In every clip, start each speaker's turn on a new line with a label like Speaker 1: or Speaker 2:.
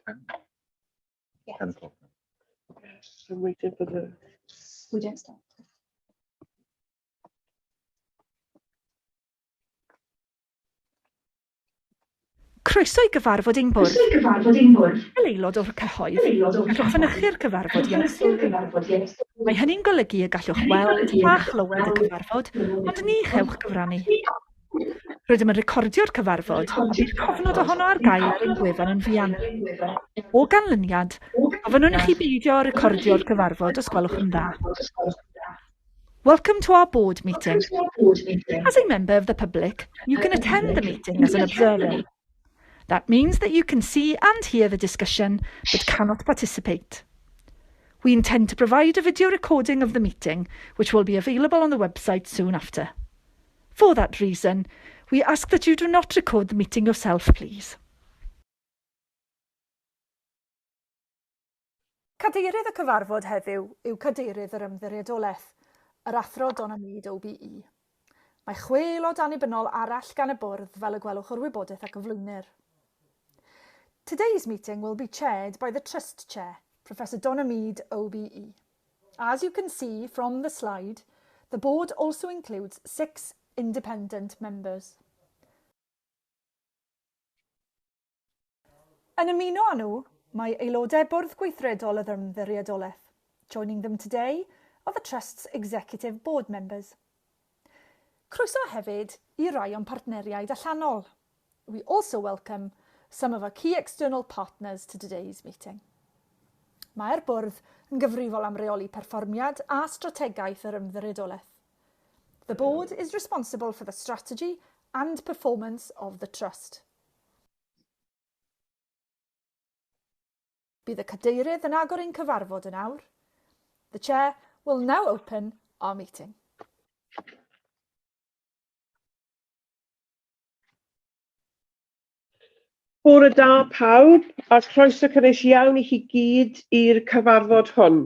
Speaker 1: Yes.
Speaker 2: 10 o'clock.
Speaker 3: I'm waiting for the...
Speaker 1: We don't start.
Speaker 4: Croeso i gyfarfod ein bwrdd. Fel aelod o'r cyhoedd, gallwch fynychu'r cyfarfod i arsylwi. Mae hynny'n golygu y gallwch weld a chlywed y cyfarfod, ond ni chewch gyfrannu. Rydym yn recordio'r cyfarfod a bydd cofnod ohono ar gael ar ein gwefan yn fuan. O ganlyniad, gofynnwn i chi beidio recordio'r cyfarfod os gwelwch yn dda. Welcome to our board meeting. As a member of the public, you can attend the meeting as an observer. That means that you can see and hear the discussion, but cannot participate. We intend to provide a video recording of the meeting, which will be available on the website soon after. For that reason, we ask that you do not record the meeting yourself, please. Cadeirydd y cyfarfod heddiw yw Cadeirydd yr Ymddiriedolaeth, yr athro Donna Mead OBE. Mae 6 aelod annibynnol arall gan y bwrdd fel y gwelwch o'r wybodaeth ac gyflwynir. Today's meeting will be chaired by the Trust Chair, Professor Donna Mead OBE. As you can see from the slide, the board also includes 6 independent members. Yn ymuno â nhw, mae aelodau bwrdd gweithredol y Ymddiriedolaeth. Joining them today are the Trust's executive board members. Croeso hefyd I rai o'n partneriaid allanol. We also welcome some of our key external partners to today's meeting. Mae'r bwrdd yn gyfrifol am reoli perfformiad a strategaeth yr Ymddiriedolaeth. The board is responsible for the strategy and performance of the Trust. Bydd y cadeirydd yn agor ein cyfarfod yn awr. The Chair will now open our meeting.
Speaker 3: Bore da pawb, a croeso cynnes iawn I chi gyd i'r cyfarfod hwn.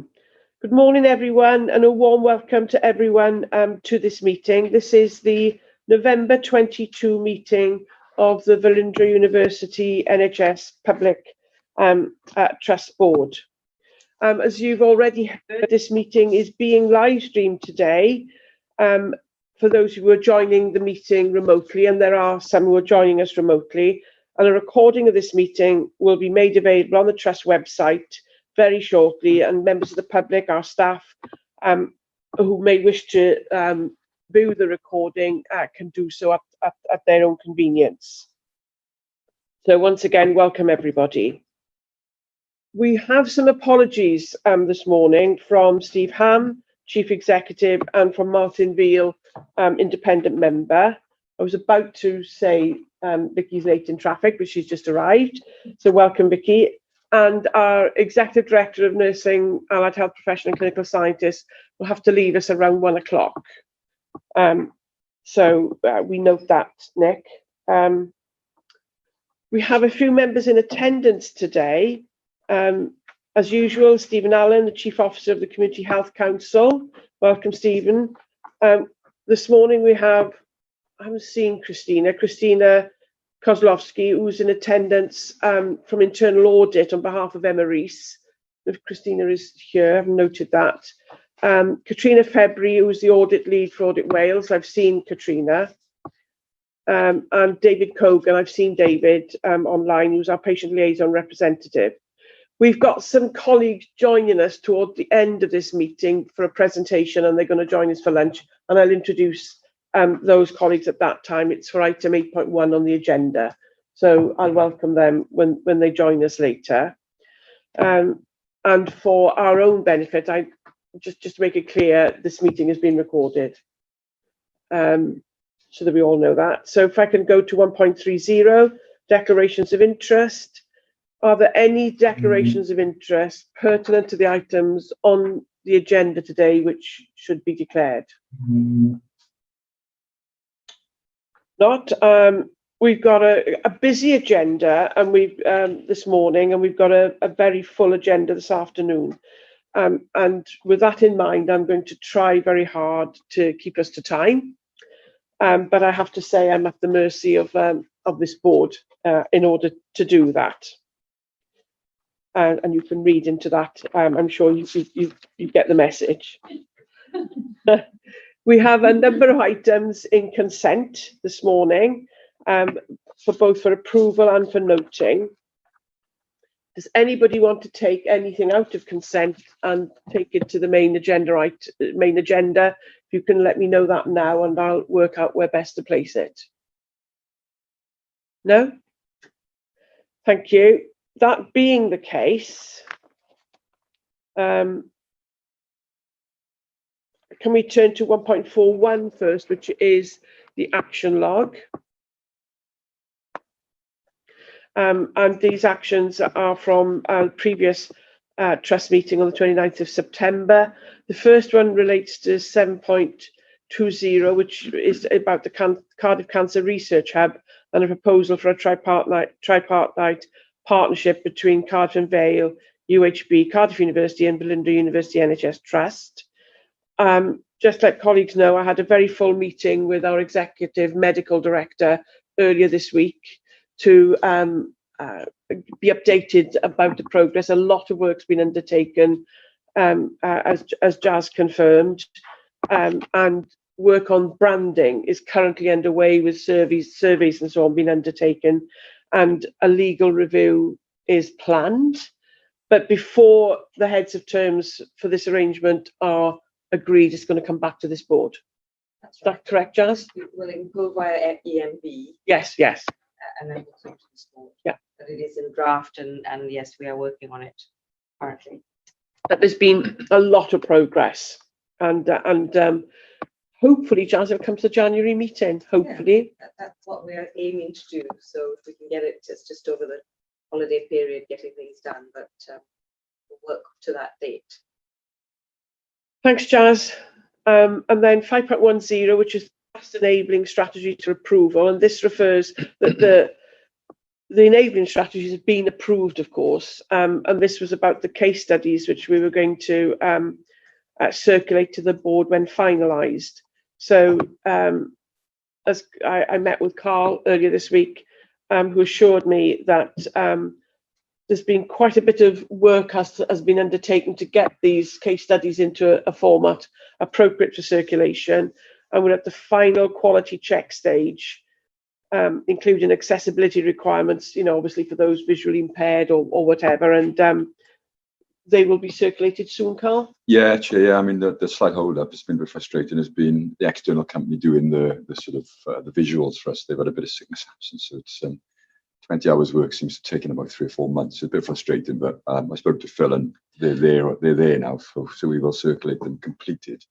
Speaker 3: Good morning everyone and a warm welcome to everyone to this meeting. This is the November 22 meeting of the Velindre University NHS Public Trust Board. As you've already heard, this meeting is being live streamed today for those who are joining the meeting remotely, and there are some who are joining us remotely. And a recording of this meeting will be made available on the Trust website very shortly, and members of the public, our staff, who may wish to view the recording can do so at their own convenience. So once again, welcome everybody. We have some apologies this morning from Steve Ham, Chief Executive, and from Martin Veal, Independent Member. I was about to say Vicky's late in traffic, but she's just arrived. So welcome, Vicky. And our Executive Director of Nursing, Allied Health Professional and Clinical Scientist will have to leave us around 1 o'clock. So we note that, Nick. We have a few members in attendance today. As usual, Stephen Allen, the Chief Officer of the Community Health Council. Welcome, Stephen. This morning we have, I haven't seen Christina Kozlowski, who's in attendance from Internal Audit on behalf of Emma Rees. If Christina is here, I've noted that. Katrina February, who's the Audit Lead for Audit Wales, I've seen Katrina. And David Cogan, I've seen David online, who's our Patient Liaison Representative. We've got some colleagues joining us toward the end of this meeting for a presentation, and they're going to join us for lunch, and I'll introduce those colleagues at that time. It's for item 8.1 on the agenda, so I'll welcome them when they join us later. And for our own benefit, I just to make it clear, this meeting has been recorded, so that we all know that. So if I can go to 1.30, declarations of interest. Are there any declarations of interest pertinent to the items on the agenda today which should be declared? Not. We've got a busy agenda, and we've this morning, and we've got a very full agenda this afternoon. And with that in mind, I'm going to try very hard to keep us to time. But I have to say I'm at the mercy of this board in order to do that. and you can read into that. I'm sure you get the message. We have a number of items in consent this morning, for both for approval and for noting. Does anybody want to take anything out of consent and take it to the main agenda? If you can let me know that now, and I'll work out where best to place it. No? Thank you. That being the case, can we turn to 1.41 first, which is the action log? And these actions are from our previous trust meeting on the 29th of September. The first one relates to 7.20, which is about the Cardiff Cancer Research Hub and a proposal for a tripartite partnership between Cardiff and Vale, UHB, Cardiff University and Velindre University NHS Trust. Just let colleagues know, I had a very full meeting with our executive medical director earlier this week to be updated about the progress. A lot of work's been undertaken, as Jazz confirmed, and work on branding is currently underway with surveys and so on being undertaken, and a legal review is planned. But before the heads of terms for this arrangement are agreed, it's going to come back to this board.
Speaker 1: That's
Speaker 3: Is that correct, Jazz?
Speaker 1: Will it go via EMB?
Speaker 3: Yes.
Speaker 1: And then we'll come to this board.
Speaker 3: Yeah.
Speaker 1: But it is in draft, and yes, we are working on it currently.
Speaker 3: But there's been a lot of progress, and hopefully, Jazz, it'll come to the January meeting. Hopefully,
Speaker 1: That's what we are aiming to do. So if we can get it just over the holiday period, getting things done, but we'll work to that date.
Speaker 3: Thanks, Jazz. And then 5.10, which is trust enabling strategy to approval, and this refers that the enabling strategies have been approved, of course, and this was about the case studies which we were going to circulate to the board when finalised. So as I met with Carl earlier this week, who assured me that there's been quite a bit of work has been undertaken to get these case studies into a format appropriate for circulation, and we're at the final quality check stage, including accessibility requirements, obviously for those visually impaired or whatever, and they will be circulated soon, Carl?
Speaker 2: Yeah, actually, yeah. I mean, the slight hold up has been a bit frustrating. Has been the external company doing the sort of the visuals for us. They've had a bit of sickness absence, so it's 20 hours work seems to take in about 3 or 4 months. It's a bit frustrating, but I spoke to Phil, and they're there now, so we will circulate them completed.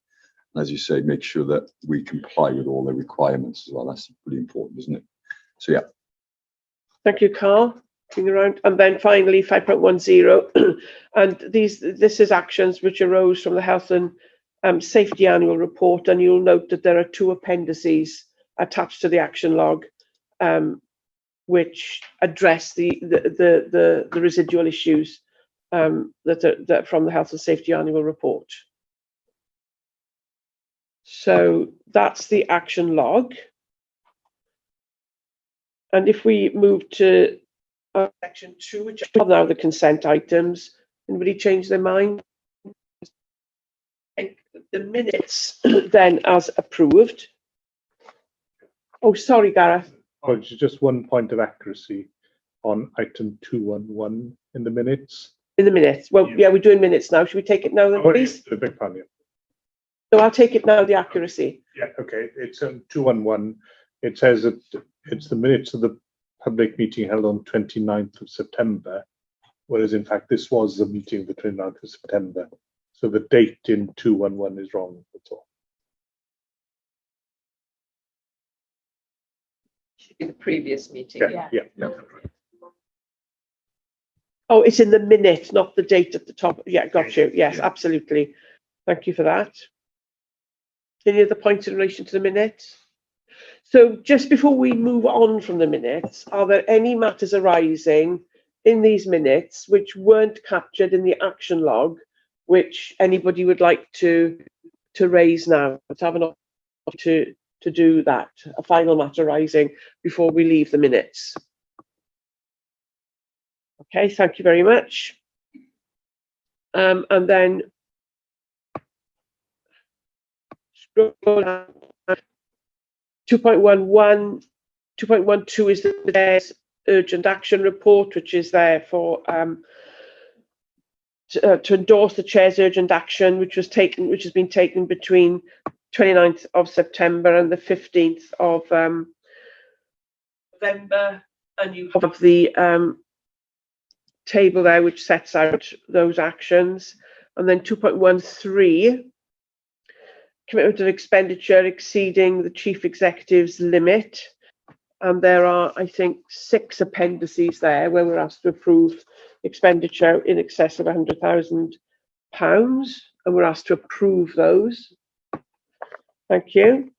Speaker 2: And as you say, make sure that we comply with all the requirements as well. That's pretty important, isn't it? So yeah.
Speaker 3: Thank you, Carl. Around. And then finally 5.10, and this is actions which arose from the health and safety annual report, and you'll note that there are 2 appendices attached to the action log, which address the residual issues that from the health and safety annual report. So that's the action log, and if we move to section 2, which are now the consent items, anybody change their mind? The minutes then as approved. Oh, sorry, Gareth.
Speaker 5: Oh, just one point of accuracy on item 211 in the minutes.
Speaker 3: In the minutes. Well, yeah, we're doing minutes now. Should we take it now then, please?
Speaker 5: Oh, big pardon.
Speaker 3: So I'll take it now, the accuracy.
Speaker 5: Yeah, okay. It's 211. It says that it's the minutes of the public meeting held on 29th of September, whereas in fact this was the meeting of the 29th of September. So the date in 211 is wrong, that's all.
Speaker 1: In the previous meeting.
Speaker 5: Yeah.
Speaker 3: Oh, it's in the minute, not the date at the top. Yeah, got you. Yes, absolutely. Thank you for that. Any other points in relation to the minutes? So just before we move on from the minutes, are there any matters arising in these minutes which weren't captured in the action log, which anybody would like to raise now? Let's have an opportunity to do that, a final matter arising before we leave the minutes. Okay, thank you very much. And then scroll down, 2.11, 2.12 is the chair's urgent action report, which is there for to endorse the chair's urgent action, which has been taken between 29th of September and the 15th of November. And you have the table there which sets out those actions. And then 2.13, commitment of expenditure exceeding the chief executive's limit. And there are, I think, 6 appendices there where we're asked to approve expenditure in excess of £100,000, and we're asked to approve those. Thank you.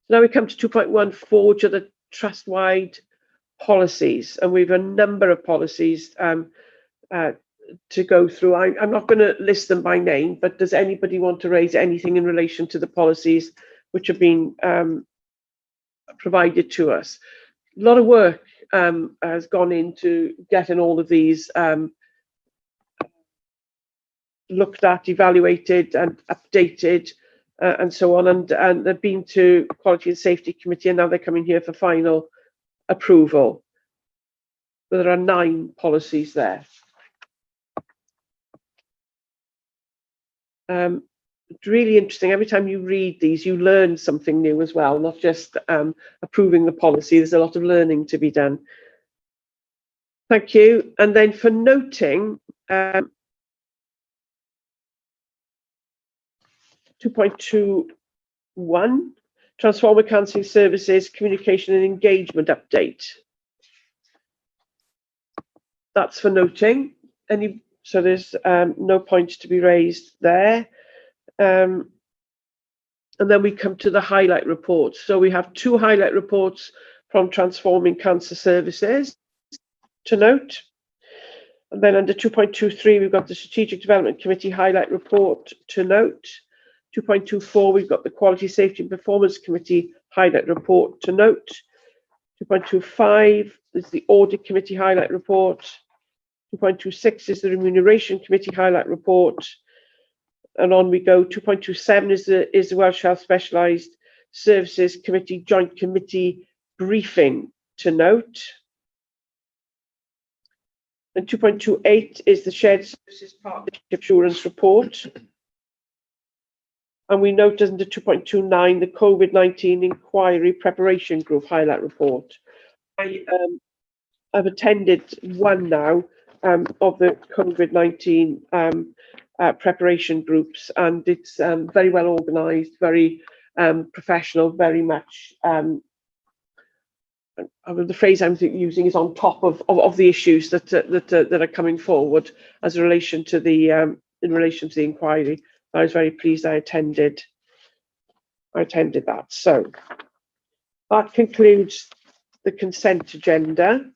Speaker 3: Now we come to 2.14, which are the trust-wide policies, and we have a number of policies to go through. I'm not going to list them by name, but does anybody want to raise anything in relation to the policies which have been provided to us? A lot of work has gone into getting all of these looked at, evaluated and updated and so on, and they've been to Quality and Safety Committee, and now they're coming here for final approval. But there are 9 policies there. It's really interesting. Every time you read these, you learn something new as well, not just approving the policy. There's a lot of learning to be done. Thank you. And then for noting, 2.21, Transformer Counselling Services Communication and Engagement Update. That's for noting. So there's no points to be raised there. And then we come to the highlight reports. So we have 2 highlight reports from Transforming Cancer Services to note. And then under 2.23, we've got the Strategic Development Committee highlight report to note. 2.24, we've got the Quality, Safety and Performance Committee highlight report to note. 2.25 is the Audit Committee highlight report. 2.26 is the Remuneration Committee highlight report. And on we go. 2.27 is the Welsh Health Specialised Services Committee Joint Committee briefing to note. And 2.28 is the Shared Services Partnership Assurance report. And we note under 2.29 the COVID-19 Inquiry Preparation Group highlight report. I've attended one now of the COVID-19 preparation groups, and it's very well organised, very professional, very much. The phrase I'm using is on top of the issues that are coming forward as a relation to the in relation to the inquiry. I was very pleased I attended that. So that concludes the consent agenda.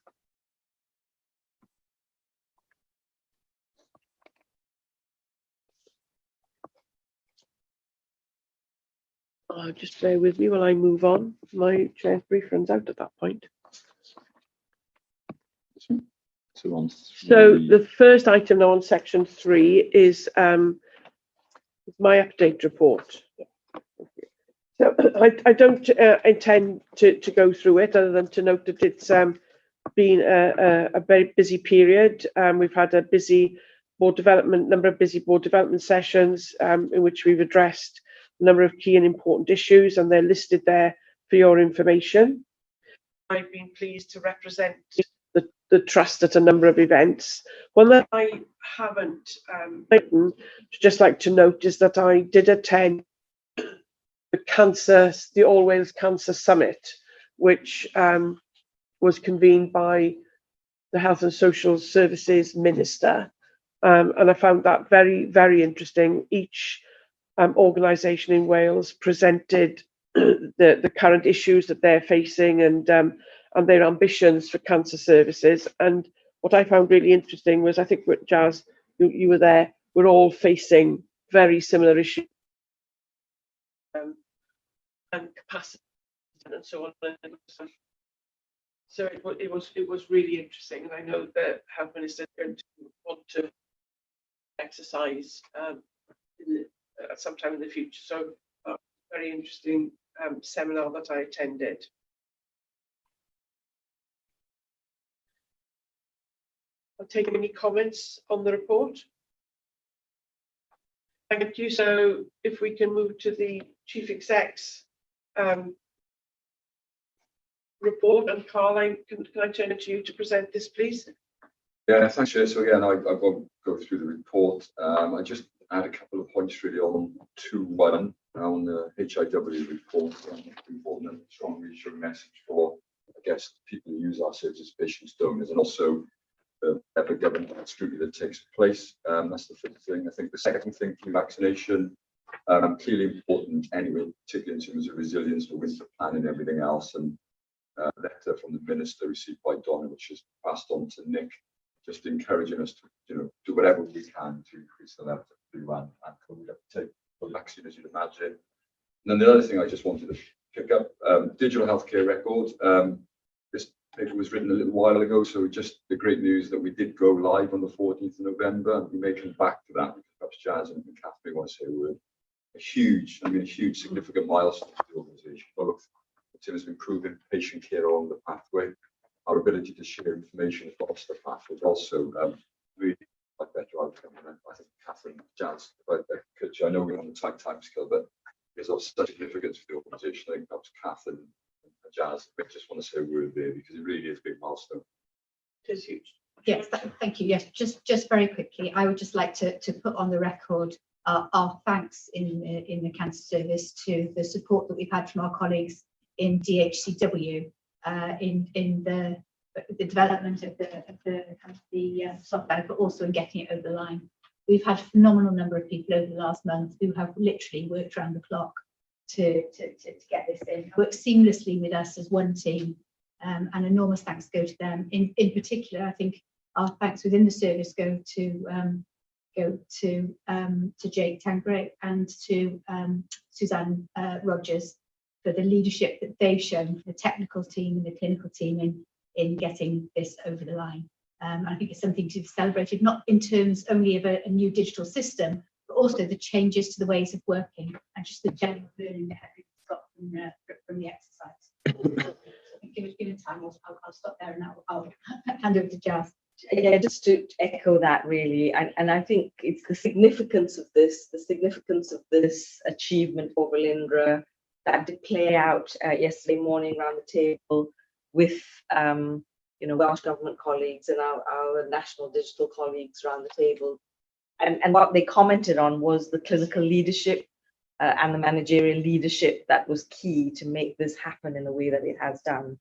Speaker 3: Just bear with me while I move on. My chair's brief runs out at that point.
Speaker 2: So
Speaker 3: the first item now on section 3 is my update report. So I don't intend to go through it, other than to note that it's been a very busy period. We've had a busy number of busy board development sessions in which we've addressed a number of key and important issues, and they're listed there for your information. I've been pleased to represent the trust at a number of events. One that I haven't written, just like to note, is that I did attend the All Wales Cancer Summit, which was convened by the Health and Social Services Minister, and I found that very, very interesting. Each organisation in Wales presented the current issues that they're facing and their ambitions for cancer services. And what I found really interesting was, I think, Jazz, you were there, we're all facing very similar issues and capacity and so on. So it was really interesting, and I know the Health Minister is going to want to exercise sometime in the future. So very interesting seminar that I attended. I'll take any comments on the report. Thank you. So if we can move to the Chief Exec's report, and Caroline, can I turn to you to present this, please?
Speaker 2: Yeah, thanks, Chair. So again, I won't go through the report. I just add a couple of points really on 2.1 on the HIW report. Important and strong reassuring message for, I guess, people who use our services, patients, donors, and also the ever government scrutiny that takes place. That's the first thing. I think the second thing for vaccination, clearly important anyway, particularly in terms of resilience for winter planning and everything else. And letter from the Minister received by Donna, which is passed on to Nick, just encouraging us to, do whatever we can to increase the level of flu and COVID uptake for the vaccine, as you'd imagine. And then the other thing I just wanted to pick up, digital healthcare record. This paper was written a little while ago, so just the great news that we did go live on the 14th of November. We may come back to that, because perhaps Jazz and Catherine want to say a word. A huge significant milestone for the organisation, both in terms of improving patient care along the pathway, our ability to share information across the pathway, also really like better outcome. And I think Catherine, Jazz, about that, because I know we're on the tight time scale, but it's of such significance for the organisation. I think perhaps Catherine and Jazz, I just want to say a word there, because it really is a big milestone.
Speaker 3: It is huge.
Speaker 6: Yes, thank you. Yes, just very quickly, I would just like to put on the record our thanks in the Cancer Service to the support that we've had from our colleagues in DHCW in the development of the software, but also in getting it over the line. We've had a phenomenal number of people over the last month who have literally worked around the clock to get this in, work seamlessly with us as one team, and enormous thanks go to them. In particular, I think our thanks within the service go to Jake Tangray and to Suzanne Rogers for the leadership that they've shown, for the technical team and the clinical team in getting this over the line. I think it's something to be celebrated, not in terms only of a new digital system, but also the changes to the ways of working and just the general learning that everyone's got from the exercise. Given time, I'll stop there and I'll hand over to Jazz.
Speaker 1: Yeah, just to echo that really, and I think it's the significance of this achievement for Velindre that did play out yesterday morning around the table with Welsh Government colleagues and our national digital colleagues around the table, and what they commented on was the clinical leadership and the managerial leadership that was key to make this happen in the way that it has done.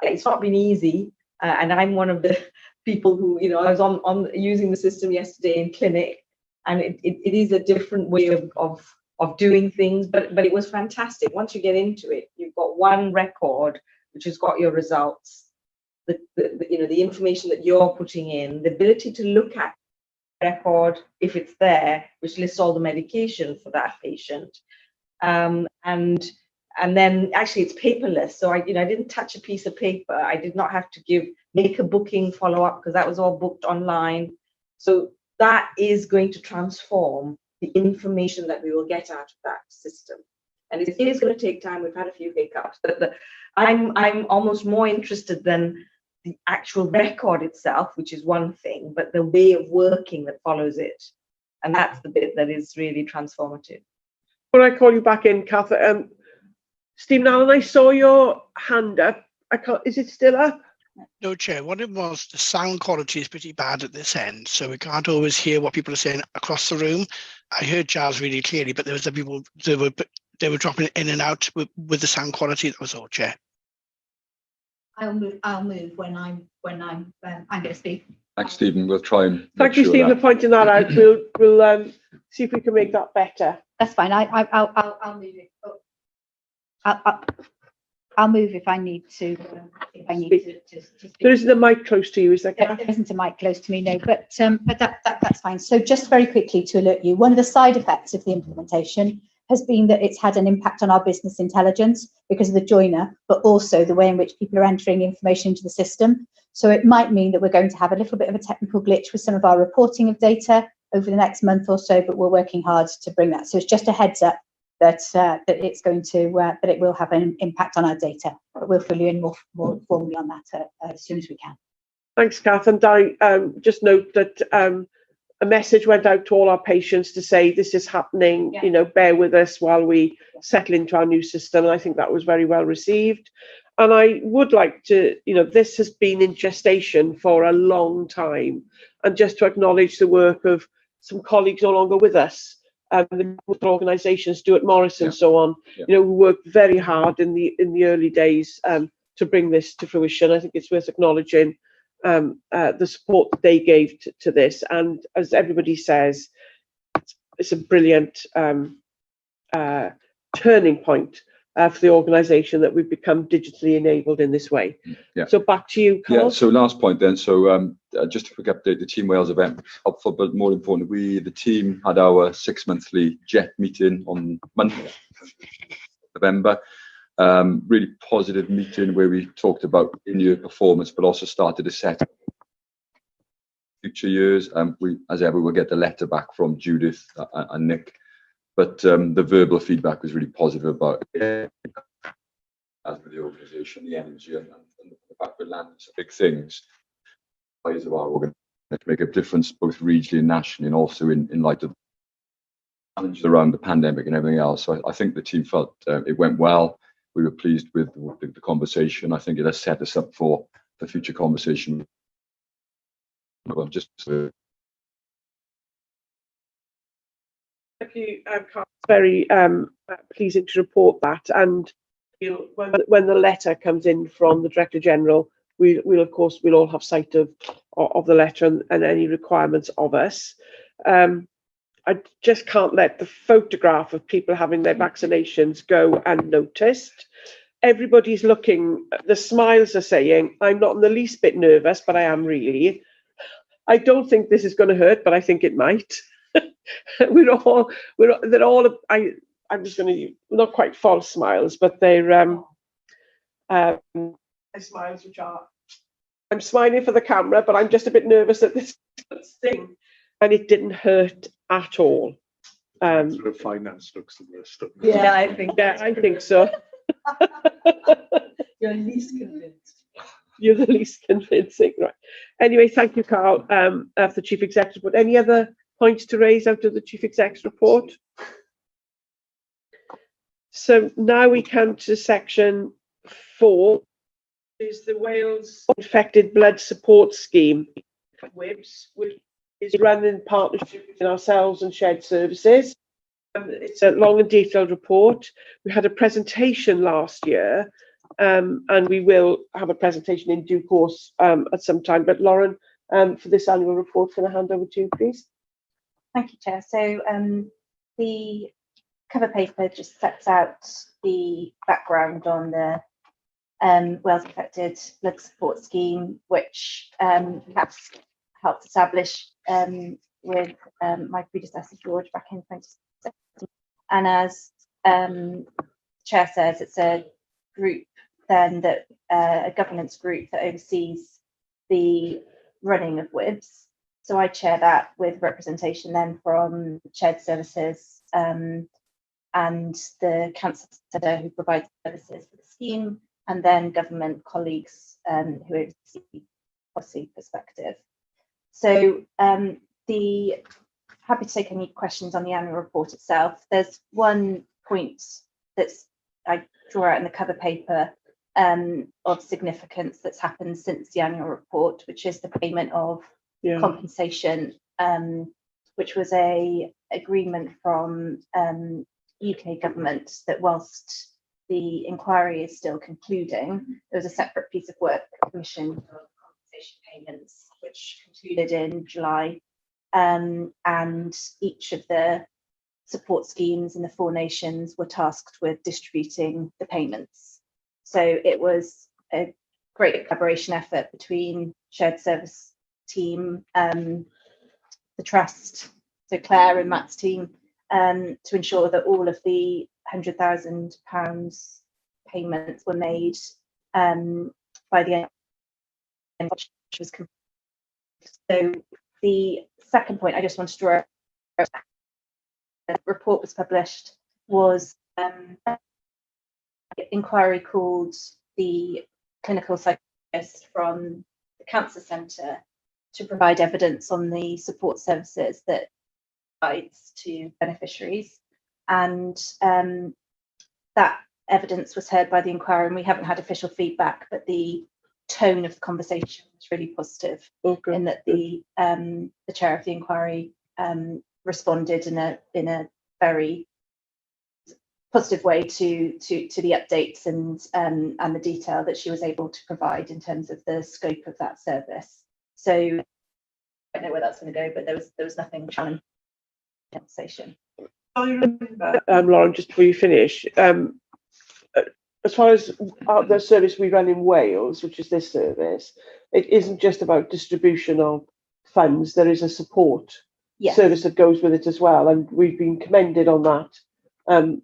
Speaker 1: It's not been easy, and I'm one of the people who, I was on using the system yesterday in clinic, and it is a different way of doing things, but it was fantastic. Once you get into it, you've got one record which has got your results, the information that you're putting in, the ability to look at the record if it's there, which lists all the medication for that patient, and then actually it's paperless. So I didn't touch a piece of paper. I did not have to make a booking follow up, because that was all booked online. So that is going to transform the information that we will get out of that system. And it is going to take time. We've had a few hiccups, but I'm almost more interested than the actual record itself, which is one thing, but the way of working that follows it. And that's the bit that is really transformative.
Speaker 3: Before I call you back in, Kath, Stephen Allen, I saw your hand up. Is it still up?
Speaker 7: No, Chair. What it was, the sound quality is pretty bad at this end, so we can't always hear what people are saying across the room. I heard Giles really clearly, but there was the people they were dropping in and out with the sound quality. That was all, Chair.
Speaker 6: I'll move when I'm going to speak.
Speaker 2: Thanks, Stephen. We'll try and.
Speaker 3: Thank you, Stephen, for pointing that out. We'll see if we can make that better.
Speaker 6: That's fine. I'll move it. I'll move if I need to. If I need to speak.
Speaker 3: There isn't a mic close to you, is there?
Speaker 6: There isn't a mic close to me, no. But that's fine. So just very quickly to alert you, one of the side effects of the implementation has been that it's had an impact on our business intelligence because of the joiner, but also the way in which people are entering information into the system. So it might mean that we're going to have a little bit of a technical glitch with some of our reporting of data over the next month or so, but we're working hard to bring that. So it's just a heads up that it's going to that it will have an impact on our data, but we'll fill you in more formally on that as soon as we can.
Speaker 3: Thanks, Kath. And I just note that a message went out to all our patients to say this is happening,
Speaker 6: Yeah.
Speaker 3: you know, bear with us while we settle into our new system. And I think that was very well received. And I would like to, you know, this has been in gestation for a long time. And just to acknowledge the work of some colleagues no longer with us, the organisations, Stuart Morris and so on, you know, who worked very hard in the early days to bring this to fruition. I think it's worth acknowledging the support that they gave to this, and as everybody says, it's a brilliant turning point for the organisation that we've become digitally enabled in this way. So back to you, Carl.
Speaker 2: So last point then. So just a quick update. The Team Wales event was helpful, but more importantly, the team had our 6-monthly JET meeting on Monday, November. Really positive meeting where we talked about in-year performance, but also started to set future years. We, as ever, will get the letter back from Judith and Nick, but the verbal feedback was really positive about it, as with the organisation, the energy, and the fact we're landing some big things. Ways of our organisation to make a difference both regionally and nationally, and also in light of challenges around the pandemic and everything else. So I think the team felt it went well. We were pleased with the conversation. I think it has set us up for future conversation. Well, just
Speaker 3: thank you, Carl. Very pleasing to report that. And when the letter comes in from the Director General, we'll of course all have sight of the letter and any requirements of us. I just can't let the photograph of people having their vaccinations go unnoticed. Everybody's looking, the smiles are saying, I'm not in the least bit nervous, but I am really. I don't think this is going to hurt, but I think it might. they're all, I'm just going to, not quite false smiles, but they're smiles which are, I'm smiling for the camera, but I'm just a bit nervous at this thing. And it didn't hurt at all.
Speaker 5: Sort of finance looks the worst.
Speaker 1: Yeah, I think
Speaker 3: so.
Speaker 1: You're least convinced.
Speaker 3: You're the least convincing, right? Anyway, thank you, Carl, for the Chief Exec's report. Any other points to raise out of the Chief Exec's report? So now we come to section 4, is the Wales Infected Blood Support Scheme, WIBS, which is run in partnership between ourselves and Shared Services. It's a long and detailed report. We had a presentation last year, and we will have a presentation in due course at some time. But Lauren, for this annual report, can I hand over to you, please?
Speaker 8: Thank you, Chair. So the cover paper just sets out the background on the Wales Infected Blood Support Scheme, which perhaps helped establish with my predecessor George back in 2017. And as Chair says, it's a group then that a governance group that oversees the running of WIBS. So I chair that with representation then from Shared Services and the Cancer Centre who provides services for the scheme, and then government colleagues who oversee policy perspective. So happy to take any questions on the annual report itself. There's one point that's I draw out in the cover paper of significance that's happened since the annual report, which is the payment of compensation, which was a agreement from UK government that whilst the inquiry is still concluding, there was a separate piece of work commission of compensation payments, which concluded in July, and each of the support schemes in the 4 nations were tasked with distributing the payments. So it was a great collaboration effort between Shared Service team, the Trust, so Claire and Matt's team, to ensure that all of the £100,000 payments were made by the end, which was complete. So the second point I just wanted to draw out, the report was published, was an inquiry called the clinical psychologist from the Cancer Centre to provide evidence on the support services that provides to beneficiaries, and that evidence was heard by the inquiry, and we haven't had official feedback, but the tone of the conversation was really positive.
Speaker 3: Okay.
Speaker 8: In that the chair of the inquiry responded in a very positive way to the updates and the detail that she was able to provide in terms of the scope of that service. So I don't know where that's going to go, but there was nothing challenging in the conversation.
Speaker 3: I remember, Lauren, just before you finish, as far as the service we run in Wales, which is this service, it isn't just about distribution of funds. There is a support service that goes with it as well, and we've been commended on that in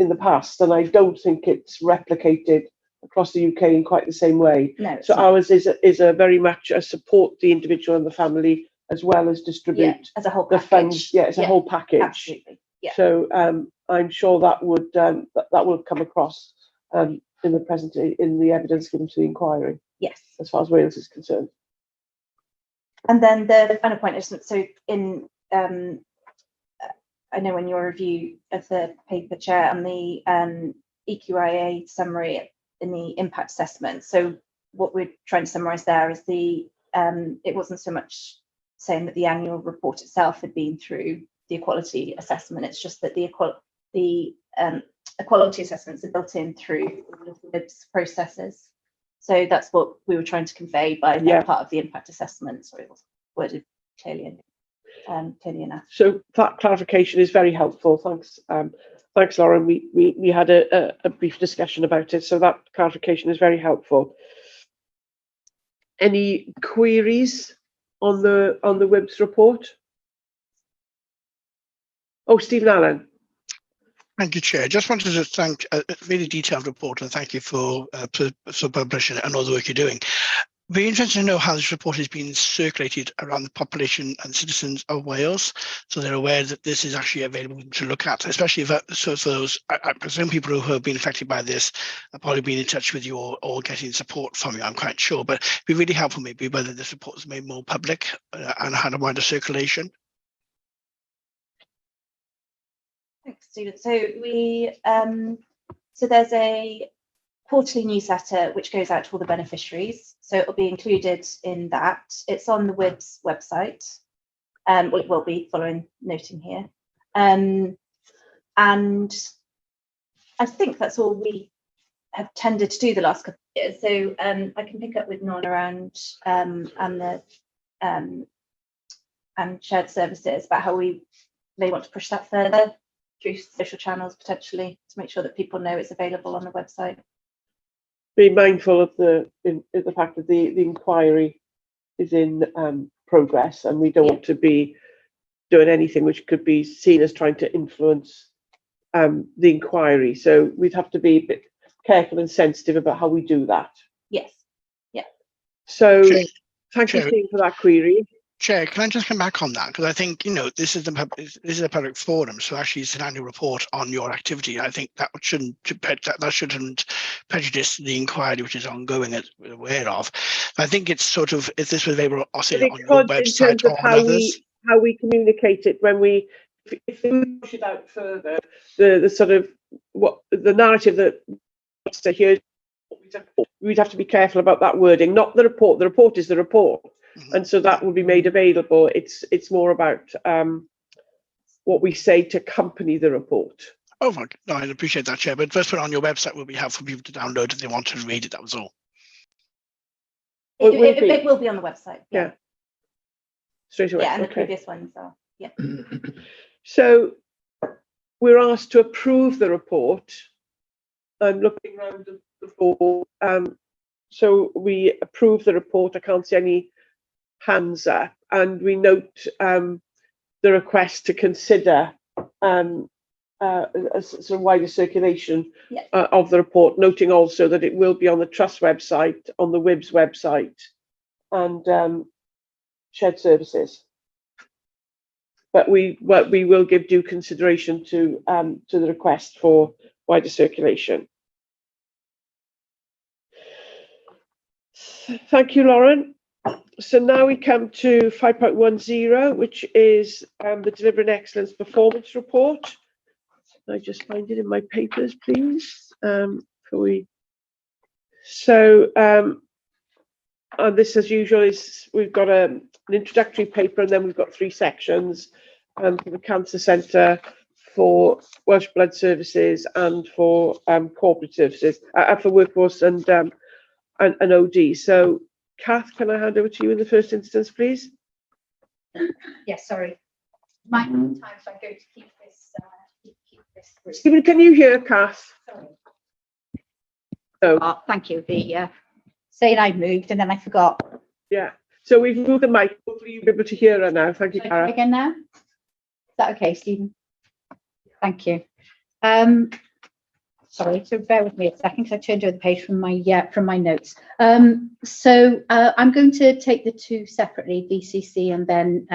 Speaker 3: the past, and I don't think it's replicated across the UK in quite the same way.
Speaker 8: No,
Speaker 3: so ours is a very much a support the individual and the family, as well as distribute
Speaker 8: as a whole
Speaker 3: the
Speaker 8: package.
Speaker 3: funds. Yeah, it's a whole package.
Speaker 8: Absolutely. Yeah.
Speaker 3: So I'm sure that would that will come across in the evidence given to the inquiry.
Speaker 8: Yes.
Speaker 3: As far as Wales is concerned.
Speaker 8: And then the final point is, so in I know in your review of the paper, Chair, and the EQIA summary in the impact assessment. So what we're trying to summarise there is it wasn't so much saying that the annual report itself had been through the equality assessment. It's just that the equality assessments are built in through all of the NHS processes. So that's what we were trying to convey by that part of the impact assessment. Sorry, it wasn't worded clearly enough.
Speaker 3: So that clarification is very helpful. Thanks, thanks, Lauren. We had a brief discussion about it, so that clarification is very helpful. Any queries on the WIBS report? Oh, Stephen Allen.
Speaker 7: Thank you, Chair. Just wanted to thank a really detailed report, and thank you for publishing it and all the work you're doing. Very interested to know how this report has been circulated around the population and citizens of Wales, so they're aware that this is actually available to look at, especially for those, I presume people who have been affected by this have probably been in touch with you or getting support from you, I'm quite sure, but it'd be really helpful maybe whether this report is made more public and had a wider circulation.
Speaker 8: Thanks, Stephen. So there's a quarterly newsletter which goes out to all the beneficiaries. So it will be included in that. It's on the WIBS website. Well, it will be following noting here. And I think that's all we have tended to do the last couple of years. So I can pick up with Nonna around and shared services about how we may want to push that further through social channels potentially to make sure that people know it's available on the website.
Speaker 3: Be mindful of the fact that the inquiry is in progress, and we don't want to be doing anything which could be seen as trying to influence the inquiry. So we'd have to be a bit careful and sensitive about how we do that.
Speaker 8: Yes. Yeah.
Speaker 3: So thank you, Steve, for that query.
Speaker 7: Chair, can I just come back on that? Because I think, this is a public forum, so actually it's an annual report on your activity. I think that shouldn't prejudice the inquiry which is ongoing, as we're aware of. I think it's sort of, if this was available on your website or on others.
Speaker 3: How we communicate it when if we push it out further, the sort of the narrative that to hear, we'd have to be careful about that wording, not the report. The report is the report. And so that will be made available. It's more about what we say to accompany the report.
Speaker 7: Oh, no, I appreciate that, Chair. But first put it on your website will be helpful for people to download if they want to read it. That was all.
Speaker 8: It will be on the website.
Speaker 3: Yeah. Straight away.
Speaker 8: Yeah, and the previous ones are. Yeah.
Speaker 3: So we're asked to approve the report. I'm looking around the floor. So we approve the report. I can't see any hands up, and we note the request to consider a sort of wider circulation
Speaker 8: Yeah.
Speaker 3: of the report, noting also that it will be on the Trust website, on the WIBS website, and shared services. But we will give due consideration to the request for wider circulation. Thank you, Lauren. So now we come to 5.10, which is the Delivering Excellence Performance Report. Can I just find it in my papers, please? And this, as usual, is we've got an introductory paper, and then we've got 3 sections for the Cancer Centre, for Welsh Blood Services, and for corporate services, for workforce and OD. So, Kath, can I hand over to you in the first instance, please?
Speaker 6: Yes, sorry. My time, so I'm going to keep this.
Speaker 3: Stephen, can you hear Kath?
Speaker 6: Sorry.
Speaker 3: Oh.
Speaker 6: Oh, thank you. The saying I moved and then I forgot.
Speaker 3: Yeah. So we've moved the mic. Hopefully you'll be able to hear her now. Thank you,
Speaker 6: Shall I
Speaker 3: Cara.
Speaker 6: try again now? Is that okay, Stephen? Thank you. Sorry, so bear with me a second because I turned over the page from my notes. So I'm going to take the 2 separately, VCC and then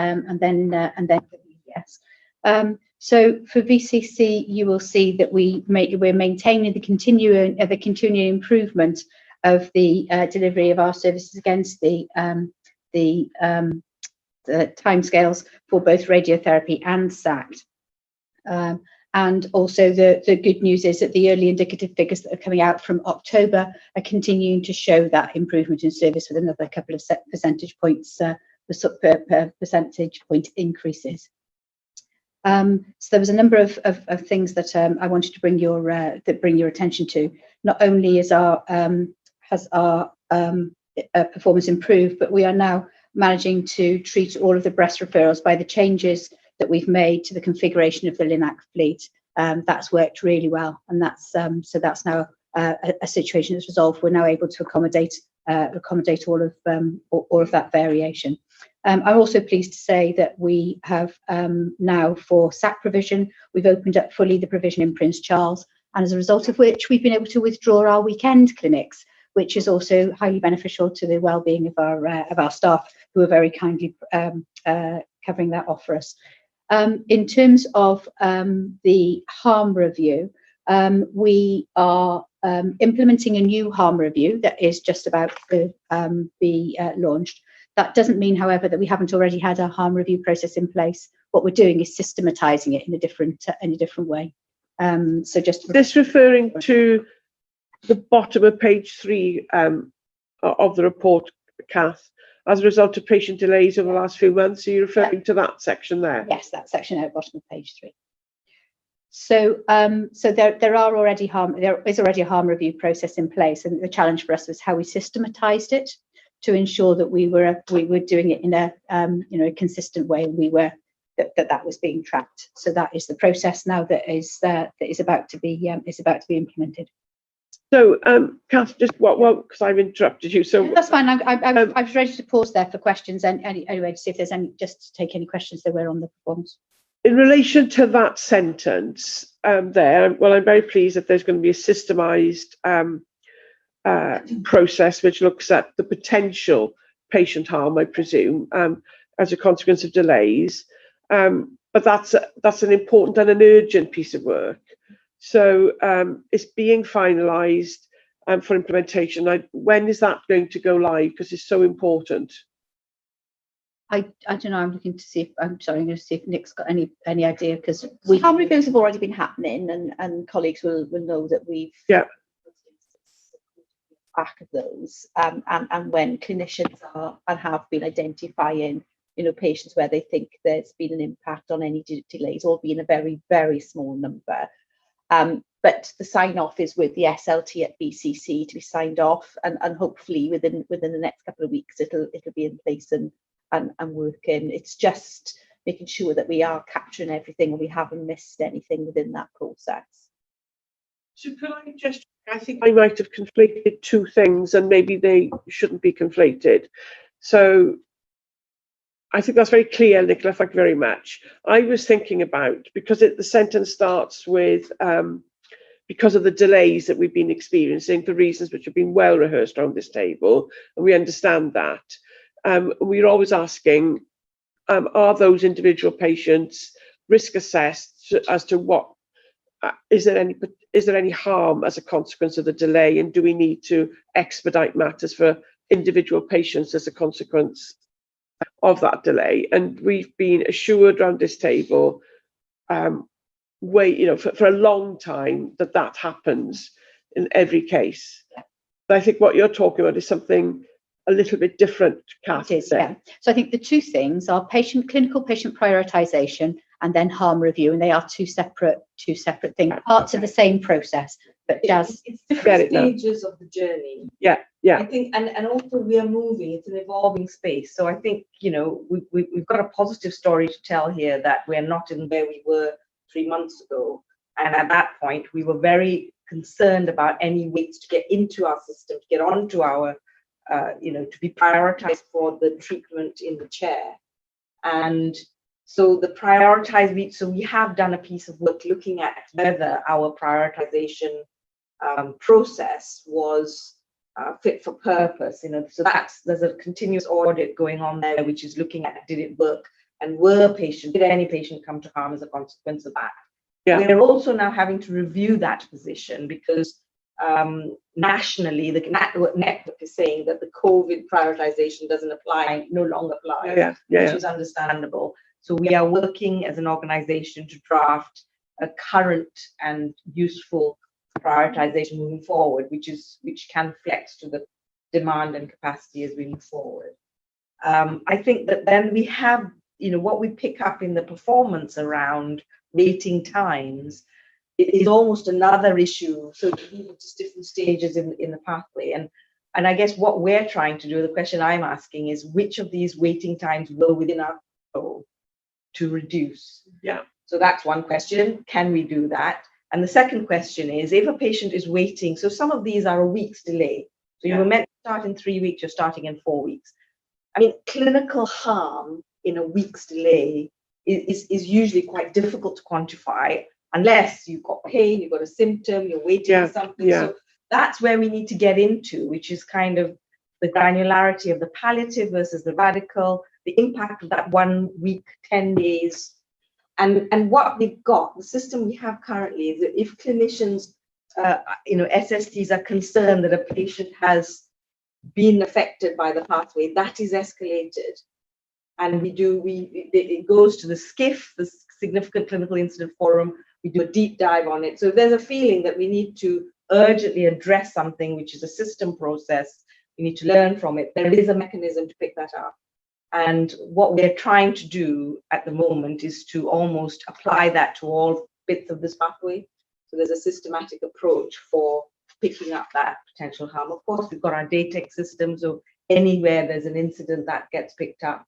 Speaker 6: WBS. So for VCC, you will see that we're maintaining the continuing improvement of the delivery of our services against the timescales for both radiotherapy and SACT. And also the good news is that the early indicative figures that are coming out from October are continuing to show that improvement in service with another couple of percentage points, percentage point increases. So there was a number of things that I wanted to bring your attention to. Not only has our performance improved, but we are now managing to treat all of the breast referrals by the changes that we've made to the configuration of the LINAC fleet. That's worked really well, and that's now a situation that's resolved. We're now able to accommodate all of that variation. I'm also pleased to say that we have now, for SAC provision, we've opened up fully the provision in Prince Charles, and as a result of which we've been able to withdraw our weekend clinics, which is also highly beneficial to the well-being of our staff, who are very kindly covering that off for us. In terms of the harm review, we are implementing a new harm review that is just about to be launched. That doesn't mean, however, that we haven't already had a harm review process in place. What we're doing is systematising it in a different way. So just
Speaker 3: this referring to the bottom of page 3 of the report, Kath, as a result of patient delays over the last few months. Are you referring to that section there?
Speaker 6: Yes, that section at the bottom of page 3. So, there is already a harm review process in place, and the challenge for us was how we systematised it to ensure that we were doing it in a consistent way, and that was being tracked. So that is the process now that is about to be implemented.
Speaker 3: So, Kath, just because I've interrupted you. So
Speaker 6: that's fine. I was ready to pause there for questions, and anyway, to see if there's just to take any questions there were on the performance.
Speaker 3: In relation to that sentence there, well, I'm very pleased that there's going to be a systemised process which looks at the potential patient harm, I presume, as a consequence of delays. But that's an important and an urgent piece of work. So it's being finalised for implementation. When is that going to go live? Because it's so important.
Speaker 6: I don't know. I'm looking to see if I'm going to see if Nick's got any idea, because
Speaker 1: harm reviews have already been happening, and colleagues will know that we've back of those, and when clinicians are and have been identifying patients where they think there's been an impact on any delays, or being a very, very small number. But the sign off is with the SLT at BCC to be signed off, and hopefully within the next couple of weeks it'll be in place and working. It's just making sure that we are capturing everything and we haven't missed anything within that process.
Speaker 3: So could I think I might have conflated 2 things, and maybe they shouldn't be conflated. So I think that's very clear, Nicola, thank you very much. I was thinking about, because the sentence starts with, because of the delays that we've been experiencing for reasons which have been well rehearsed around this table, and we understand that. We're always asking, are those individual patients risk assessed as to what, is there any harm as a consequence of the delay, and do we need to expedite matters for individual patients as a consequence of that delay? And we've been assured around this table, for a long time that happens in every case. But I think what you're talking about is something a little bit different, Kath.
Speaker 6: It is, yeah. So I think the two things are clinical patient prioritization and then harm review, and they are two separate things, parts of the same process. But
Speaker 1: it's different stages of the journey.
Speaker 3: Yeah.
Speaker 1: I think, and also we are moving. It's an evolving space. So I think, we've got a positive story to tell here, that we're not in where we were 3 months ago. And at that point, we were very concerned about any waits to get into our system, to get onto our, to be prioritized for the treatment in the chair. And so the prioritized, so we have done a piece of work looking at whether our prioritization process was fit for purpose. So there's a continuous audit going on there, which is looking at, did it work, and did any patient come to harm as a consequence of that? Yeah. We're also now having to review that position, because nationally the network is saying that the COVID prioritization doesn't apply, no longer applies, which is understandable. So we are working as an organization to draft a current and useful prioritization moving forward, which can flex to the demand and capacity as we move forward. I think that then we have, what we pick up in the performance around waiting times, it is almost another issue. So just different stages in the pathway. And I guess what we're trying to do, the question I'm asking is, which of these waiting times were within our control to reduce? Yeah. So that's one question. Can we do that? And the second question is, if a patient is waiting, so some of these are a week's delay. So you were meant to start in 3 weeks, you're starting in 4 weeks. I mean, clinical harm in a week's delay is usually quite difficult to quantify, unless you've got pain, you've got a symptom, you're waiting for something. So that's where we need to get into, which is kind of the granularity of the palliative versus the radical, the impact of that 1 week, 10 days. And what we've got, the system we have currently, is that if clinicians, SSTs are concerned that a patient has been affected by the pathway, that is escalated. And it goes to the SCIF, the Significant Clinical Incident Forum. We do a deep dive on it. So there's a feeling that we need to urgently address something, which is a system process. We need to learn from it. There is a mechanism to pick that up. And what we're trying to do at the moment is to almost apply that to all bits of this pathway. So there's a systematic approach for picking up that potential harm. Of course, we've got our DATEC system, so anywhere there's an incident that gets picked up.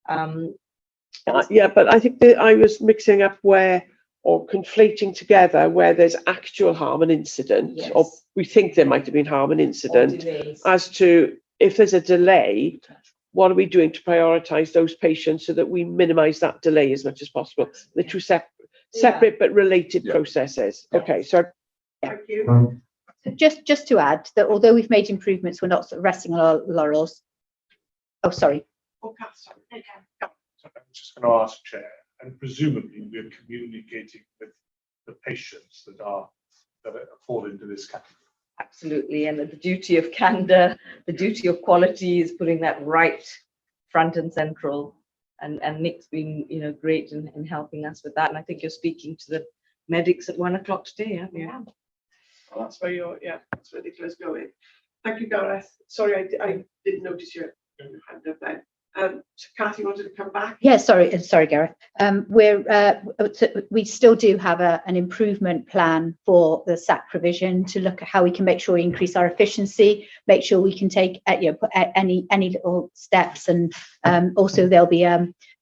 Speaker 3: But I think that I was mixing up or conflating together where there's actual harm, an incident, or we think there might have been harm, an incident, as to if there's a delay, what are we doing to prioritize those patients so that we minimize that delay as much as possible? The two separate but related processes. Okay, so thank you.
Speaker 6: Just to add that although we've made improvements, we're not sort of resting on our laurels. Oh, sorry.
Speaker 5: Okay. So I'm just going to ask, Chair, and presumably we're communicating with the patients that fall into this category.
Speaker 1: Absolutely, and the duty of candor, the duty of quality is putting that right front and central. And Nick's been, great in helping us with that. And I think you're speaking to the medics at 1 o'clock today, aren't you?
Speaker 3: Yeah. Well, that's where that's where Nicola's going. Thank you, Gareth. Sorry, I didn't notice your hand up there. So Kathy wanted to come back.
Speaker 6: Yeah, sorry, Gareth. We still do have an improvement plan for the SAC provision to look at how we can make sure we increase our efficiency, make sure we can take any little steps, and also there'll be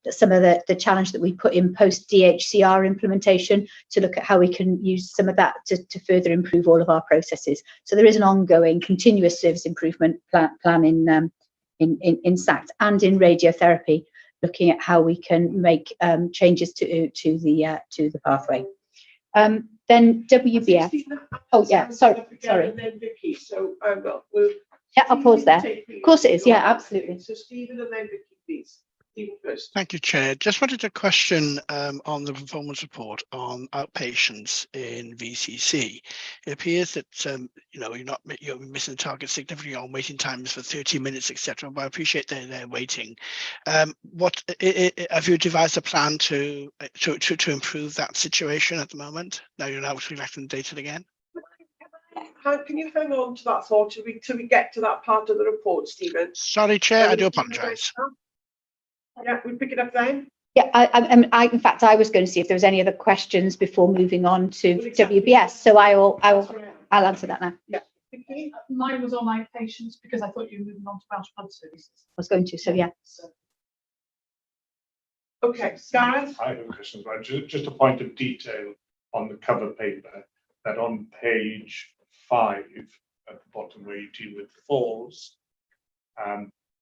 Speaker 6: some of the challenge that we put in post DHCR implementation to look at how we can use some of that to further improve all of our processes. So there is an ongoing continuous service improvement plan in SACT and in radiotherapy. looking at how we can make changes to the pathway. Then WBF. Oh yeah, sorry.
Speaker 3: And then Vicky. So
Speaker 6: Yeah, I'll pause there. Of course it is. Yeah, absolutely.
Speaker 3: So Stephen and then Vicky, please. Stephen first.
Speaker 7: Thank you, Chair. Just wanted to question on the performance report on outpatients in VCC. It appears that you're missing the target significantly on waiting times for 30 minutes, etc. But I appreciate they're waiting. What have you devised a plan to improve that situation at the moment? Now you're now collecting data again.
Speaker 3: Can you hang on to that thought till we get to that part of the report, Stephen?
Speaker 7: Sorry, Chair, I do apologise.
Speaker 3: Yeah, we pick it up then.
Speaker 6: Yeah, in fact, I was going to see if there was any other questions before moving on to WBS. So I'll answer that now.
Speaker 3: Yeah.
Speaker 9: Mine was on outpatients because I thought you were moving on to Welsh Blood Services.
Speaker 6: I was going to, so yeah.
Speaker 3: Okay, Gareth.
Speaker 5: I have a question, right? Just a point of detail on the cover paper, that on page 5 at the bottom where you deal with falls,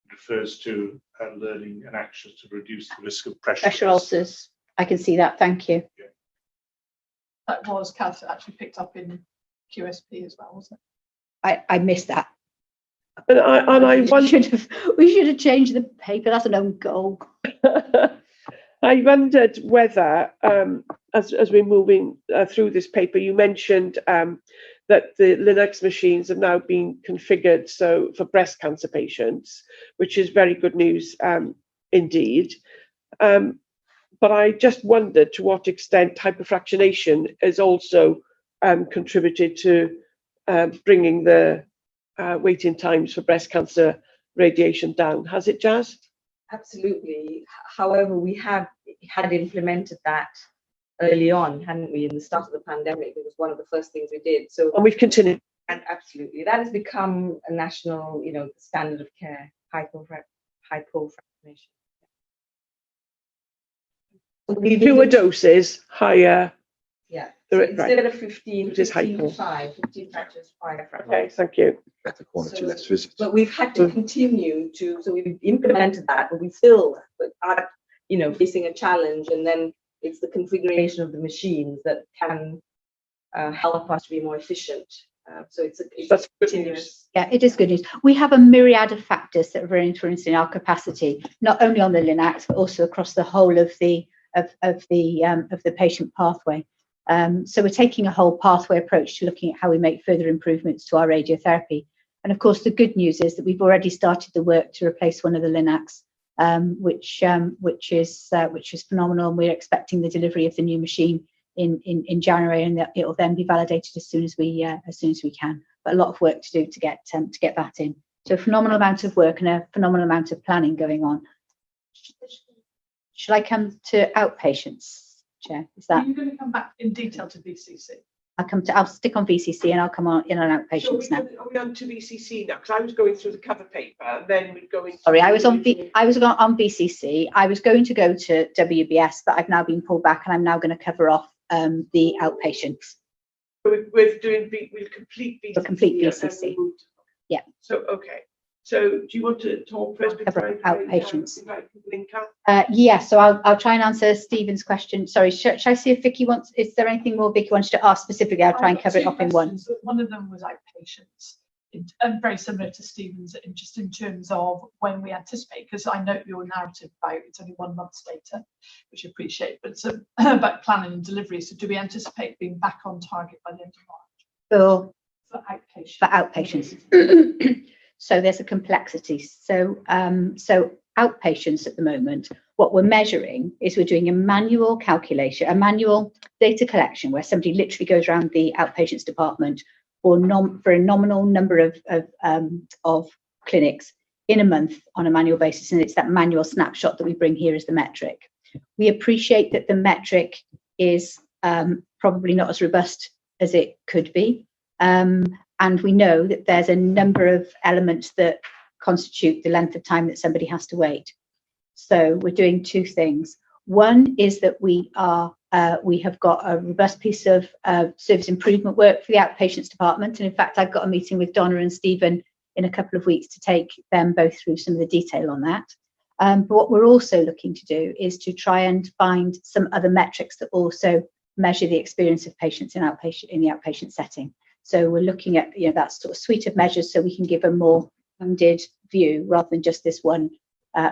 Speaker 5: refers to learning and actions to reduce the risk of pressure
Speaker 6: ulcers. I can see that. Thank you.
Speaker 5: Yeah.
Speaker 9: That was Kath actually picked up in QSP as well, wasn't it?
Speaker 6: I missed that.
Speaker 3: And I wondered,
Speaker 6: we should have changed the paper. That's an own goal.
Speaker 3: I wondered whether, as we're moving through this paper, you mentioned that the Linux machines have now been configured so for breast cancer patients, which is very good news indeed. But I just wondered to what extent hyperfractionation has also contributed to bringing the waiting times for breast cancer radiation down. Has it, Jazz?
Speaker 1: Absolutely. However, we had implemented that early on, hadn't we? In the start of the pandemic, it was one of the first things we did. So,
Speaker 3: and we've continued.
Speaker 1: And absolutely, that has become a national, standard of care. Hypofractionation.
Speaker 3: Fewer doses, higher.
Speaker 1: Yeah. So instead of 15,
Speaker 3: it is
Speaker 1: 15 fractures, 5 fractures.
Speaker 3: Okay, thank you.
Speaker 2: Better quality, less visits.
Speaker 1: But we've had to continue to, so we've implemented that, but we still are, facing a challenge. And then it's the configuration of the machines that can help us to be more efficient. So it's
Speaker 3: good news.
Speaker 6: Yeah, it is good news. We have a myriad of factors that are influencing our capacity, not only on the Linacs, but also across the whole of the patient pathway. So we're taking a whole pathway approach to looking at how we make further improvements to our radiotherapy. And of course, the good news is that we've already started the work to replace one of the Linacs, which is phenomenal. And we're expecting the delivery of the new machine in January, and that it will then be validated as soon as we can. But a lot of work to do to get that in. So a phenomenal amount of work and a phenomenal amount of planning going on. Should I come to outpatients? Chair, is that?
Speaker 9: Are you going to come back in detail to VCC?
Speaker 6: I'll stick on VCC and I'll come on in on outpatients now.
Speaker 3: Are we on to VCC now? Because I was going through the cover paper, and then we'd go into.
Speaker 6: Sorry, I was on VCC. I was going to go to WBS, but I've now been pulled back, and I'm now going to cover off the outpatients.
Speaker 3: We'll complete VCC.
Speaker 6: We'll complete VCC. Yeah.
Speaker 3: So okay. So do you want to talk first before
Speaker 6: outpatients?
Speaker 3: Yeah.
Speaker 6: So I'll try and answer Stephen's question. Sorry, should I see if Vicky wants? Is there anything more Vicky wants to ask specifically? I'll try and cover it off in one.
Speaker 9: One of them was outpatients, and very similar to Stephen's, just in terms of when we anticipate. Because I note your narrative about it's only 1 month's data, which I appreciate, but it's about planning and delivery. So do we anticipate being back on target by the end of March? For outpatients.
Speaker 6: So there's a complexity. So outpatients at the moment, what we're measuring is we're doing a manual calculation, a manual data collection where somebody literally goes around the outpatients department for a nominal number of clinics in a month on a manual basis. And it's that manual snapshot that we bring here as the metric. We appreciate that the metric is probably not as robust as it could be. And we know that there's a number of elements that constitute the length of time that somebody has to wait. So we're doing 2 things. One is that we have got a robust piece of service improvement work for the outpatients department. And in fact, I've got a meeting with Donna and Stephen in a couple of weeks to take them both through some of the detail on that. But what we're also looking to do is to try and find some other metrics that also measure the experience of patients in the outpatient setting. So we're looking at that sort of suite of measures so we can give a more rounded view rather than just this one,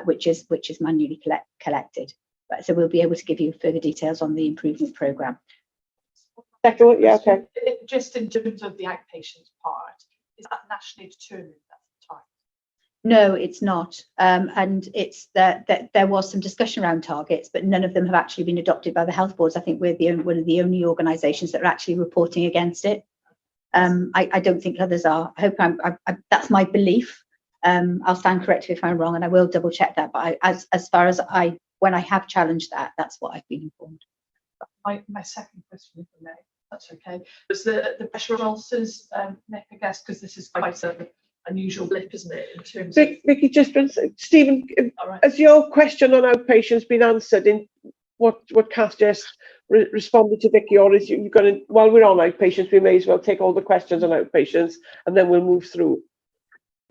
Speaker 6: which is manually collected. So we'll be able to give you further details on the improvement programme.
Speaker 3: Second one, yeah, okay.
Speaker 9: Just in terms of the outpatient part, is that nationally determined at the time?
Speaker 6: No, it's not. And it's that there was some discussion around targets, but none of them have actually been adopted by the health boards. I think we're one of the only organisations that are actually reporting against it. I don't think others are. I hope that's my belief. I'll stand corrected if I'm wrong, and I will double check that. But as far as when I have challenged that, that's what I've been informed.
Speaker 9: My second question, if I may, that's okay, was the pressure ulcers, Nick, I guess, because this is quite an unusual blip, isn't it, in terms of...
Speaker 3: Vicky, Stephen,
Speaker 9: Right.
Speaker 3: has your question on outpatients been answered in what Kath just responded to Vicky, or is you going to, while we're on outpatients, we may as well take all the questions on outpatients and then we'll move through.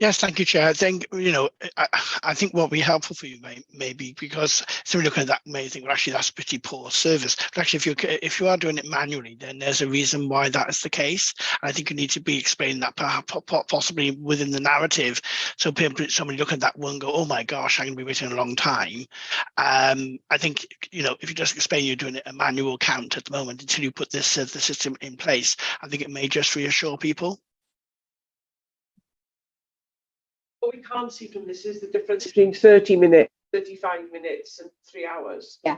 Speaker 7: Yes, thank you, Chair. I think, I think what would be helpful for you maybe because somebody looking at that may think, well, actually, that's pretty poor service. But actually, if you are doing it manually, then there's a reason why that is the case. And I think you need to be explaining that perhaps possibly within the narrative. So somebody looking at that won't go, oh my gosh, I'm going to be waiting a long time. I think, if you just explain you're doing a manual count at the moment until you put the system in place, I think it may just reassure people.
Speaker 3: What we can't see from this is the difference between 30 minutes, 35 minutes and 3 hours.
Speaker 6: Yeah,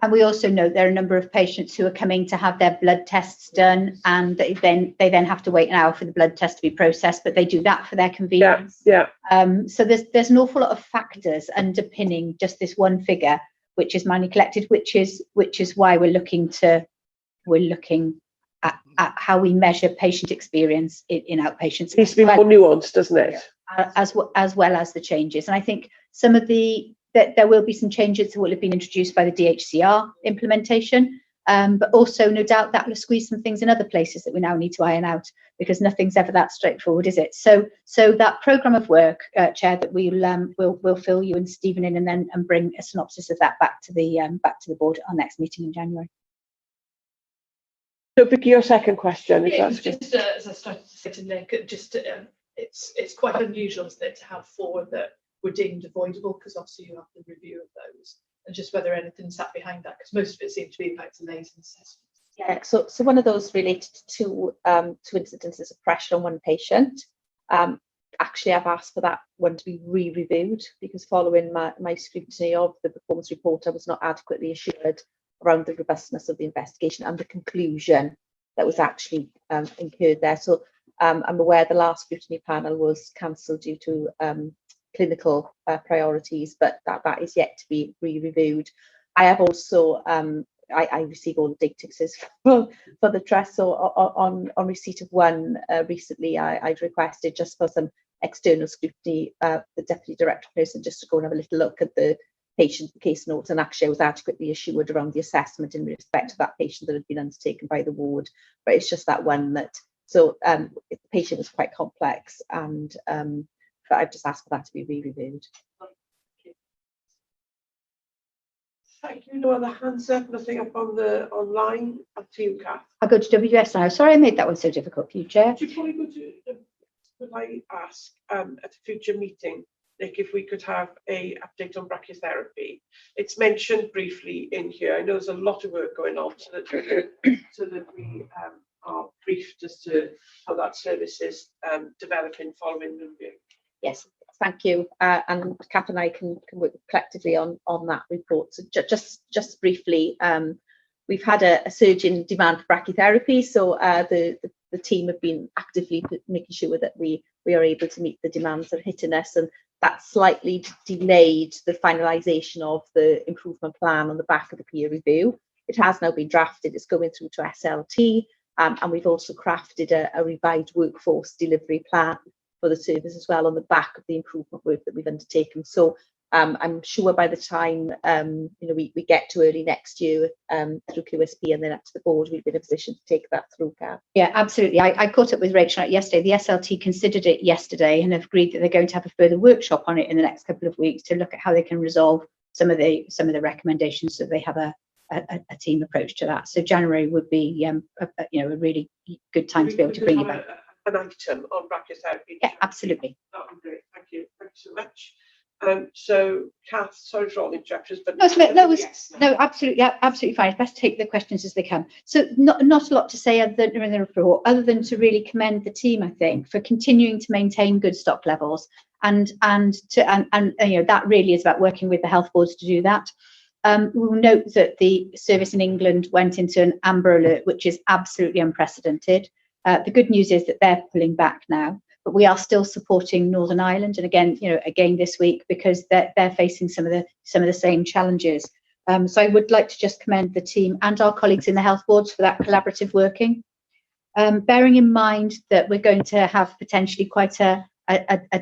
Speaker 6: and we also know there are a number of patients who are coming to have their blood tests done, and they then have to wait an hour for the blood test to be processed, but they do that for their convenience.
Speaker 3: Yeah.
Speaker 6: So there's an awful lot of factors underpinning just this one figure, which is manually collected, which is why we're looking at how we measure patient experience in outpatients.
Speaker 3: It needs to be more nuanced, doesn't it?
Speaker 6: As well as the changes. And I think some of there will be some changes that will have been introduced by the DHCR implementation, but also no doubt that will squeeze some things in other places that we now need to iron out, because nothing's ever that straightforward, is it? So that programme of work, Chair, that we'll fill you and Stephen in and bring a synopsis of that back to the board at our next meeting in January.
Speaker 3: So Vicky, your second question.
Speaker 9: Yeah, just as I started to say to Nick, it's quite unusual, isn't it, to have 4 that were deemed avoidable, because obviously you have the review of those, and just whether anything sat behind that, because most of it seemed to be about delays in assessments.
Speaker 1: Yeah, so one of those related to incidences of pressure on one patient. Actually, I've asked for that one to be re-reviewed because following my scrutiny of the performance report, I was not adequately assured around the robustness of the investigation and the conclusion that was actually incurred there. So I'm aware the last scrutiny panel was cancelled due to clinical priorities, but that is yet to be re-reviewed. I have also, I receive all the dictaxes for the trust, so on receipt of one recently, I'd requested just for some external scrutiny, the Deputy Director of Nursing just to go and have a little look at the patient case notes, and actually I was adequately assured around the assessment in respect to that patient that had been undertaken by the ward, but it's just that one that, so the patient was quite complex, and but I've just asked for that to be re-reviewed.
Speaker 3: Thank you. No other hands up, nothing up on the online. Up to you, Kath.
Speaker 6: I'll go to WS now. Sorry I made that one so difficult for you, Chair.
Speaker 3: Would you probably go to, would I ask at a future meeting, Nick, if we could have a update on brachytherapy? It's mentioned briefly in here. I know there's a lot of work going on so that we are briefed as to how that service is developing following the review.
Speaker 1: Yes, thank you. And Kath and I can work collectively on that report. So just briefly, we've had a surge in demand for brachytherapy. So the team have been actively making sure that we are able to meet the demands that are hitting us, and that slightly delayed the finalisation of the improvement plan on the back of the peer review. It has now been drafted. It's going through to SLT, and we've also crafted a revised workforce delivery plan for the service as well on the back of the improvement work that we've undertaken. So
Speaker 10: I'm sure by the time we get to early next year through QSP and then up to the board, we'll be in a position to take that through, Kath.
Speaker 6: Yeah, absolutely. I caught up with Rachel yesterday. The SLT considered it yesterday and have agreed that they're going to have a further workshop on it in the next couple of weeks to look at how they can resolve some of the recommendations, so they have a team approach to that. So January would be a really good time to be able to bring it back.
Speaker 3: An item on brachytherapy.
Speaker 6: Yeah, absolutely.
Speaker 3: That would be great. Thank you so much. So, Kath, sorry for all the interruptions, but
Speaker 6: no, absolutely fine. It's best to take the questions as they come. So, not a lot to say other than in the report, other than to really commend the team, I think, for continuing to maintain good stock levels, and that really is about working with the health boards to do that. We'll note that the service in England went into an amber alert, which is absolutely unprecedented. The good news is that they're pulling back now, but we are still supporting Northern Ireland, and again this week, because they're facing some of the same challenges. So I would like to just commend the team and our colleagues in the health boards for that collaborative working. Bearing in mind that we're going to have potentially quite a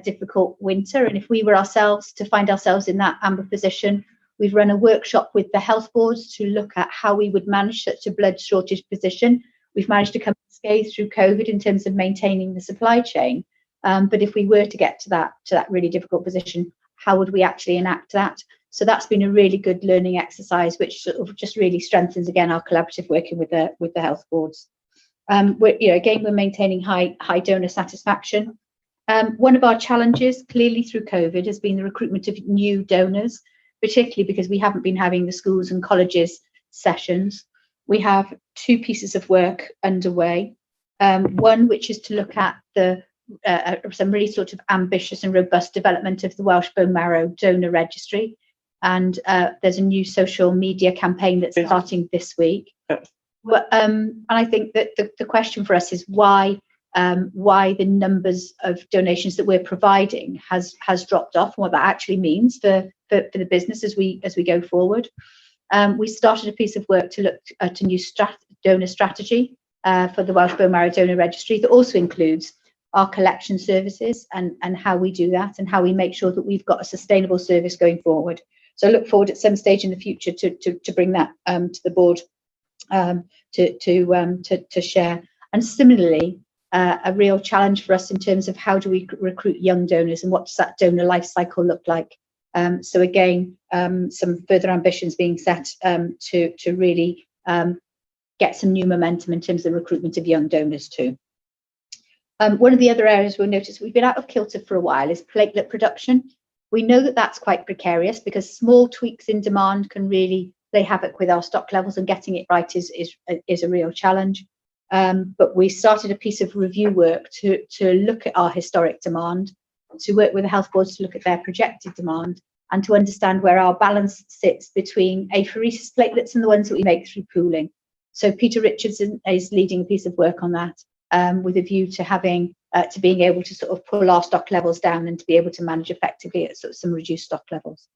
Speaker 6: difficult winter, and if we were ourselves to find ourselves in that amber position, we've run a workshop with the health boards to look at how we would manage such a blood shortage position. We've managed to come unscathed through COVID in terms of maintaining the supply chain. But if we were to get to that really difficult position, how would we actually enact that? So that's been a really good learning exercise, which sort of just really strengthens again our collaborative working with the health boards. We're maintaining high donor satisfaction. One of our challenges, clearly through COVID, has been the recruitment of new donors, particularly because we haven't been having the schools and colleges sessions. We have two pieces of work underway. One, which is to look at some really sort of ambitious and robust development of the Welsh Bone Marrow Donor Registry. And there's a new social media campaign that's starting this week. And I think that the question for us is why the numbers of donations that we're providing has dropped off, and what that actually means for the business as we go forward. We started a piece of work to look at a new donor strategy for the Welsh Bone Marrow Donor Registry that also includes our collection services and how we do that and how we make sure that we've got a sustainable service going forward. So I look forward at some stage in the future to bring that to the board to share. And similarly, a real challenge for us in terms of how do we recruit young donors and what does that donor life cycle look like. So again, some further ambitions being set to really get some new momentum in terms of the recruitment of young donors too. One of the other areas we'll notice we've been out of kilter for a while is platelet production. We know that that's quite precarious because small tweaks in demand can really play havoc with our stock levels, and getting it right is a real challenge. But we started a piece of review work to look at our historic demand, to work with the health boards to look at their projected demand, and to understand where our balance sits between apheresis platelets and the ones that we make through pooling. So Peter Richardson is leading a piece of work on that, with a view to having to being able to sort of pull our stock levels down and to be able to manage effectively at sort of some reduced stock levels.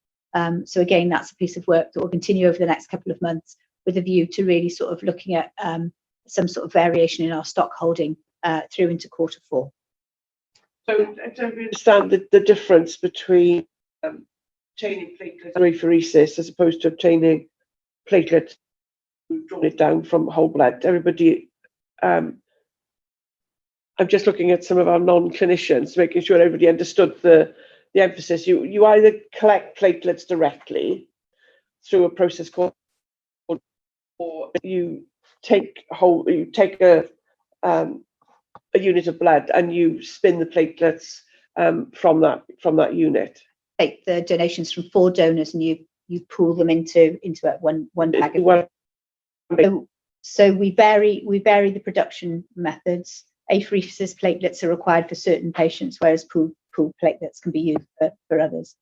Speaker 6: So again, that's a piece of work that will continue over the next couple of months with a view to really sort of looking at some sort of variation in our stock holding through into Q4.
Speaker 3: So I don't understand the difference between obtaining platelets and apheresis as opposed to obtaining platelets, drawn it down from whole blood. Everybody, I'm just looking at some of our non-clinicians, making sure everybody understood the emphasis. You either collect platelets directly through a process called, or you take a unit of blood and you spin the platelets from that unit.
Speaker 6: Take the donations from 4 donors and you pool them into one packet. So we vary the production methods. Apheresis platelets are required for certain patients, whereas pooled platelets can be used for others.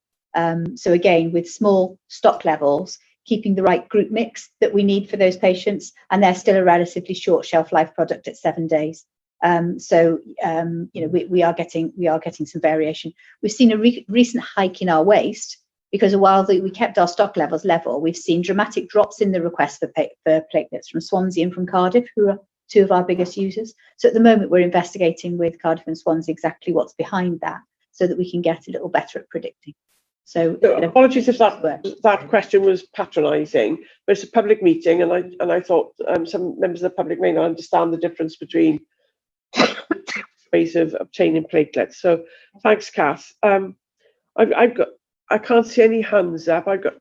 Speaker 6: So again, with small stock levels, keeping the right group mix that we need for those patients, and they're still a relatively short shelf life product at 7 days. We are getting some variation. We've seen a recent hike in our waste because while we kept our stock levels level, we've seen dramatic drops in the request for platelets from Swansea and from Cardiff, who are 2 of our biggest users. So at the moment, we're investigating with Cardiff and Swansea exactly what's behind that, so that we can get a little better at predicting. So
Speaker 3: apologies if that question was patronising, but it's a public meeting, and I thought some members of the public may not understand the difference between ways of obtaining platelets. So thanks, Kath. I can't see any hands up. I've got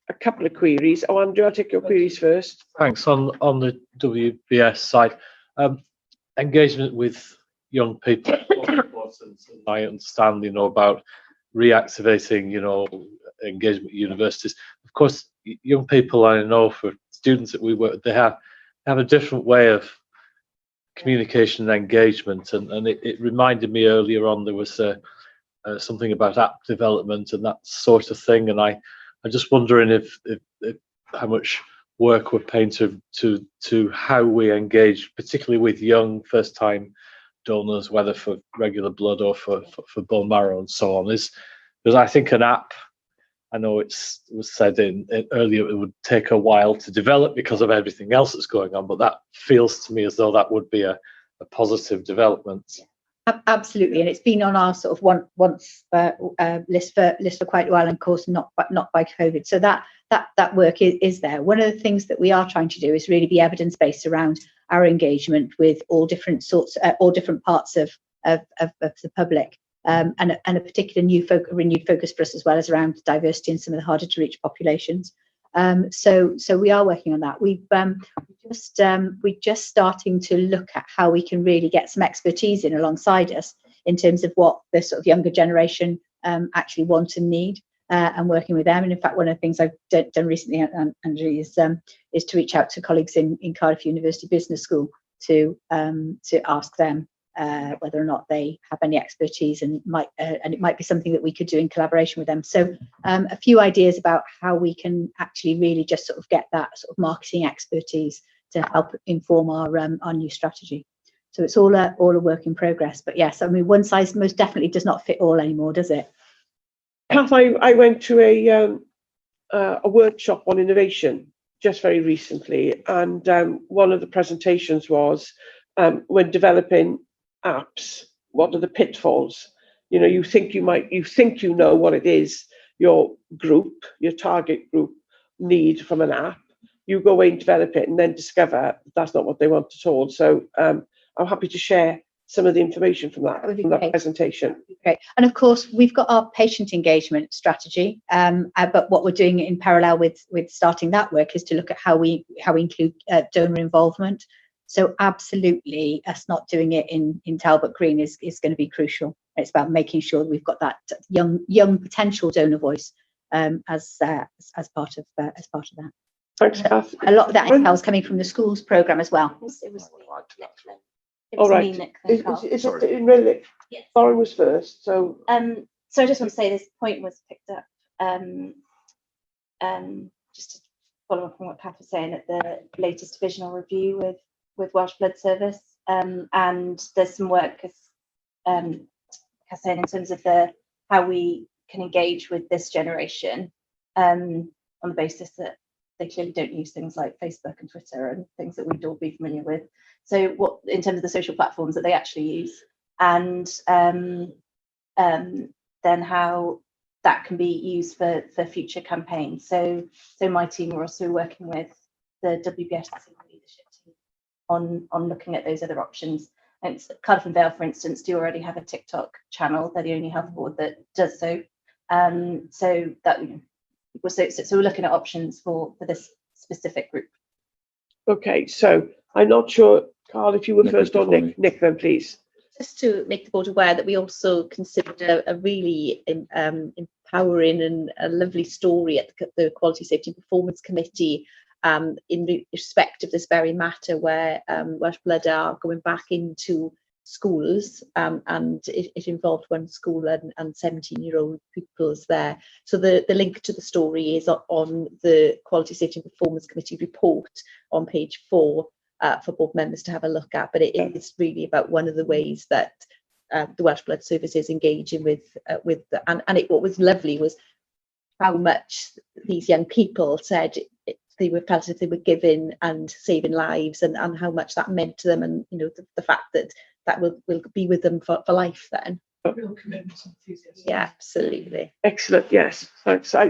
Speaker 3: a couple of queries. Oh, Andrew, I'll take your queries first.
Speaker 11: Thanks. On the WBS side, engagement with young people. I understand, about reactivating, engagement with universities. Of course, young people, I know for students that we work with, they have a different way of communication and engagement. And it reminded me earlier on, there was something about app development and that sort of thing. And I'm just wondering if how much work we're paying to how we engage, particularly with young first-time donors, whether for regular blood or for bone marrow and so on. Because I think an app, I know it was said in earlier, it would take a while to develop because of everything else that's going on, but that feels to me as though that would be a positive development.
Speaker 6: Absolutely, and it's been on our sort of once list for quite a while, and of course not by COVID. So that work is there. One of the things that we are trying to do is really be evidence-based around our engagement with all different parts of the public, and a particular renewed focus for us as well as around diversity and some of the harder to reach populations. So we are working on that. We're just starting to look at how we can really get some expertise in alongside us in terms of what the sort of younger generation actually want and need, and working with them. And in fact, one of the things I've done recently, Andrew, is to reach out to colleagues in Cardiff University Business School to ask them whether or not they have any expertise, and it might be something that we could do in collaboration with them. So a few ideas about how we can actually really just sort of get that sort of marketing expertise to help inform our new strategy. So it's all a work in progress. But yes, I mean, one size most definitely does not fit all anymore, does it?
Speaker 3: Kath, I went to a workshop on innovation just very recently, and one of the presentations was when developing apps, what are the pitfalls? You think you know what it is your target group need from an app. You go away and develop it and then discover that's not what they want at all. So I'm happy to share some of the information from that presentation.
Speaker 6: Great. And of course, we've got our patient engagement strategy, but what we're doing in parallel with starting that work is to look at how we include donor involvement. So absolutely, us not doing it in Talbot Green is going to be crucial. It's about making sure that we've got that young potential donor voice as part of that.
Speaker 3: Thanks, Kath.
Speaker 6: A lot of that intel is coming from the schools programme as well.
Speaker 3: All right. Is it in really? Yes. Lauren was first, so.
Speaker 8: So I just want to say this point was picked up. Just to follow up on what Kath was saying at the latest divisional review with Welsh Blood Service, and there's some work, as Kath said, in terms of how we can engage with this generation, on the basis that they clearly don't use things like Facebook and Twitter and things that we'd all be familiar with. So what, in terms of the social platforms that they actually use, and then how that can be used for future campaigns. So my team are also working with the WBS leadership team on looking at those other options. And Cardiff and Vale, for instance, do already have a TikTok channel. They're the only health board that does so. So we're looking at options for this specific group.
Speaker 3: Okay, so I'm not sure, Carl, if you were first or Nick, then please.
Speaker 10: Just to make the board aware that we also considered a really empowering and a lovely story at the Quality, Safety and Performance Committee in respect of this very matter, where Welsh Blood are going back into schools, and it involved one school and 17-year-old pupils there. So the link to the story is on the Quality, Safety and Performance Committee report on page 4 for board members to have a look at. But it is really about one of the ways that the Welsh Blood Service is engaging with what was lovely was how much these young people said they felt as if they were giving and saving lives, and how much that meant to them, and the fact that will be with them for life then.
Speaker 9: Real commitment and enthusiasm.
Speaker 10: Yeah, absolutely.
Speaker 3: Excellent. Yes, thanks. I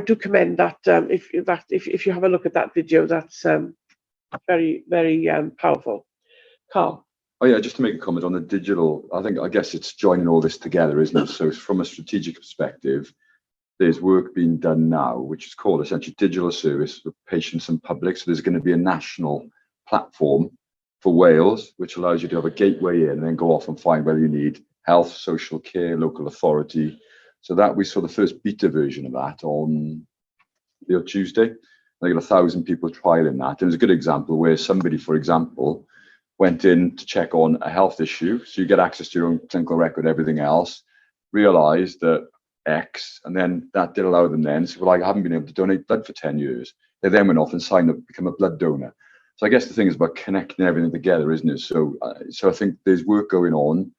Speaker 3: do commend that. If you have a look at that video, that's very, very powerful. Carl.
Speaker 2: Oh yeah, just to make a comment on the digital, I guess it's joining all this together, isn't it? So from a strategic perspective, there's work being done now, which is called essentially digital service for patients and public. So there's going to be a national platform for Wales, which allows you to have a gateway in and then go off and find whether you need health, social care, local authority. So that we saw the first beta version of that on Tuesday. They got 1,000 people trialing that. And it was a good example where somebody, for example, went in to check on a health issue. So you get access to your own clinical record, everything else, realized that X, and then that did allow them then, so well, I haven't been able to donate blood for 10 years. They then went off and signed up to become a blood donor. So I guess the thing is about connecting everything together, isn't it? So I think there's work going on.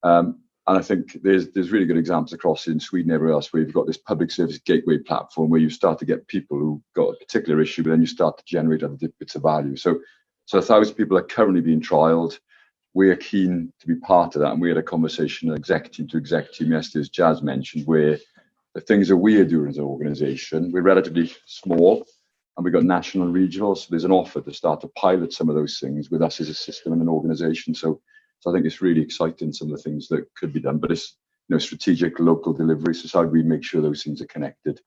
Speaker 2: And I think there's really good examples across in Sweden and everywhere else where you've got this public service gateway platform where you start to get people who've got a particular issue, but then you start to generate other bits of value. So 1,000 people are currently being trialed. We're keen to be part of that. And we had a conversation, exec team to exec team yesterday, as Jazz mentioned, where the things that we are doing as an organisation, we're relatively small and we've got national and regional. So there's an offer to start to pilot some of those things with us as a system and an organisation. So I think it's really exciting, some of the things that could be done, but it's strategic local delivery. So how do we make sure those things are connected?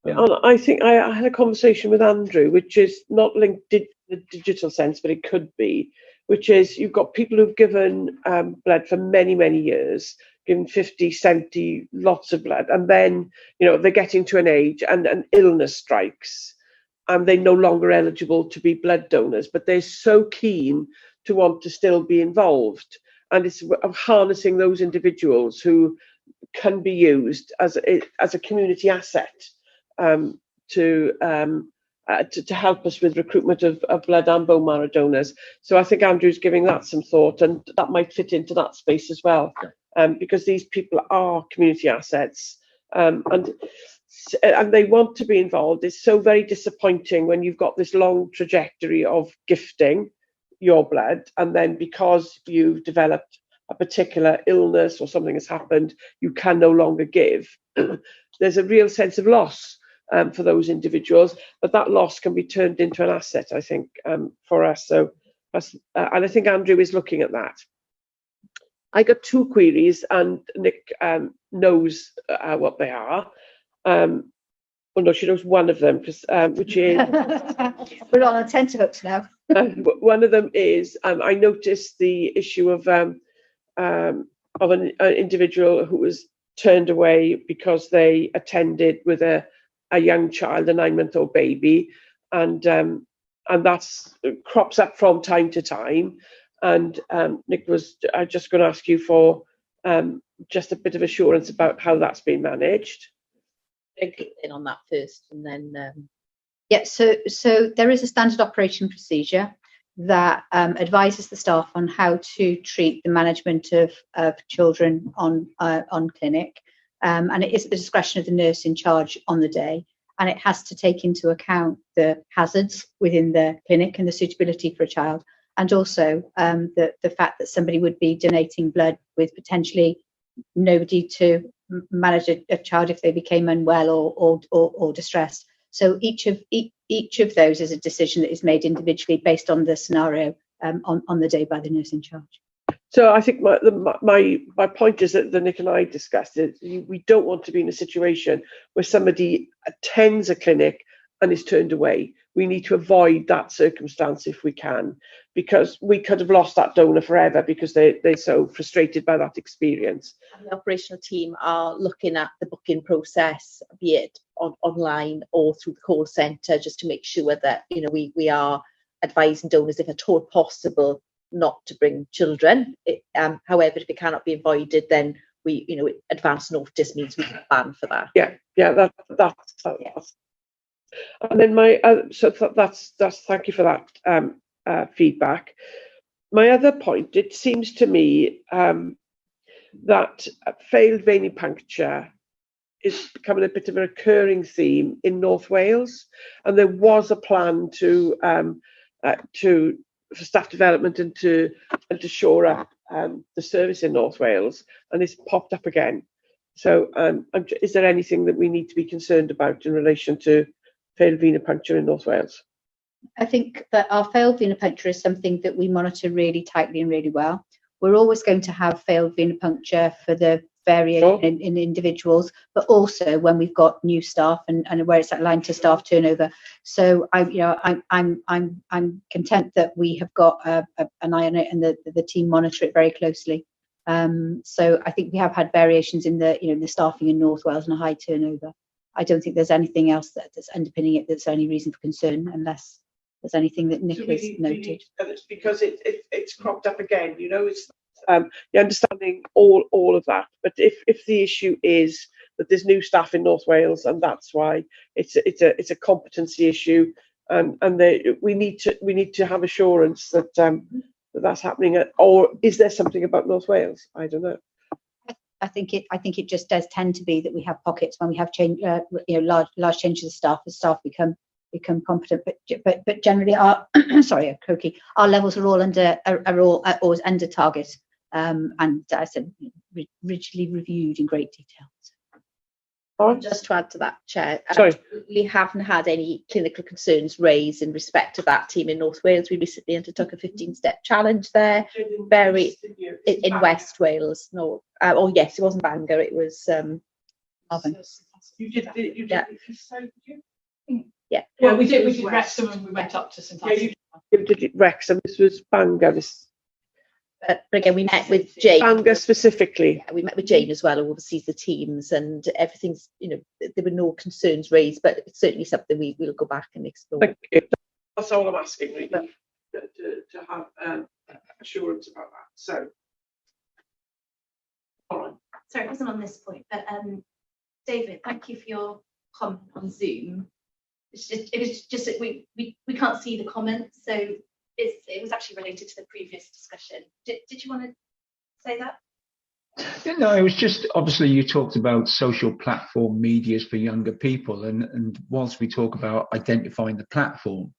Speaker 3: Yeah. I think I had a conversation with Andrew, which is not linked in the digital sense, but it could be, which is you've got people who've given blood for many, many years, given 50, 70, lots of blood. And then, they're getting to an age and an illness strikes and they're no longer eligible to be blood donors, but they're so keen to want to still be involved. And it's harnessing those individuals who can be used as a community asset to help us with recruitment of blood and bone marrow donors. So I think Andrew's giving that some thought, and that might fit into that space as well, because these people are community assets, and they want to be involved. It's so very disappointing when you've got this long trajectory of gifting your blood, and then because you've developed a particular illness or something has happened, you can no longer give. There's a real sense of loss for those individuals, but that loss can be turned into an asset, I think, for us. So, and I think Andrew is looking at that. I got two queries, and Nick knows what they are. Well, no, she knows one of them, which is
Speaker 6: we're on our tenterhooks now.
Speaker 3: One of them is I noticed the issue of an individual who was turned away because they attended with a young child, a 9-month-old baby, and that's crops up from time to time. And Nick, I'm just going to ask you for just a bit of assurance about how that's been managed.
Speaker 10: In on that first, and then
Speaker 6: so there is a standard operation procedure that advises the staff on how to treat the management of children on clinic, and it is at the discretion of the nurse in charge on the day, and it has to take into account the hazards within the clinic and the suitability for a child, and also the fact that somebody would be donating blood with potentially nobody to manage a child if they became unwell or distressed. So each of those is a decision that is made individually based on the scenario on the day by the nurse in charge.
Speaker 3: So I think my point is that Nick and I discussed it. We don't want to be in a situation where somebody attends a clinic and is turned away. We need to avoid that circumstance if we can, because we could have lost that donor forever because they're so frustrated by that experience.
Speaker 10: And the operational team are looking at the booking process, be it online or through the call centre, just to make sure that we are advising donors, if at all possible, not to bring children. However, if it cannot be avoided, then we advance notice means we can plan for that.
Speaker 3: Yeah, that's. And then that's thank you for that feedback. My other point, it seems to me that failed venipuncture is becoming a bit of a recurring theme in North Wales, and there was a plan to for staff development and to shore up the service in North Wales, and it's popped up again. So is there anything that we need to be concerned about in relation to failed venipuncture in North Wales?
Speaker 6: I think that our failed venipuncture is something that we monitor really tightly and really well. We're always going to have failed venipuncture for the variation in individuals, but also when we've got new staff and where it's aligned to staff turnover. So I'm content that we have got an eye on it, and the team monitor it very closely. So I think we have had variations in the staffing in North Wales and a high turnover. I don't think there's anything else that's underpinning it that's any reason for concern, unless there's anything that Nick has noted.
Speaker 3: It's because it's cropped up again. It's you're understanding all of that. But if the issue is that there's new staff in North Wales, and that's why it's a competency issue, and we need to have assurance that that's happening. Or is there something about North Wales? I don't know.
Speaker 6: I think it just does tend to be that we have pockets when we have change, large changes of staff as staff become competent. But generally, our our levels are always under target, and I said rigidly reviewed in great detail.
Speaker 10: Just to add to that, Chair,
Speaker 3: Sorry.
Speaker 10: We haven't had any clinical concerns raised in respect to that team in North Wales. We recently undertook a 15-step challenge there, in West Wales. No, oh yes, it wasn't Bangor, it was Alban.
Speaker 3: You did
Speaker 10: Yeah.
Speaker 9: Well, we did Wrexham, and we went up to St.
Speaker 3: You did Wrexham. This was Bangor.
Speaker 10: But again, we met with Jane.
Speaker 3: Bangor specifically.
Speaker 10: Yeah, we met with Jane as well, who oversees the teams, and everything's, there were no concerns raised, but it's certainly something we'll go back and explore.
Speaker 3: That's all I'm asking, really, to have assurance about that. So, all right.
Speaker 8: Sorry, it wasn't on this point, but David, thank you for your comment on Zoom. It was just that we can't see the comments, so it was actually related to the previous discussion. Did you want to say that?
Speaker 12: Yeah, no, it was just, obviously you talked about social platform medias for younger people, and whilst we talk about identifying the platform,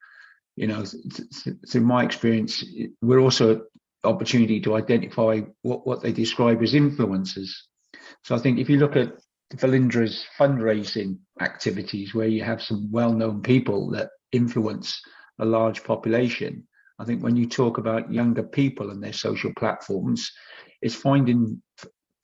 Speaker 12: through my experience, we're also an opportunity to identify what they describe as influencers. So I think if you look at Velindre's fundraising activities, where you have some well-known people that influence a large population, I think when you talk about younger people and their social platforms, it's finding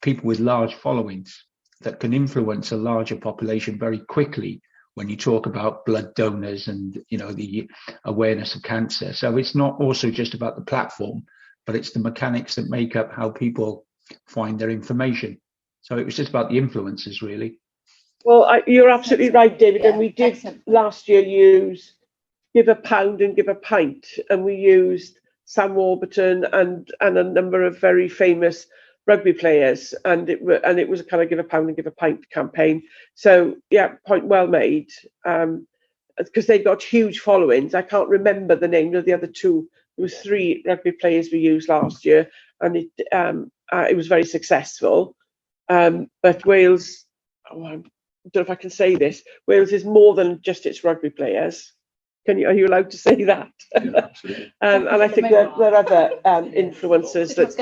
Speaker 12: people with large followings that can influence a larger population very quickly when you talk about blood donors and the awareness of cancer. So it's not also just about the platform, but it's the mechanics that make up how people find their information. So it was just about the influencers, really.
Speaker 3: Well, you're absolutely right, David. And we did last year use Give a Pound and Give a Pint, and we used Sam Warburton and a number of very famous rugby players, and it was a kind of Give a Pound and Give a Pint campaign. So yeah, point well made. Because they've got huge followings. I can't remember the name of the other two. There was 3 rugby players we used last year, and it was very successful. But Wales, I don't know if I can say this, Wales is more than just its rugby players. Are you allowed to say that?
Speaker 2: Yeah, absolutely.
Speaker 3: And I think there are other influencers that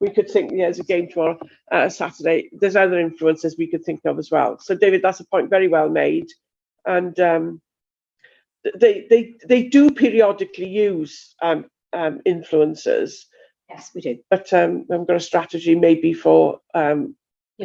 Speaker 3: we could think, there's a game tomorrow, Saturday. There's other influencers we could think of as well. So David, that's a point very well made. And they do periodically use influencers.
Speaker 6: Yes, we do.
Speaker 3: But I've got a strategy maybe for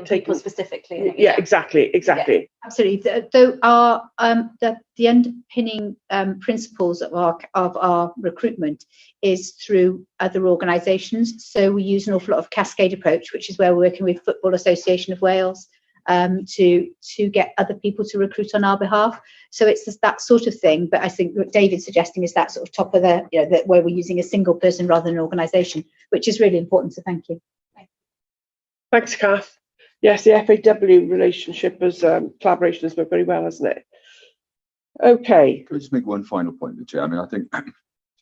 Speaker 8: People specifically.
Speaker 3: Yeah, exactly.
Speaker 6: Yeah, absolutely. Though our the underpinning principles of our recruitment is through other organisations. So we use an awful lot of cascade approach, which is where we're working with Football Association of Wales to get other people to recruit on our behalf. So it's just that sort of thing. But I think what David's suggesting is that sort of top of where we're using a single person rather than an organisation, which is really important. So thank you.
Speaker 3: Thanks, Kath. Yes, the FAW relationship as collaboration has worked very well, hasn't it? Okay.
Speaker 2: Can I just make one final point, Chair? I mean, I think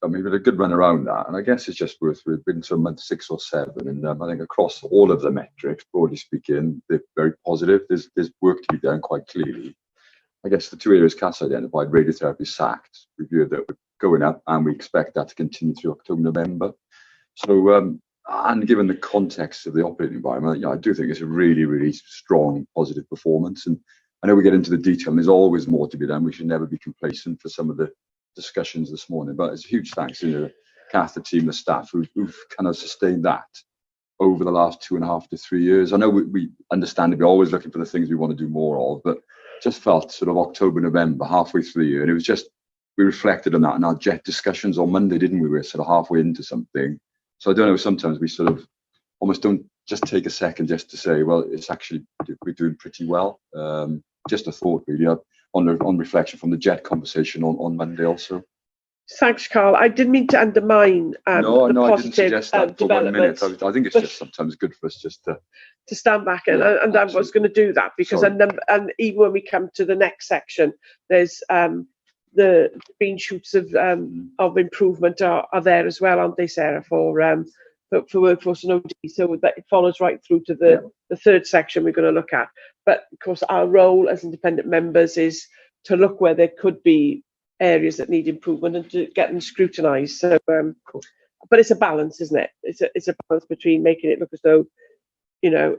Speaker 2: we've had a good run around that, and I guess it's just we've been to month 6 or 7, and I think across all of the metrics, broadly speaking, they're very positive. There's work to be done quite clearly. I guess the 2 areas Cass identified, radiotherapy, SACT, reviewed that we're going up, and we expect that to continue through October, November. So, and given the context of the operating environment, yeah, I do think it's a really, really strong, positive performance. And I know we get into the detail, and there's always more to be done. We should never be complacent for some of the discussions this morning. But it's a huge thanks to the Kath, the team, the staff who've kind of sustained that over the last 2.5 to 3 years. I know we understand we're always looking for the things we want to do more of, but just felt sort of October, November, halfway through the year, and it was just, we reflected on that in our jet discussions on Monday, didn't we? We were sort of halfway into something. So I don't know, sometimes we sort of almost don't just take a second just to say, well, it's actually, we're doing pretty well. Just a thought really on reflection from the jet conversation on Monday also.
Speaker 3: Thanks, Carl. I didn't mean to undermine the
Speaker 2: no, I didn't
Speaker 3: positive
Speaker 2: suggest that for 1 minute.
Speaker 3: developments.
Speaker 2: I think it's just sometimes good for us just to
Speaker 3: stand back, and I was going to do that because and even when we come to the next section, there's the green shoots of improvement are there as well, aren't they, Sarah, for workforce and OD? So that it follows right through to the third section we're going to look at. But of course, our role as independent members is to look where there could be areas that need improvement and to get them scrutinised. So, but it's a balance, isn't it? It's a balance between making it look as though, you know,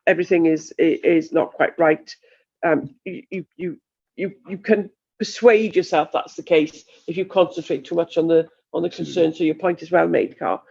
Speaker 3: everything is not quite right. You can persuade yourself that's the case if you concentrate too much on the concern. So your point is well made, Carl.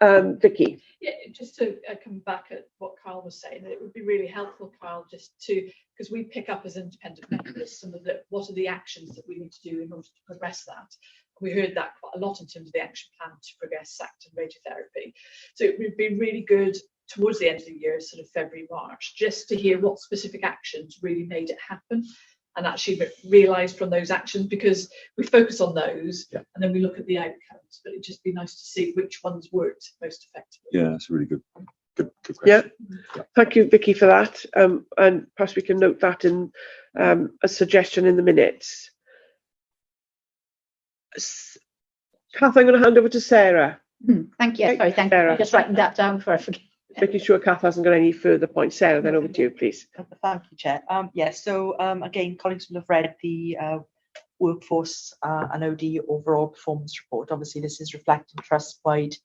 Speaker 3: Vicky.
Speaker 9: Yeah, just to come back at what Carl was saying, it would be really helpful, Carl, just to, because we pick up as independent members some of what are the actions that we need to do in order to progress that. We heard that quite a lot in terms of the action plan to progress SACT and radiotherapy. So it would be really good towards the end of the year, sort of February, March, just to hear what specific actions really made it happen and actually realise from those actions, because we focus on those and then we look at the outcomes, but it'd just be nice to see which ones worked most effectively.
Speaker 2: Yeah, that's a really good question.
Speaker 3: Yeah, thank you, Vicky, for that. And perhaps we can note that in a suggestion in the minutes. Kath, I'm going to hand over to Sarah.
Speaker 6: Thank you. Sorry, thank you. I'm just writing that down before I forget.
Speaker 3: Making sure Kath hasn't got any further points. Sarah, then over to you, please.
Speaker 13: Thank you, Chair. So again, colleagues will have read the workforce and OD overall performance report. Obviously, this is reflecting trust-wide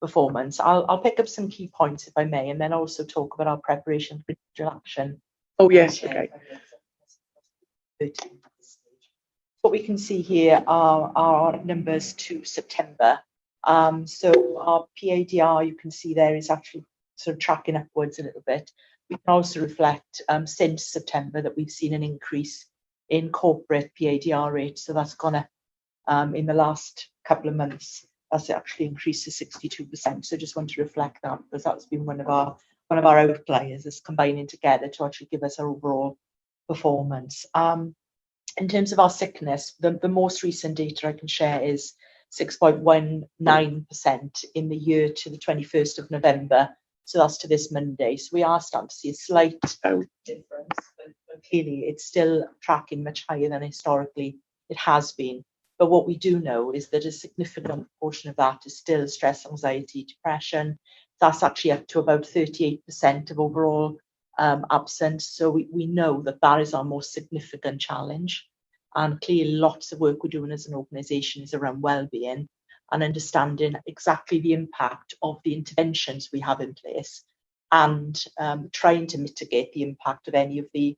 Speaker 13: performance. I'll pick up some key points, if I may, and then also talk about our preparation for digital action.
Speaker 3: Oh, yes, okay.
Speaker 13: What we can see here are our numbers to September. So our PADR, you can see there, is actually sort of tracking upwards a little bit. We can also reflect since September that we've seen an increase in corporate PADR rates. So that's gone up in the last couple of months. That's actually increased to 62%. So just want to reflect that, because that's been one of our outliers, is combining together to actually give us our overall performance. In terms of our sickness, the most recent data I can share is 6.19% in the year to the 21st of November. So that's to this Monday. So we are starting to see a slight difference, but clearly it's still tracking much higher than historically it has been. But what we do know is that a significant portion of that is still stress, anxiety, depression. That's actually up to about 38% of overall absence. So we know that that is our most significant challenge. And clearly lots of work we're doing as an organisation is around wellbeing and understanding exactly the impact of the interventions we have in place, and trying to mitigate the impact of any of the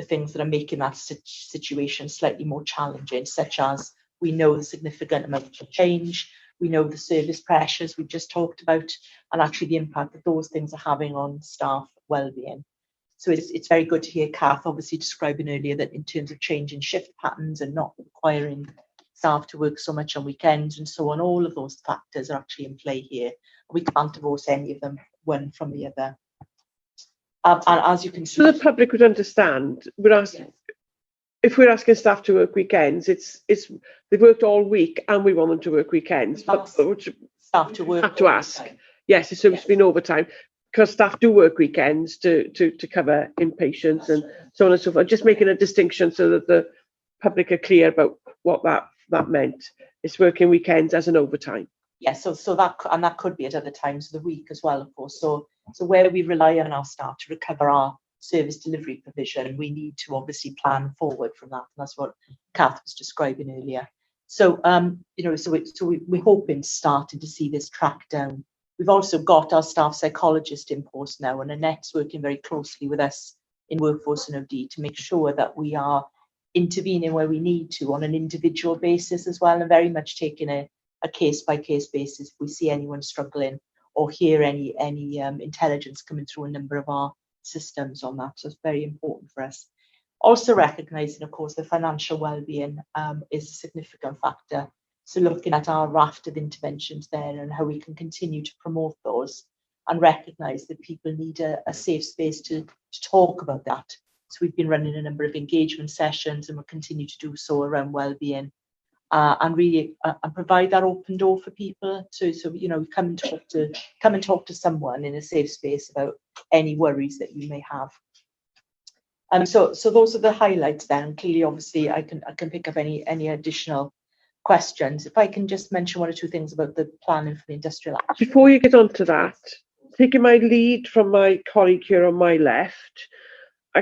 Speaker 13: things that are making that situation slightly more challenging, such as we know the significant amount of change, we know the service pressures we just talked about, and actually the impact that those things are having on staff wellbeing. So it's very good to hear Kath obviously describing earlier that in terms of changing shift patterns and not requiring staff to work so much on weekends and so on, all of those factors are actually in play here. We can't divorce any of them one from the other. And as you can see,
Speaker 3: so the public would understand, if we're asking staff to work weekends, it's they've worked all week and we want them to work weekends. But
Speaker 13: staff to work
Speaker 3: have to ask. Yes, so it's been overtime, because staff do work weekends to cover inpatients and so on and so forth. Just making a distinction so that the public are clear about what that meant. It's working weekends as an overtime.
Speaker 13: Yes, so that could be at other times of the week as well, of course. So where we rely on our staff to recover our service delivery provision, we need to obviously plan forward from that. And that's what Kath was describing earlier. So, we're hoping starting to see this track down. We've also got our staff psychologist in post now, and Annette's working very closely with us in Workforce and OD to make sure that we are intervening where we need to on an individual basis as well, and very much taking a case-by-case basis if we see anyone struggling or hear any intelligence coming through a number of our systems on that. So it's very important for us. Also recognising, of course, the financial well-being is a significant factor. So looking at our raft of interventions there and how we can continue to promote those and recognise that people need a safe space to talk about that. So we've been running a number of engagement sessions and we'll continue to do so around well-being and really and provide that open door for people. So come and talk to someone in a safe space about any worries that you may have. So those are the highlights then. Clearly, obviously, I can pick up any additional questions. If I can just mention one or two things about the planning for the industrial action.
Speaker 3: Before you get on to that, taking my lead from my colleague here on my left,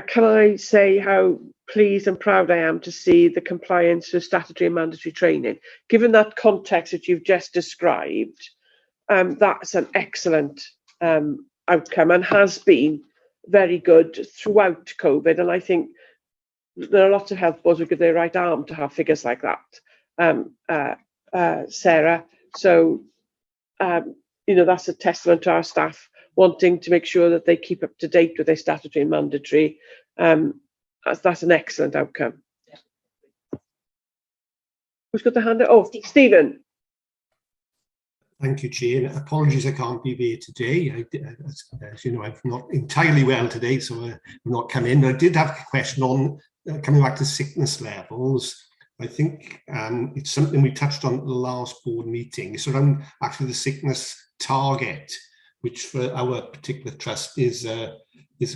Speaker 3: can I say how pleased and proud I am to see the compliance with statutory and mandatory training. Given that context that you've just described, that's an excellent outcome and has been very good throughout COVID. And I think there are lots of health boards who give their right arm to have figures like that, Sarah. So, that's a testament to our staff wanting to make sure that they keep up to date with their statutory and mandatory. That's an excellent outcome. Who's got the hand up? Oh, Stephen.
Speaker 14: Thank you, Chair. Apologies I can't be there today. As you know, I'm not entirely well today, so I'm not come in. I did have a question on coming back to sickness levels. I think it's something we touched on at the last board meeting. It's around actually the sickness target, which for our particular trust is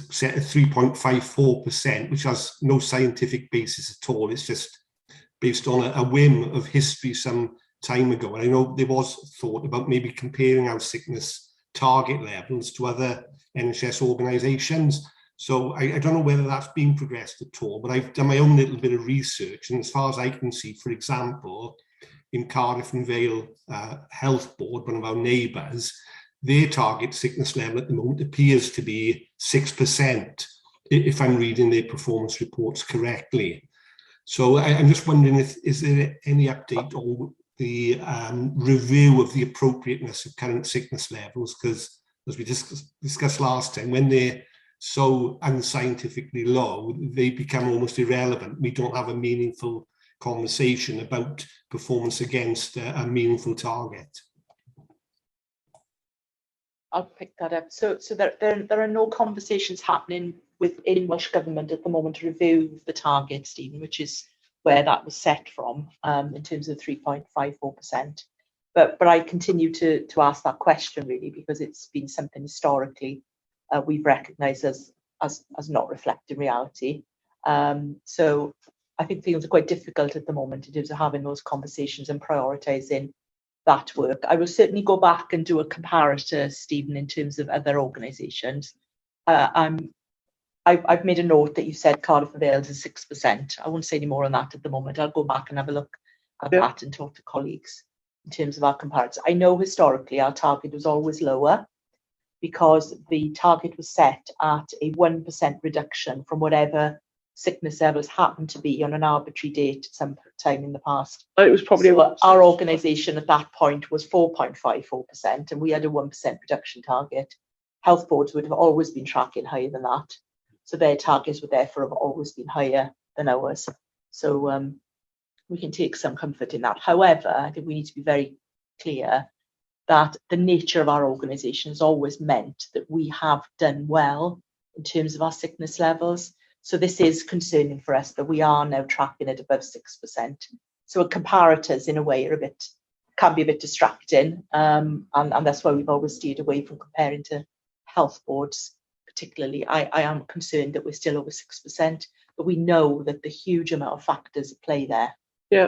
Speaker 14: set at 3.54%, which has no scientific basis at all. It's just based on a whim of history some time ago. And I know there was thought about maybe comparing our sickness target levels to other NHS organisations. So I don't know whether that's been progressed at all, but I've done my own little bit of research. And as far as I can see, for example, in Cardiff and Vale Health Board, one of our neighbours, their target sickness level at the moment appears to be 6%, if I'm reading their performance reports correctly. So I'm just wondering is there any update on the review of the appropriateness of current sickness levels? Because as we discussed last time, when they're so unscientifically low, they become almost irrelevant. We don't have a meaningful conversation about performance against a meaningful target.
Speaker 13: I'll pick that up. So there are no conversations happening within Welsh Government at the moment to review the target, Stephen, which is where that was set from in terms of 3.54%. But I continue to ask that question really because it's been something historically we've recognised as not reflecting reality. So I think things are quite difficult at the moment in terms of having those conversations and prioritising that work. I will certainly go back and do a comparator, Stephen, in terms of other organisations. I've made a note that you said Cardiff and Vale is 6%. I won't say any more on that at the moment. I'll go back and have a look at that and talk to colleagues in terms of our comparators. I know historically our target was always lower because the target was set at a 1% reduction from whatever sickness levels happened to be on an arbitrary date at some time in the past.
Speaker 3: It was probably
Speaker 13: our organisation at that point was 4.54%, and we had a 1% reduction target. Health boards would have always been tracking higher than that, so their targets would therefore have always been higher than ours. So we can take some comfort in that. However, I think we need to be very clear that the nature of our organisation has always meant that we have done well in terms of our sickness levels. So this is concerning for us that we are now tracking at above 6%. So comparators in a way can be a bit distracting. And that's why we've always steered away from comparing to health boards, particularly. I am concerned that we're still over 6%, but we know that the huge amount of factors at play there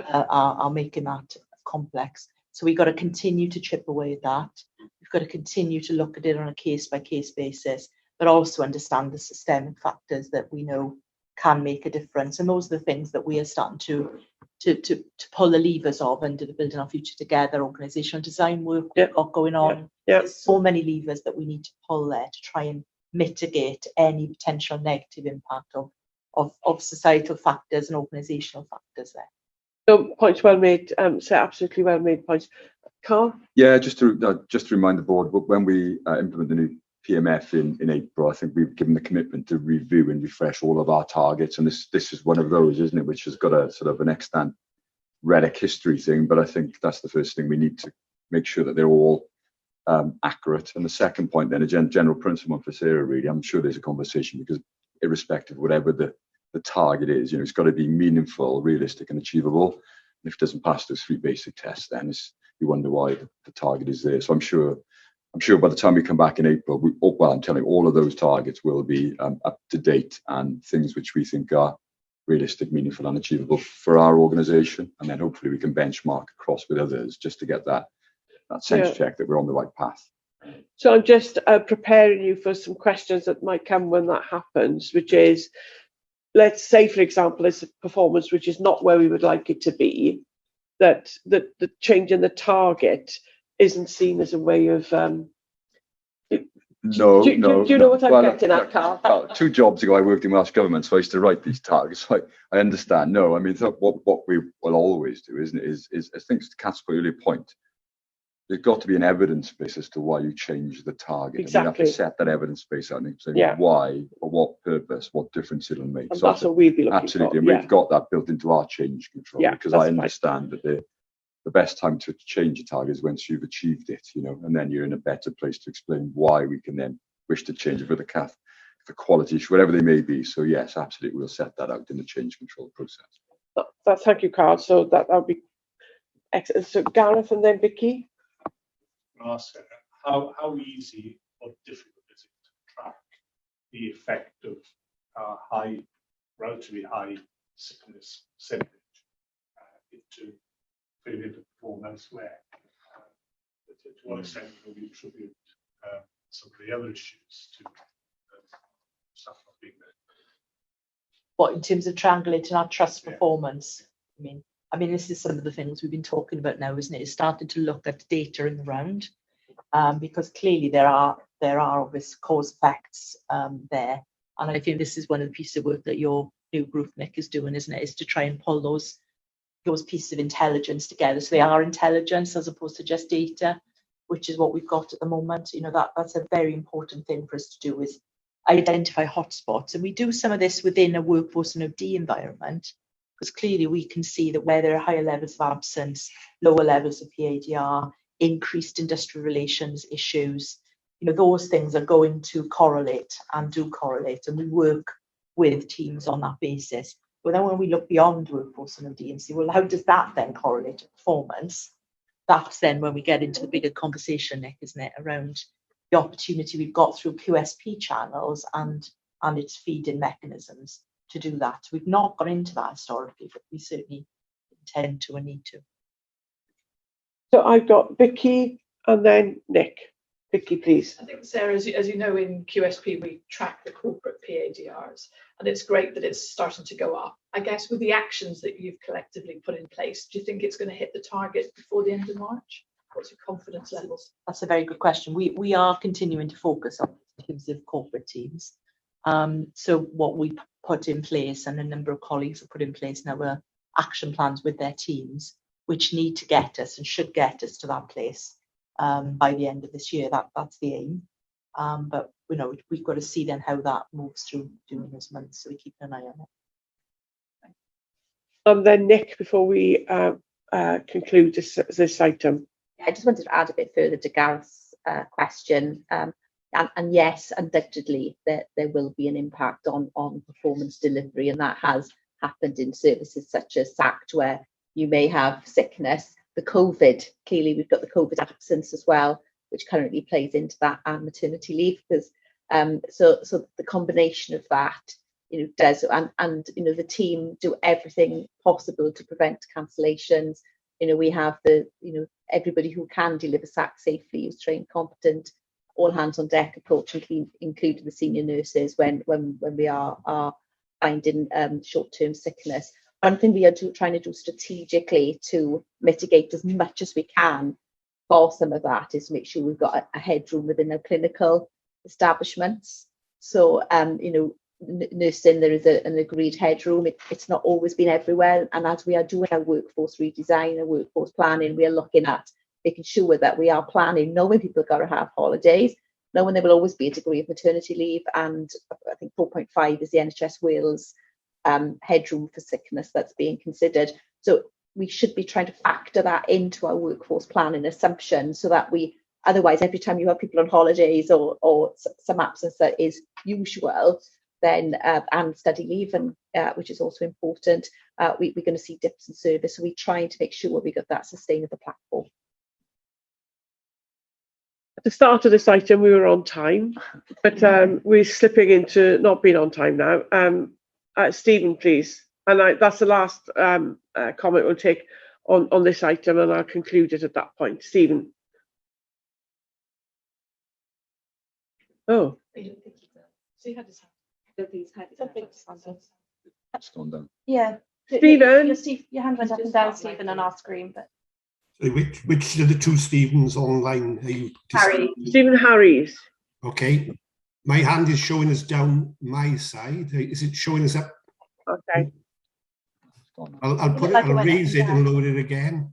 Speaker 13: are making that complex. So we've got to continue to chip away at that. We've got to continue to look at it on a case-by-case basis. but also understand the systemic factors that we know can make a difference. And those are the things that we are starting to pull the levers of under the Building Our Future Together organisational design work we've got going on. There's so many levers that we need to pull there to try and mitigate any potential negative impact of societal factors and organisational factors there.
Speaker 3: So points well made, so absolutely well made points. Carl?
Speaker 2: Yeah, just to remind the board, when we implement the new PMF in April, I think we've given the commitment to review and refresh all of our targets, and this is one of those, isn't it, which has got a sort of an extant relic history thing, but I think that's the first thing we need to make sure that they're all accurate. And the second point then, a general principle for Sarah, really, I'm sure there's a conversation, because irrespective of whatever the target is, it's got to be meaningful, realistic and achievable. And if it doesn't pass those 3 basic tests, then you wonder why the target is there. So I'm sure by the time we come back in April, I'm telling you, all of those targets will be up to date and things which we think are realistic, meaningful and achievable for our organisation. And then hopefully we can benchmark across with others just to get that sense check that we're on the right path.
Speaker 3: So I'm just preparing you for some questions that might come when that happens, which is, let's say, for example, it's a performance which is not where we would like it to be, that the change in the target isn't seen as a way of do you know what I'm getting at, Carl?
Speaker 2: 2 jobs ago I worked in Welsh Government, so I used to write these targets. So I understand. No, I mean, what we will always do, isn't it, is I think to Kat's earlier point, there's got to be an evidence base as to why you change the target.
Speaker 3: Exactly.
Speaker 2: And we have to set that evidence base out and say why, for what purpose, what difference it'll make.
Speaker 3: And so that's what we'd be looking
Speaker 2: absolutely,
Speaker 3: for.
Speaker 2: And we've got that built into our change control, because I understand that the best time to change a target is once you've achieved it, and then you're in a better place to explain why we can then wish to change it for the quality issue, whatever they may be. So yes, absolutely, we'll set that out in the change control process.
Speaker 3: Thank you, Carl. So that'll be excellent. So Gareth and then Vicky.
Speaker 5: Ask how easy or difficult is it to track the effect of relatively high sickness percentage into failure to perform elsewhere? To what extent will we attribute some of the other issues to stuff not being there?
Speaker 13: What, in terms of triangulating our trust performance? I mean, this is some of the things we've been talking about now, isn't it? It's starting to look at data in the round, because clearly there are obvious cause effects there. And I think this is one of the pieces of work that your new group, Nick, is doing, isn't it? Is to try and pull those pieces of intelligence together. So they are intelligence as opposed to just data, which is what we've got at the moment. That's a very important thing for us to do, is identify hotspots. And we do some of this within a workforce and OD environment, because clearly we can see that where there are higher levels of absence, lower levels of PADR, increased industrial relations issues, those things are going to correlate and do correlate, and we work with teams on that basis. But then when we look beyond workforce and OD and see, well, how does that then correlate to performance? That's then when we get into the bigger conversation, Nick, isn't it, around the opportunity we've got through QSP channels and its feed-in mechanisms to do that. We've not gone into that historically, but we certainly intend to and need to.
Speaker 3: So I've got Vicky and then Nick. Vicky, please.
Speaker 9: I think, Sarah, as you know, in QSP, we track the corporate PADRs, and it's great that it's starting to go up. I guess with the actions that you've collectively put in place, do you think it's going to hit the target before the end of March? What's your confidence levels?
Speaker 13: That's a very good question. We are continuing to focus on in terms of corporate teams. So what we put in place, and a number of colleagues have put in place now, are action plans with their teams, which need to get us and should get us to that place by the end of this year. That's the aim. But we've got to see then how that moves through during those months. So we keep an eye on it.
Speaker 3: And then Nick, before we conclude this item.
Speaker 10: I just wanted to add a bit further to Gareth's question. And yes, undoubtedly, there will be an impact on performance delivery, and that has happened in services such as SACT, where you may have sickness. The COVID, clearly we've got the COVID absence as well, which currently plays into that, and maternity leave, because so the combination of that, does, and the team do everything possible to prevent cancellations. We have everybody who can deliver SACT safely is trained, competent, all hands on deck approach, including the senior nurses when we are finding short-term sickness. One thing we are trying to do strategically to mitigate as much as we can for some of that is make sure we've got a headroom within our clinical establishments. So, nursing, there is an agreed headroom. It's not always been everywhere. And as we are doing our workforce redesign and workforce planning, we are looking at making sure that we are planning, knowing people have got to have holidays, knowing there will always be a degree of maternity leave. And I think 4.5 is the NHS Wales headroom for sickness that's being considered. So we should be trying to factor that into our workforce planning assumptions so that otherwise every time you have people on holidays or some absence that is usual, then and study leave, and which is also important, we're going to see dips in service. So we're trying to make sure we got that sustainable platform.
Speaker 3: At the start of this item, we were on time, but we're slipping into not being on time now. Stephen, please. And that's the last comment we'll take on this item, and I'll conclude it at that point. Stephen. Oh.
Speaker 2: It's gone down.
Speaker 8: Yeah.
Speaker 3: Stephen.
Speaker 8: Your hand went up and down, Stephen, on our screen, but.
Speaker 14: Which are the two Stephens online? Are you
Speaker 8: Harry.
Speaker 3: Stephen Harries.
Speaker 14: Okay. My hand is showing us down my side. Is it showing us up?
Speaker 3: Okay.
Speaker 14: I'll put it, I'll raise it and lower it again.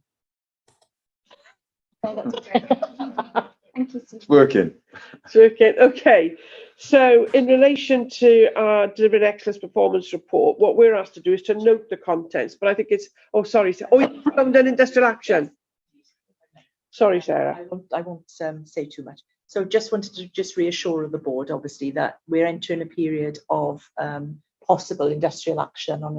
Speaker 8: No, that's okay. Thank you, Stephen.
Speaker 2: It's working.
Speaker 3: It's working. Okay. So in relation to our Delivering Excellence Performance Report, what we're asked to do is to note the contents, but I think it's, oh, sorry, oh, you haven't done industrial action. Sorry, Sarah.
Speaker 13: I won't say too much. So just wanted to reassure the board, obviously, that we're entering a period of possible industrial action on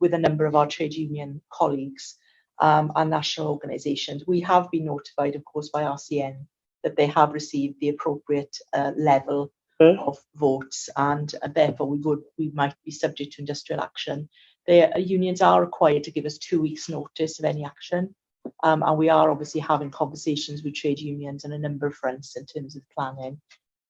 Speaker 13: with a number of our trade union colleagues and national organisations. We have been notified, of course, by RCN that they have received the appropriate level of votes, and therefore we might be subject to industrial action. The unions are required to give us 2 weeks' notice of any action, and we are obviously having conversations with trade unions on a number of fronts in terms of planning.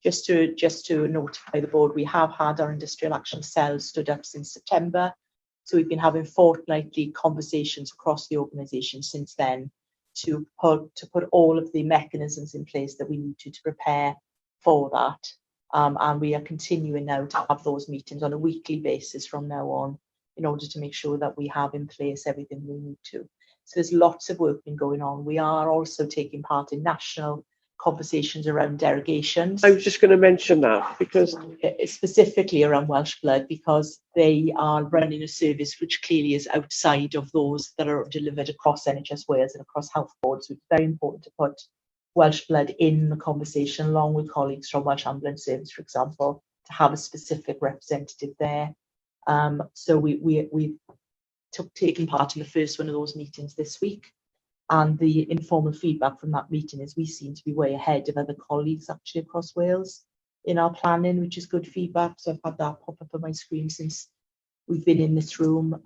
Speaker 13: Just to notify the board, we have had our industrial action cell stood up since September, so we've been having fortnightly conversations across the organisation since then to put all of the mechanisms in place that we need to prepare for that. And we are continuing now to have those meetings on a weekly basis from now on in order to make sure that we have in place everything we need to. So there's lots of work been going on. We are also taking part in national conversations around derogations.
Speaker 3: I was just going to mention that because
Speaker 13: specifically around Welsh Blood, because they are running a service which clearly is outside of those that are delivered across NHS Wales and across health boards. So it's very important to put Welsh Blood in the conversation along with colleagues from Welsh Ambulance Service, for example, to have a specific representative there. So we taken part in the first one of those meetings this week. And the informal feedback from that meeting is we seem to be way ahead of other colleagues actually across Wales in our planning, which is good feedback. So I've had that pop up on my screen since we've been in this room.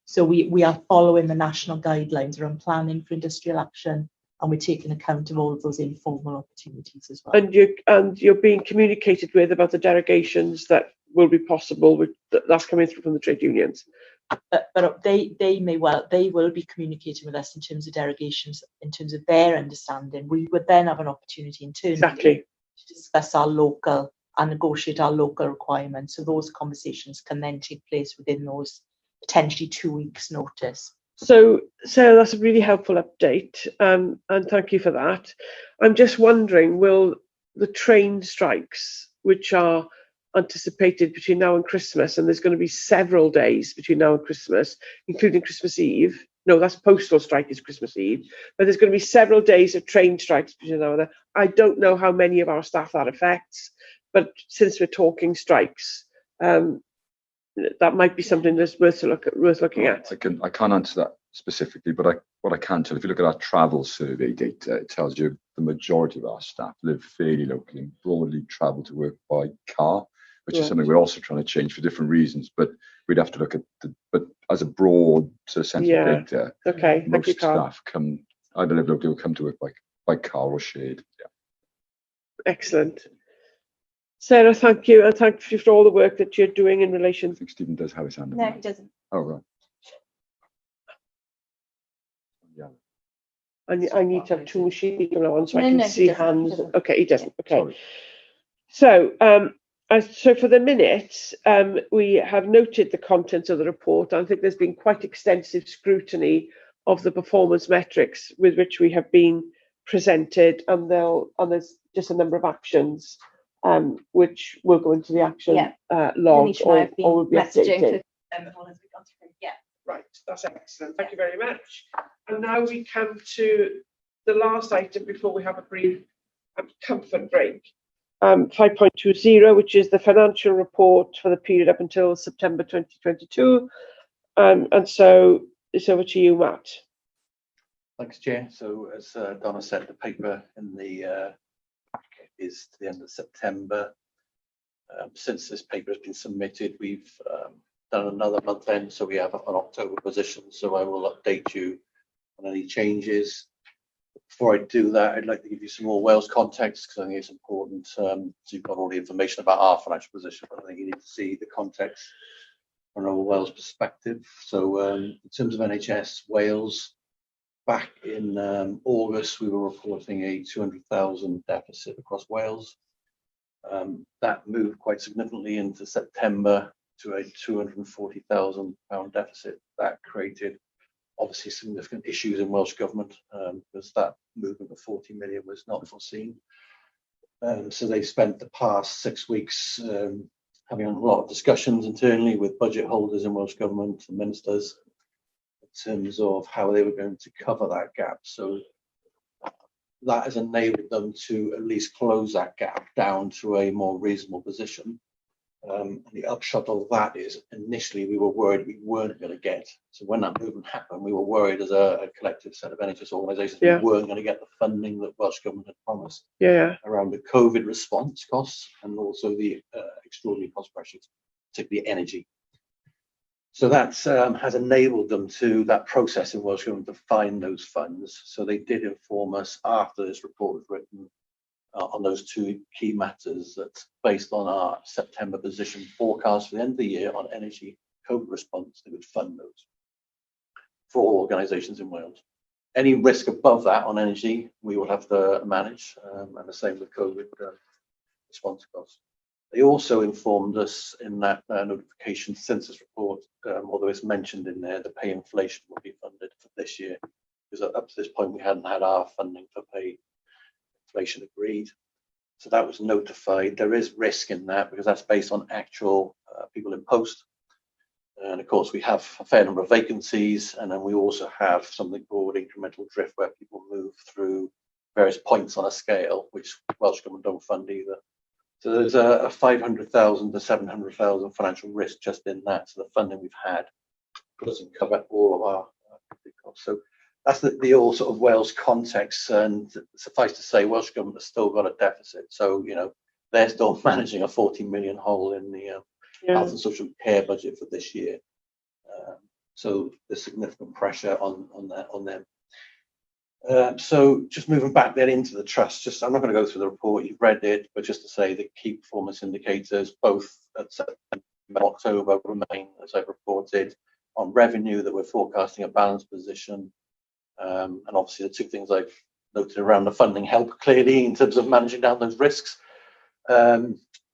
Speaker 13: So we are following the national guidelines around planning for industrial action, and we're taking account of all of those informal opportunities as well.
Speaker 3: And you're being communicated with about the derogations that will be possible that's coming through from the trade unions.
Speaker 13: But they will be communicating with us in terms of derogations, in terms of their understanding. We would then have an opportunity internally to discuss our local and negotiate our local requirements. So those conversations can then take place within those potentially 2 weeks' notice.
Speaker 3: So that's a really helpful update, and thank you for that. I'm just wondering, will the train strikes, which are anticipated between now and Christmas, and there's going to be several days between now and Christmas, including Christmas Eve. No, that's postal strike is Christmas Eve, but there's going to be several days of train strikes between now and then. I don't know how many of our staff that affects, but since we're talking strikes, that might be something that's worth looking at.
Speaker 2: I can't answer that specifically, but what I can tell, if you look at our travel survey data, it tells you the majority of our staff live fairly locally and broadly travel to work by car, which is something we're also trying to change for different reasons. But we'd have to look at but as a broad sort of sense of data, most staff either live locally or come to work by car or shared. Yeah.
Speaker 3: Excellent. Sarah, thank you, and thank you for all the work that you're doing in relation.
Speaker 2: I think Stephen does have his hand up.
Speaker 8: No,
Speaker 2: now.
Speaker 8: he doesn't.
Speaker 2: Oh, right. Yeah.
Speaker 3: I need to have two machines on so I
Speaker 8: No,
Speaker 3: can
Speaker 8: no, he
Speaker 3: see
Speaker 8: doesn't, he
Speaker 3: hands.
Speaker 8: doesn't.
Speaker 3: Okay, he doesn't. Okay.
Speaker 2: Sorry.
Speaker 3: So, so for the minutes, we have noted the contents of the report. I think there's been quite extensive scrutiny of the performance metrics with which we have been presented, and there's just a number of actions which will go into the action log
Speaker 8: Denise and I have been
Speaker 3: or will be
Speaker 8: messaging
Speaker 3: updated.
Speaker 8: to them all as we've gone through. Yeah.
Speaker 3: Right, that's excellent. Thank you very much. And now we come to the last item before we have a brief comfort break. 5.20, which is the financial report for the period up until September 2022. And so it's over to you, Matt.
Speaker 15: Thanks, Chair. So as Donna said, the paper in the pack is to the end of September. Since this paper has been submitted, we've done another month end, so we have an October position. So I will update you on any changes. Before I do that, I'd like to give you some more Wales context because I think it's important. So you've got all the information about our financial position, but I think you need to see the context from a Wales perspective. So in terms of NHS Wales, back in August, we were reporting a 200,000 deficit across Wales. That moved quite significantly into September to a £240,000 deficit. That created obviously significant issues in Welsh Government because that movement of 40 million was not foreseen. So they spent the past 6 weeks having a lot of discussions internally with budget holders in Welsh Government and ministers in terms of how they were going to cover that gap. So that has enabled them to at least close that gap down to a more reasonable position. And the upshot of that is initially we were worried we weren't going to get. So when that movement happened, we were worried as a collective set of NHS organisations we weren't going to get the funding that Welsh Government had promised around the COVID response costs and also the extraordinary cost pressures, particularly energy. So that has enabled them to that process in Welsh Government to find those funds. So they did inform us after this report was written on those two key matters that based on our September position forecast for the end of the year on energy COVID response, they would fund those for all organisations in Wales. Any risk above that on energy, we will have to manage, and the same with COVID response costs. They also informed us in that notification census report, although it's mentioned in there, the pay inflation will be funded for this year, because up to this point we hadn't had our funding for pay inflation agreed. So that was notified. There is risk in that because that's based on actual people in post. And of course, we have a fair number of vacancies, and then we also have something called incremental drift where people move through various points on a scale, which Welsh Government don't fund either. So there's a 500,000 to 700,000 financial risk just in that. So the funding we've had doesn't cover all of our costs. So that's the all sort of Wales context, and suffice to say, Welsh Government has still got a deficit. So, you know, they're still managing a 40 million hole in the health and social care budget for this year. So there's significant pressure on them. So just moving back then into the trust, I'm not going to go through the report, you've read it, but just to say the key performance indicators, both at September and October, remain, as I've reported, on revenue that we're forecasting a balanced position. And obviously the two things I've noted around the funding help clearly in terms of managing down those risks.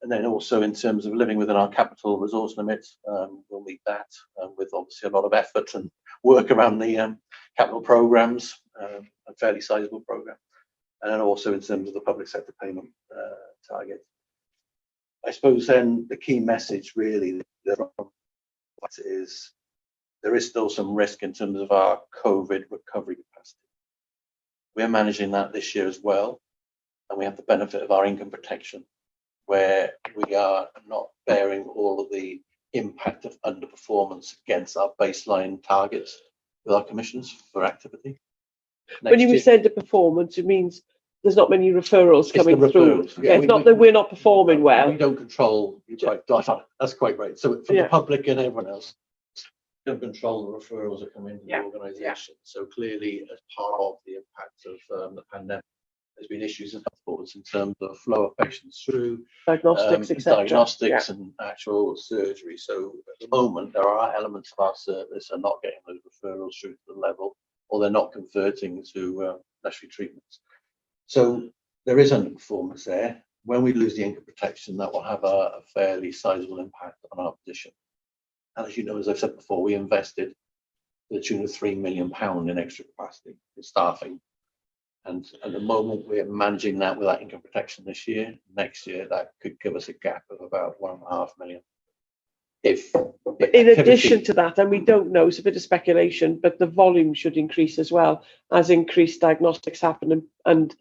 Speaker 15: And then also in terms of living within our capital resource limits, we'll meet that with obviously a lot of effort and work around the capital programs, a fairly sizable program. And then also in terms of the public sector payment target. I suppose then the key message really is there is still some risk in terms of our COVID recovery capacity. We're managing that this year as well, and we have the benefit of our income protection, where we are not bearing all of the impact of underperformance against our baseline targets with our commissions for activity.
Speaker 3: When you say underperformance, it means there's not many referrals coming through.
Speaker 15: Yeah,
Speaker 3: it's not that we're not performing well.
Speaker 15: We don't control. That's quite right. So for the public and everyone else, we don't control the referrals that come into the organisation. So clearly, as part of the impact of the pandemic, there's been issues in health boards in terms of flow of patients through
Speaker 3: Diagnostics, etc.
Speaker 15: diagnostics and actual surgery. So at the moment, there are elements of our service are not getting those referrals through to the level, or they're not converting to necessary treatments. So there is underperformance there. When we lose the income protection, that will have a fairly sizable impact on our position. And as you know, as I've said before, we invested to the tune of £3 million in extra capacity in staffing. And at the moment, we're managing that without income protection this year. Next year, that could give us a gap of about £1.5 million. If
Speaker 3: in addition to that, and we don't know, it's a bit of speculation, but the volume should increase as well as increased diagnostics happen. And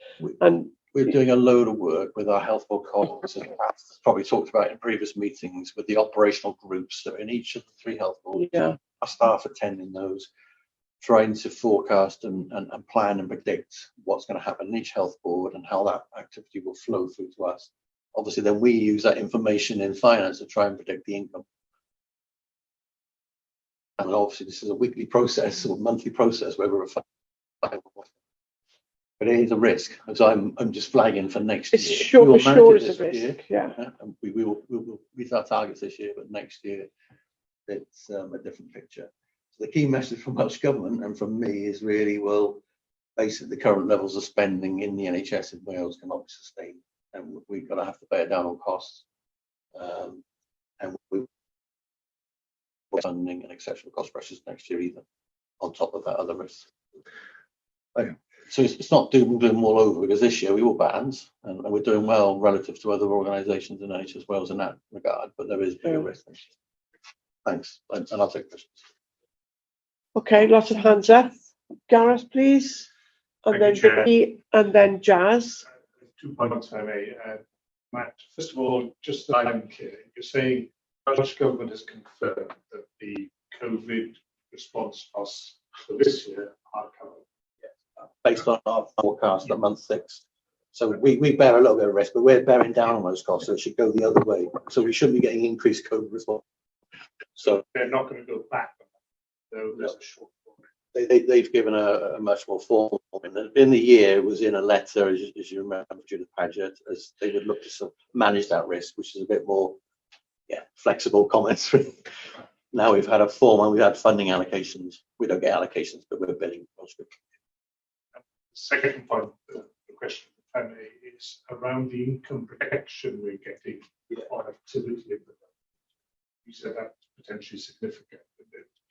Speaker 15: we're doing a load of work with our health board colleagues, and that's probably talked about in previous meetings with the operational groups. So in each of the 3 health boards, our staff attending those, trying to forecast and plan and predict what's going to happen in each health board and how that activity will flow through to us. Obviously, then we use that information in finance to try and predict the income. And obviously, this is a weekly process or monthly process where we're refining. But it is a risk, as I'm just flagging for next year.
Speaker 3: Sure, it's a risk. Yeah.
Speaker 15: And we will meet our targets this year, but next year it's a different picture. So the key message from Welsh Government and from me is really, well, basically the current levels of spending in the NHS in Wales cannot be sustained, and we've got to have to bear down on costs. And we funding and exceptional cost pressures next year either, on top of that other risks. So it's not doom and gloom all over, because this year we all bands and we're doing well relative to other organisations in NHS Wales in that regard, but there is bigger risk this year. Thanks, and I'll take questions.
Speaker 3: Okay, lots of hands up. Gareth, please, and then Vicky, and then Jazz.
Speaker 5: 2 points, if I may. Matt, first of all, just that I'm clear, you're saying Welsh Government has confirmed that the COVID response costs for this year are covered.
Speaker 15: Based on our forecast at month 6. So we bear a little bit of risk, but we're bearing down on those costs, so it should go the other way. So we shouldn't be getting increased COVID response. So
Speaker 5: they're not going to go back. There's a shortfall.
Speaker 15: They've given a much more formal. In the year, it was in a letter, as you remember, Judith Paget, as they would look to sort of manage that risk, which is a bit more, flexible comments. Now we've had a form and we've had funding allocations. We don't get allocations, but we're billing.
Speaker 5: Second point, the question is around the income protection we're getting on activity. You said that's potentially significant.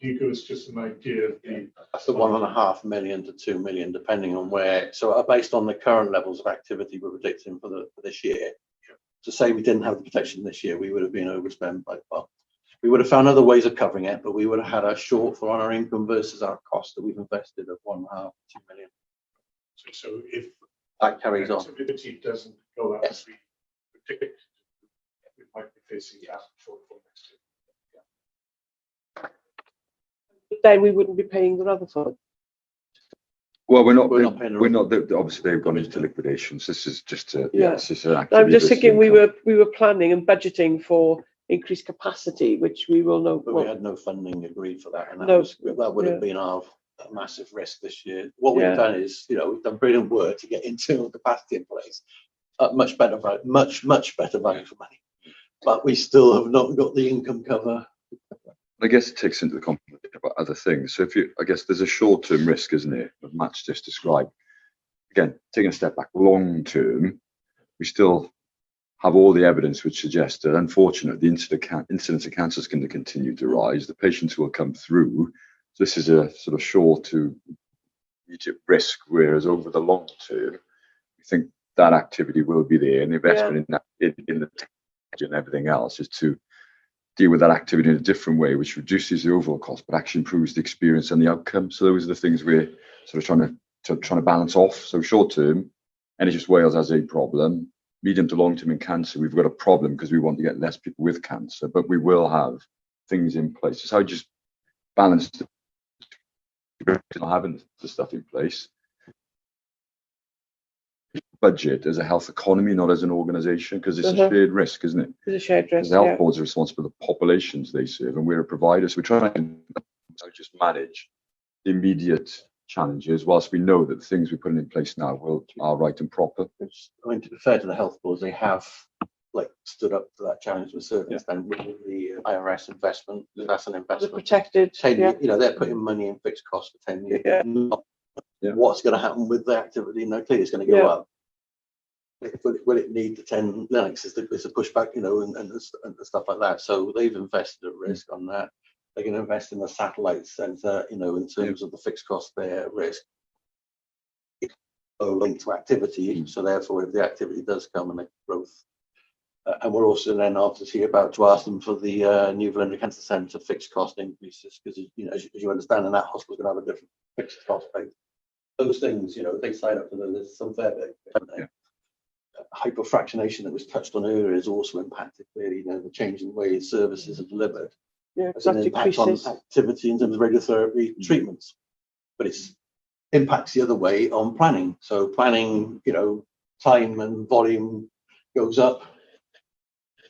Speaker 5: Can you give us just an idea of the?
Speaker 15: That's the £1.5 million to 2 million, depending on where. So based on the current levels of activity we're predicting for this year, to say we didn't have the protection this year, we would have been overspent by far. We would have found other ways of covering it, but we would have had a shortfall on our income versus our cost that we've invested of £1.5 to 2 million.
Speaker 5: So if
Speaker 15: that carries on,
Speaker 5: activity doesn't go up as we predict, we might be facing that shortfall next year.
Speaker 3: Then we wouldn't be paying the Rutherford.
Speaker 2: Well, we're not obviously they've gone into liquidations. This is just this is an activity.
Speaker 3: I'm just thinking we were planning and budgeting for increased capacity, which we will know.
Speaker 15: But we had no funding agreed for that, and that would have been our massive risk this year. What we've done is, we've done brilliant work to get internal capacity in place, much better value, much better value for money, but we still have not got the income cover.
Speaker 2: I guess it takes into the conversation about other things. So I guess there's a short-term risk, isn't it, of Matt's just described. Again, taking a step back, long-term, we still have all the evidence which suggests that, unfortunately, the incidence of cancer is going to continue to rise. The patients will come through. So this is a sort of short to immediate risk, whereas over the long term, we think that activity will be there, and the investment in the technology and everything else is to deal with that activity in a different way, which reduces the overall cost, but actually improves the experience and the outcome. So those are the things we're sort of trying to balance off. So short term, NHS Wales has a problem. Medium to long term in cancer, we've got a problem because we want to get less people with cancer, but we will have things in place. It's how you just balance having the stuff in place. Budget as a health economy, not as an organisation, because it's a shared risk, isn't it?
Speaker 3: It's a shared risk.
Speaker 2: The health boards are responsible for the populations they serve, and we're a provider, so we're trying to just manage the immediate challenges, whilst we know that the things we're putting in place now are right and proper.
Speaker 15: I mean, to be fair to the health boards, they have like stood up to that challenge to a certain extent with the IRS investment. That's an investment.
Speaker 3: Protected.
Speaker 15: 10 years, you know, they're putting money in fixed costs for 10 years. Not what's going to happen with the activity? No, clearly it's going to go up. Will it need the 10 Linux is a pushback, you know, and stuff like that. So they've invested at risk on that. They're going to invest in the satellite centre, you know, in terms of the fixed cost there at risk. It's linked to activity, so therefore, if the activity does come and the growth, and we're also then obviously about to ask them for the new Velindre Cancer Centre fixed cost increases, because you know, as you understand, and that hospital's going to have a different fixed cost base. Those things, you know, they sign up for them. There's some fair bit. Hyperfractionation that was touched on earlier is also impacted clearly. You know, the change in the way services are delivered. Has an impact on activity in terms of radiotherapy treatments, but it's impacts the other way on planning. So planning, you know, time and volume goes up.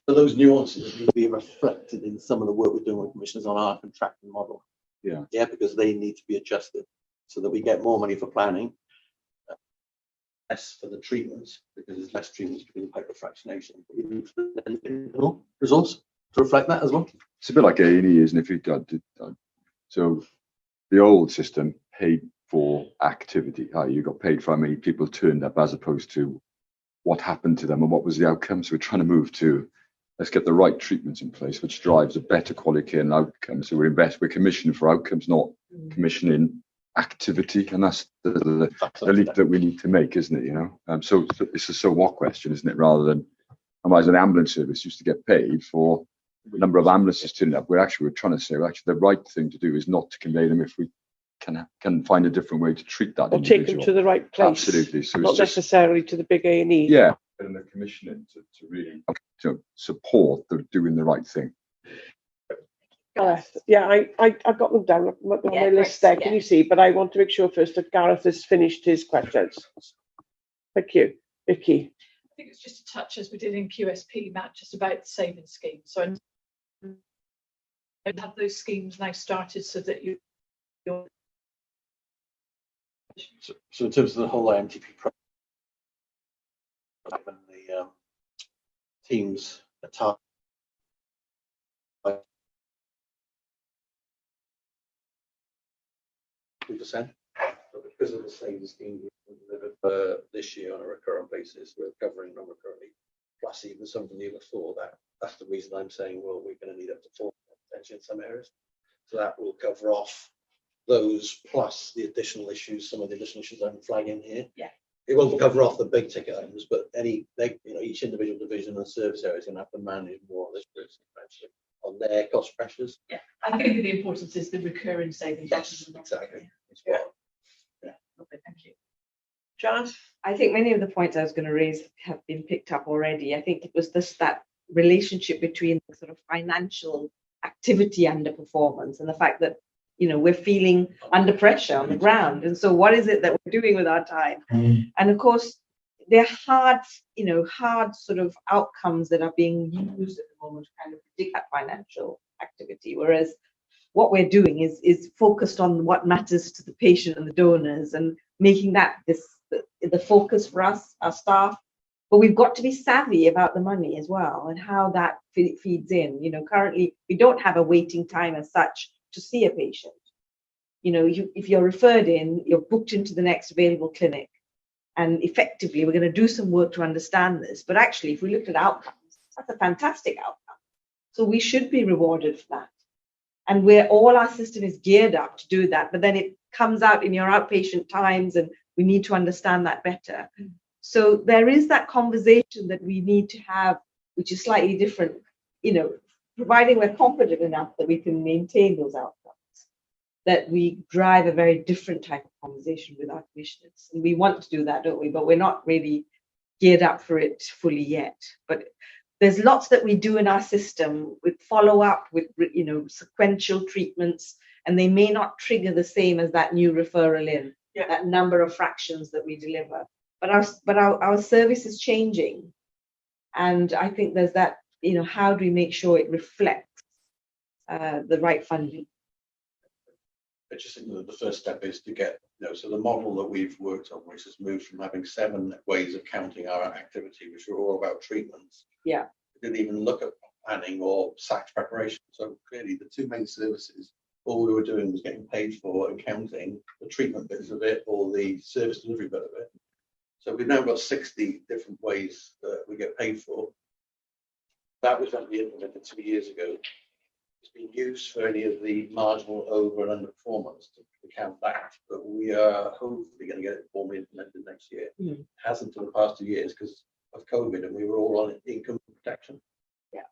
Speaker 15: So those nuances need to be reflected in some of the work we're doing with commissioners on our contracting model. Yeah, because they need to be adjusted so that we get more money for planning, less for the treatments, because there's less treatments because of hyperfractionation. Resource to reflect that as well.
Speaker 2: It's a bit like A&E, isn't it? If you got so the old system paid for activity. You got paid for how many people turned up, as opposed to what happened to them and what was the outcome. So we're trying to move to let's get the right treatments in place, which drives a better quality care and outcomes. So we're commissioning for outcomes, not commissioning activity, and that's the leap that we need to make, isn't it? You know, so it's a so what question, isn't it? Rather than, otherwise, an ambulance service used to get paid for the number of ambulances turning up. We're trying to say, well, actually, the right thing to do is not to convey them if we can find a different way to treat that
Speaker 3: or
Speaker 2: individual.
Speaker 3: take them to the right place.
Speaker 2: Absolutely. So
Speaker 3: not
Speaker 2: it's just,
Speaker 3: necessarily to the big A&E.
Speaker 2: Yeah, and the commissioning to really support doing the right thing.
Speaker 3: Gareth, yeah, I've got them down on my list there. Can you see? But I want to make sure first that Gareth has finished his questions. Thank you, Vicky.
Speaker 9: I think it's just a touch, as we did in QSP, Matt, just about the saving scheme. So I have those schemes now started so that you're.
Speaker 15: So in terms of the whole IMTP program, the teams are targeted. %, but because of the savings scheme we delivered for this year on a recurrent basis, we're covering non-recurrently, plus even some of the year before that. That's the reason I'm saying, well, we're going to need up to 4 potentially in some areas. So that will cover off those plus the additional issues, some of the additional issues I'm flagging here.
Speaker 9: Yeah.
Speaker 15: It won't cover off the big ticket items, but each individual division and service area is going to have to manage more of this risk on their cost pressures.
Speaker 9: Yeah, I think the importance is the recurring savings.
Speaker 15: Yes, exactly.
Speaker 9: Yeah. Okay, thank you.
Speaker 3: Jazz?
Speaker 1: I think many of the points I was going to raise have been picked up already. I think it was that relationship between the sort of financial activity underperformance and the fact that, you know, we're feeling under pressure on the ground. And so what is it that we're doing with our time? And of course, they're hard sort of outcomes that are being used at the moment to kind of predict that financial activity. Whereas what we're doing is focused on what matters to the patient and the donors and making that the focus for us, our staff. But we've got to be savvy about the money as well and how that feeds in. You know, currently we don't have a waiting time as such to see a patient. You know, if you're referred in, you're booked into the next available clinic. And effectively, we're going to do some work to understand this. But actually, if we looked at outcomes, that's a fantastic outcome. So we should be rewarded for that. And all our system is geared up to do that. But then it comes out in your outpatient times, and we need to understand that better. So there is that conversation that we need to have, which is slightly different, you know, providing we're confident enough that we can maintain those outcomes, that we drive a very different type of conversation with our commissioners. And we want to do that, don't we? But we're not really geared up for it fully yet. But there's lots that we do in our system with follow-up, with, you know, sequential treatments, and they may not trigger the same as that new referral in, that number of fractions that we deliver. But our service is changing. And I think there's that, you know, how do we make sure it reflects the right funding?
Speaker 15: I just think that the first step is to get So the model that we've worked on, which has moved from having 7 ways of counting our activity, which were all about treatments.
Speaker 1: Yeah.
Speaker 15: We didn't even look at planning or SACS preparation. So clearly the 2 main services, all we were doing was getting paid for and counting the treatment bits of it or the service delivery bit of it. So we've now got 60 different ways that we get paid for. That was only implemented 2 years ago. It's been used for any of the marginal over and underperformance to count that, but we are hopefully going to get it formally implemented next year. It hasn't for the past 2 years because of COVID, and we were all on income protection.
Speaker 1: Yeah.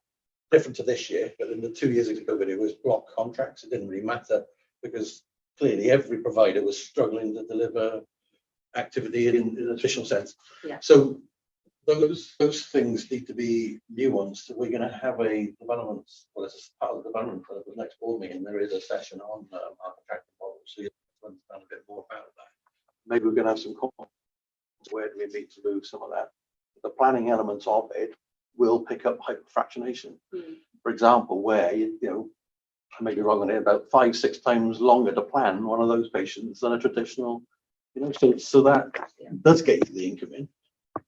Speaker 15: Different to this year, but in the 2 years of COVID, it was block contracts. It didn't really matter because clearly every provider was struggling to deliver activity in an official sense.
Speaker 1: Yeah.
Speaker 15: So those things need to be nuanced. So we're going to have a development, well, it's part of the development for the next board meeting. There is a session on our contracting model, so you understand a bit more about that. Maybe we're going to have some comments. Where do we need to move some of that? The planning elements of it will pick up hyperfractionation. For example, where I may be wrong on it, about 5-6 times longer to plan one of those patients than a traditional. So that does get you the income in.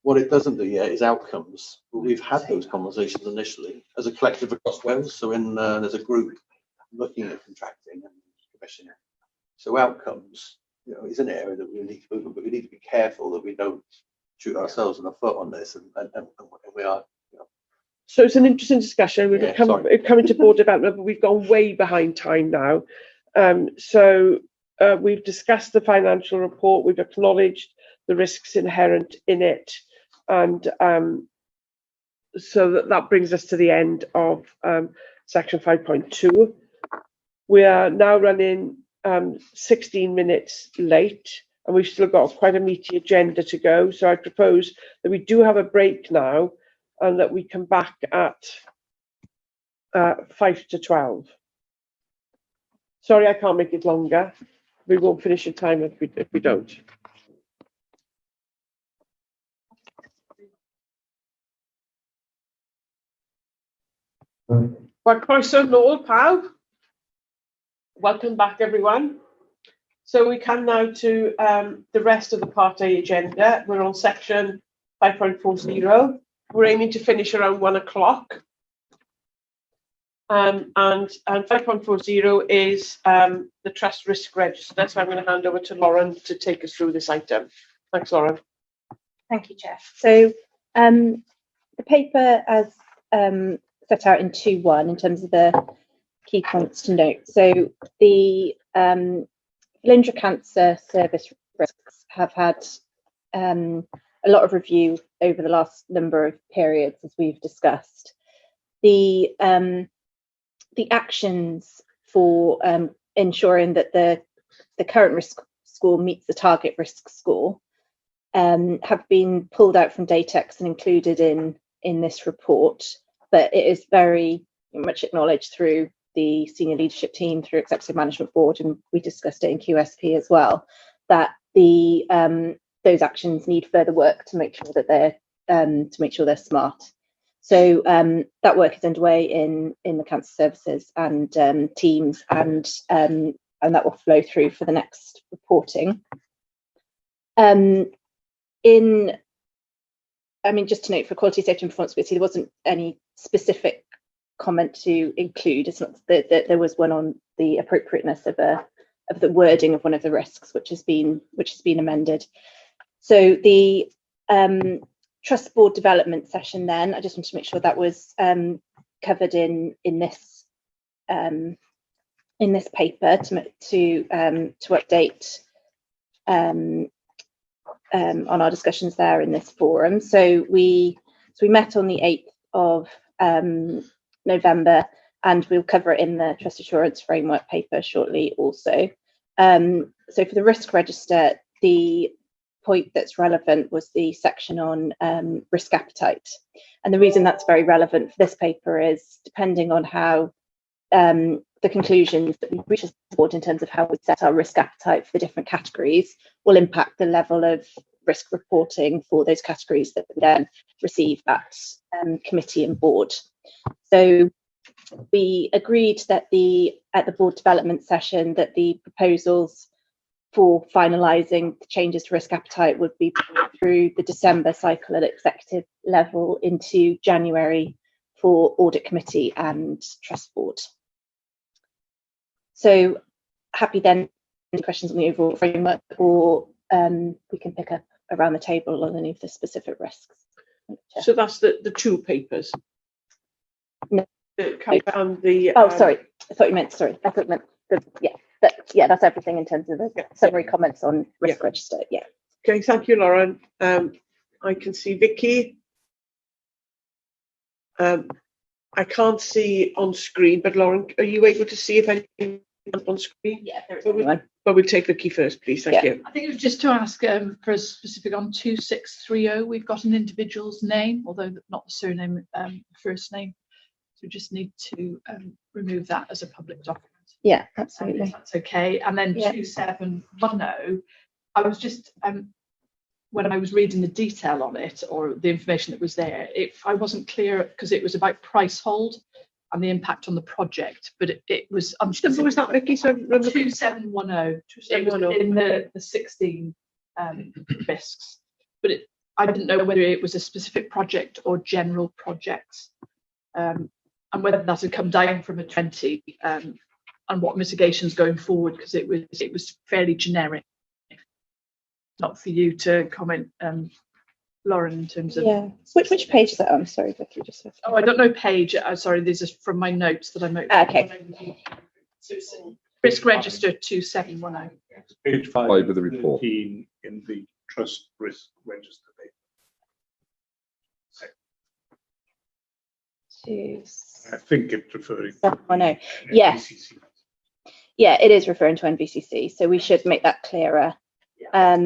Speaker 15: What it doesn't do yet is outcomes. We've had those conversations initially as a collective across Wales. So there's a group looking at contracting and commissioning. So outcomes, is an area that we need to move on, but we need to be careful that we don't shoot ourselves in the foot on this, and we are.
Speaker 3: So it's an interesting discussion. We're coming to board development, but we've gone way behind time now. We've discussed the financial report. We've acknowledged the risks inherent in it, and so that brings us to the end of section 5.2. We are now running 16 minutes late, and we've still got quite a meaty agenda to go. So I propose that we do have a break now, and that we come back at 5 to 12. Sorry, I can't make it longer. We won't finish in time if we don't. Well, croeso nôl pawb. Welcome back, everyone. So we come now to the rest of the Part A agenda. We're on section 5.40. We're aiming to finish around 1 o'clock. And 5.40 is the trust risk register. So I'm going to hand over to Lauren to take us through this item. Thanks, Lauren.
Speaker 8: Thank you, Chair. So the paper as set out in 2.1 in terms of the key points to note. So the Velindre Cancer Service risks have had a lot of review over the last number of periods, as we've discussed. The actions for ensuring that the current risk score meets the target risk score have been pulled out from Datex and included in this report, but it is very much acknowledged through the senior leadership team, through Executive Management Board, and we discussed it in QSP as well, that those actions need further work to make sure that they're smart. So that work is underway in the cancer services and teams, and that will flow through for the next reporting. Just to note, for quality, safety and performance, there wasn't any specific comment to include. It's not that there was one on the appropriateness of the wording of one of the risks, which has been amended. So the Trust Board development session, then I just want to make sure that was covered in this paper to update on our discussions there in this forum. So we met on the 8th of November, and we'll cover it in the Trust Assurance Framework paper shortly also. So for the risk register, the point that's relevant was the section on risk appetite. And the reason that's very relevant for this paper is, depending on how the conclusions that we reach as a board in terms of how we set our risk appetite for the different categories will impact the level of risk reporting for those categories that we then receive at committee and board. So we agreed that at the board development session that the proposals
Speaker 10: for finalising the changes to risk appetite would be through the December cycle at executive level into January for audit committee and trust board. So happy then to questions on the overall framework, or we can pick up around the table on any of the specific risks.
Speaker 3: So that's the two papers.
Speaker 10: No.
Speaker 3: The
Speaker 10: sorry, I thought you meant yeah, that's everything in terms of the summary comments on risk register. Yeah.
Speaker 3: Okay, thank you, Lauren. I can see Vicky. I can't see on screen, but Lauren, are you able to see if anything on screen?
Speaker 10: Yeah, there is
Speaker 3: one. But we'll take Vicky first, please. Thank you.
Speaker 9: I think it was just to ask for a specific on 2630. We've got an individual's name, although not the surname, first name. So we just need to remove that as a public document.
Speaker 10: Yeah, absolutely.
Speaker 9: If that's okay. And then 2710, I was just when I was reading the detail on it, or the information that was there, I wasn't clear because it was about price hold and the impact on the project, but it was.
Speaker 3: So was that Vicky? So
Speaker 9: 2710. It was in the 16 risks, but I didn't know whether it was a specific project or general projects, and whether that had come down from a 20, and what mitigations going forward, because it was fairly generic. Not for you to comment, Lauren, in terms of
Speaker 10: which page is that on? Sorry, Vicky, just
Speaker 9: I don't know page. Sorry, these are from my notes that I made.
Speaker 10: Okay.
Speaker 9: Risk register 2710.
Speaker 5: Page 5
Speaker 2: of the report.
Speaker 5: 13 in the trust risk register paper. I think it's referring to
Speaker 10: 710. Yes. Yeah, it is referring to NVCC, so we should make that clearer. Yeah,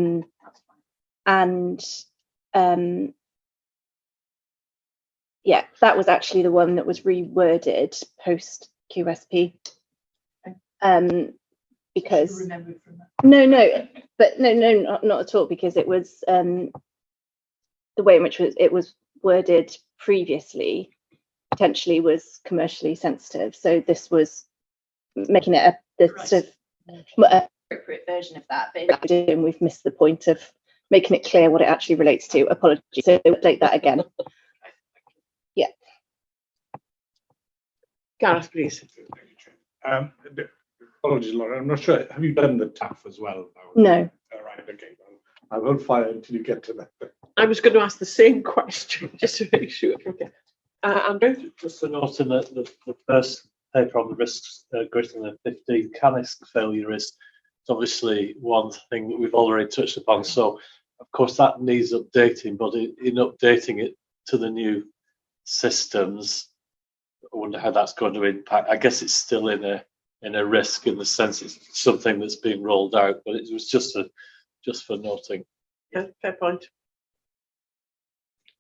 Speaker 10: that was actually the one that was reworded post QSP. Because no, not at all, because it was the way in which it was worded previously potentially was commercially sensitive. So this was making it the sort of appropriate version of that, but we've missed the point of making it clear what it actually relates to. Apologies. So update that again. Yeah.
Speaker 3: Gareth, please.
Speaker 5: Apologies, Laura. I'm not sure. Have you done the TAF as well?
Speaker 10: No.
Speaker 5: All right. Okay. I won't fire until you get to that.
Speaker 3: I was going to ask the same question just to make sure. Okay. Andrew?
Speaker 11: Just a note in the first paper on the risks greater than 15 CANISC failure risk. It's obviously one thing that we've already touched upon. So, of course, that needs updating, but in updating it to the new systems, I wonder how that's going to impact. I guess it's still in a risk in the sense it's something that's being rolled out, but it was just for noting.
Speaker 3: Yeah, fair point.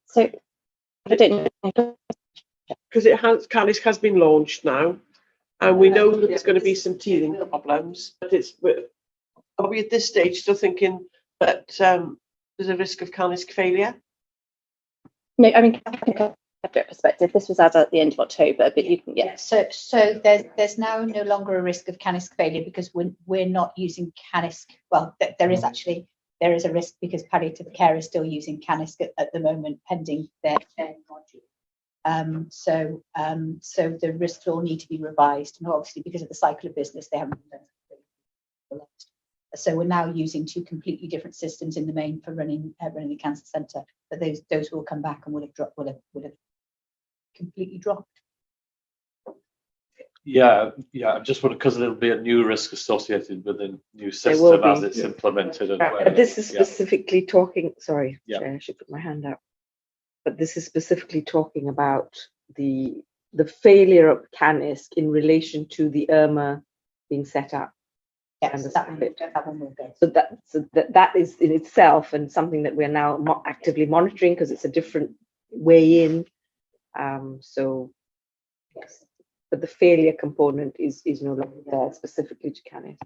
Speaker 10: So I don't know,
Speaker 3: because CANISC has been launched now, and we know that there's going to be some teething problems. But are we at this stage still thinking that there's a risk of CANISC failure?
Speaker 10: No, I mean, from a perspective, this was as at the end of October, but you can
Speaker 6: So there's now no longer a risk of CANISC failure because we're not using CANISC. Well, there is a risk because palliative care is still using CANISC at the moment, pending their module. So the risks will need to be revised, and obviously because of the cycle of business, they haven't been done. So we're now using two completely different systems in the main for running the cancer centre, but those will come back and will have completely dropped.
Speaker 11: Yeah. I just wonder because there'll be a new risk associated with the new system as it's implemented.
Speaker 1: But this is specifically talking. Sorry, Chair, I should put my hand up. But this is specifically talking about the failure of CANISC in relation to the IRMA being set up.
Speaker 6: Yes, that one will go.
Speaker 1: So that is in itself and something that we're now actively monitoring because it's a different way in. So, yes. But the failure component is no longer there specifically to CANISC.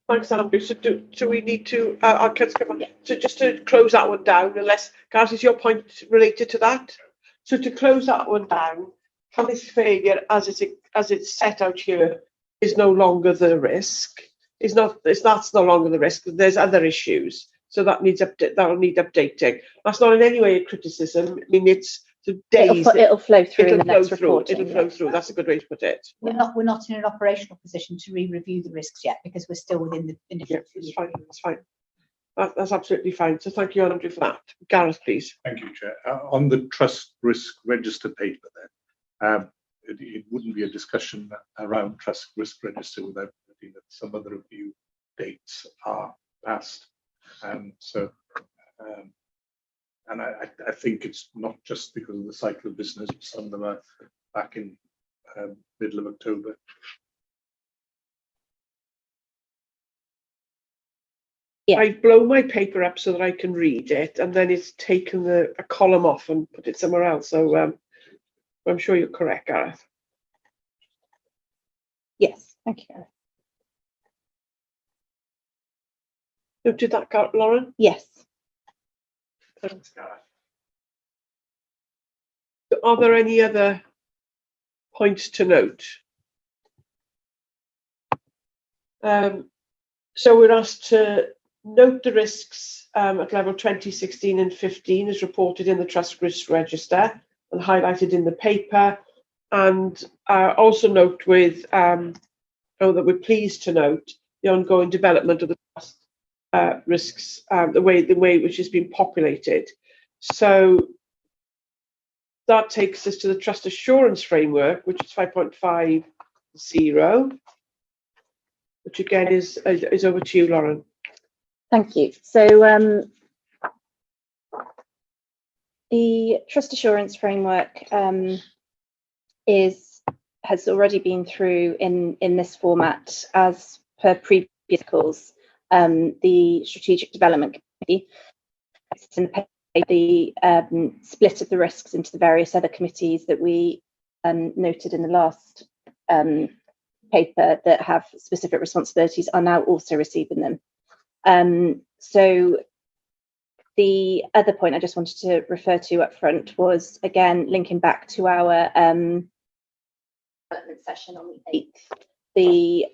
Speaker 3: Thanks, Andrew. So do we need to? I'll come on. So just to close that one down, unless Gareth, is your point related to that? So to close that one down, CANISC failure as it's set out here is no longer the risk. That's no longer the risk. There's other issues, so that needs that'll need updating. That's not in any way a criticism. I mean, it's the days.
Speaker 10: It'll flow through in the
Speaker 3: flow
Speaker 10: next
Speaker 3: through.
Speaker 10: reporting.
Speaker 3: It'll flow through. That's a good way to put it.
Speaker 6: We're not in an operational position to re-review the risks yet because we're still within the initial.
Speaker 3: Yeah, it's fine. That's fine. That's absolutely fine. So thank you, Andrew, for that. Gareth, please.
Speaker 5: Thank you, Chair. On the trust risk register paper then, it wouldn't be a discussion around trust risk register without noting that some of the review dates are past. And I think it's not just because of the cycle of business, but some of them are back in middle of October.
Speaker 10: Yeah.
Speaker 3: I blow my paper up so that I can read it, and then it's taken a column off and put it somewhere else. So I'm sure you're correct, Gareth.
Speaker 10: Yes, thank you, Gareth.
Speaker 3: Noted that, Lauren?
Speaker 10: Yes.
Speaker 3: Thanks, Gareth. Are there any other points to note? So we're asked to note the risks at level 2016 and 15 as reported in the Trust Risk Register and highlighted in the paper, and also note with that we're pleased to note the ongoing development of the trust risks, the way which has been populated. So that takes us to the Trust Assurance Framework, which is 5.50, which again is over to you, Lauren.
Speaker 10: Thank you. So the Trust Assurance Framework has already been through in this format as per previous calls. The Strategic Development Committee, the split of the risks into the various other committees that we noted in the last paper that have specific responsibilities are now also receiving them. So the other point I just wanted to refer to up front was, again, linking back to our development session on the 8th, the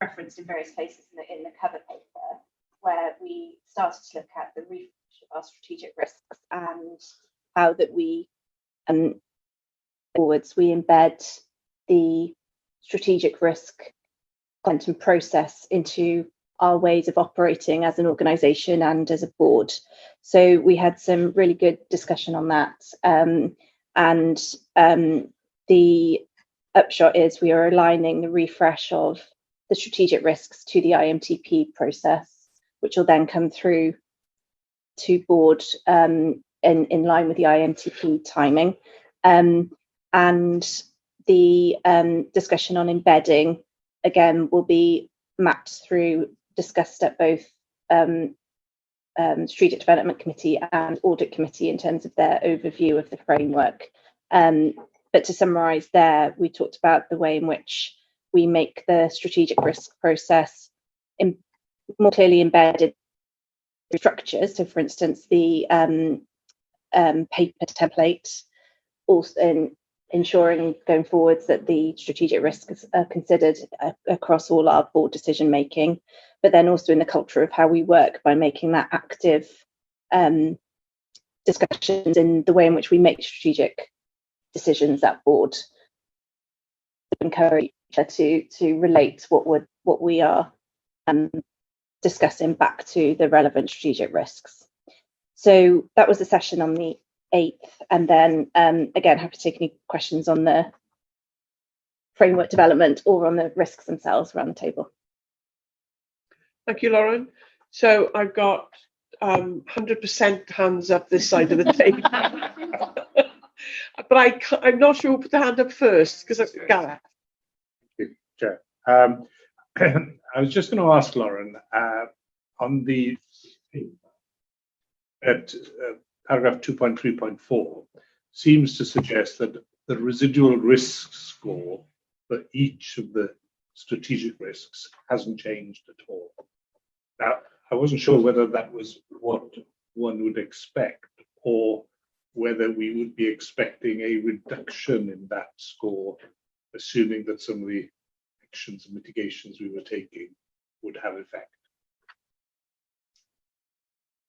Speaker 10: referenced in various places in the cover paper, where we started to look at the refresh of our strategic risks and how that we forwards we embed the strategic risk content and process into our ways of operating as an organisation and as a board. So we had some really good discussion on that, and the upshot is we are aligning the refresh of the strategic risks to the IMTP process, which will then come through to board in line with the IMTP timing. And the discussion on embedding, again, will be mapped through, discussed at both Strategic Development Committee and Audit Committee in terms of their overview of the framework. But to summarise there, we talked about the way in which we make the strategic risk process more clearly embedded structures. So, for instance, the paper template, also in ensuring going forwards that the strategic risks are considered across all our board decision making, but then also in the culture of how we work by making that active discussions in the way in which we make strategic decisions at board. Encourage to relate what we are discussing back to the relevant strategic risks. So that was the session on the 8th, and then again, happy to take any questions on the framework development or on the risks themselves around the table.
Speaker 3: Thank you, Lauren. So I've got 100% hands up this side of the table. But I'm not sure who put the hand up first, because that's Gareth.
Speaker 5: Chair. I was just going to ask Lauren, on the paragraph 2.3.4 seems to suggest that the residual risk score for each of the strategic risks hasn't changed at all. Now, I wasn't sure whether that was what one would expect, or whether we would be expecting a reduction in that score assuming that some of the actions and mitigations we were taking would have effect.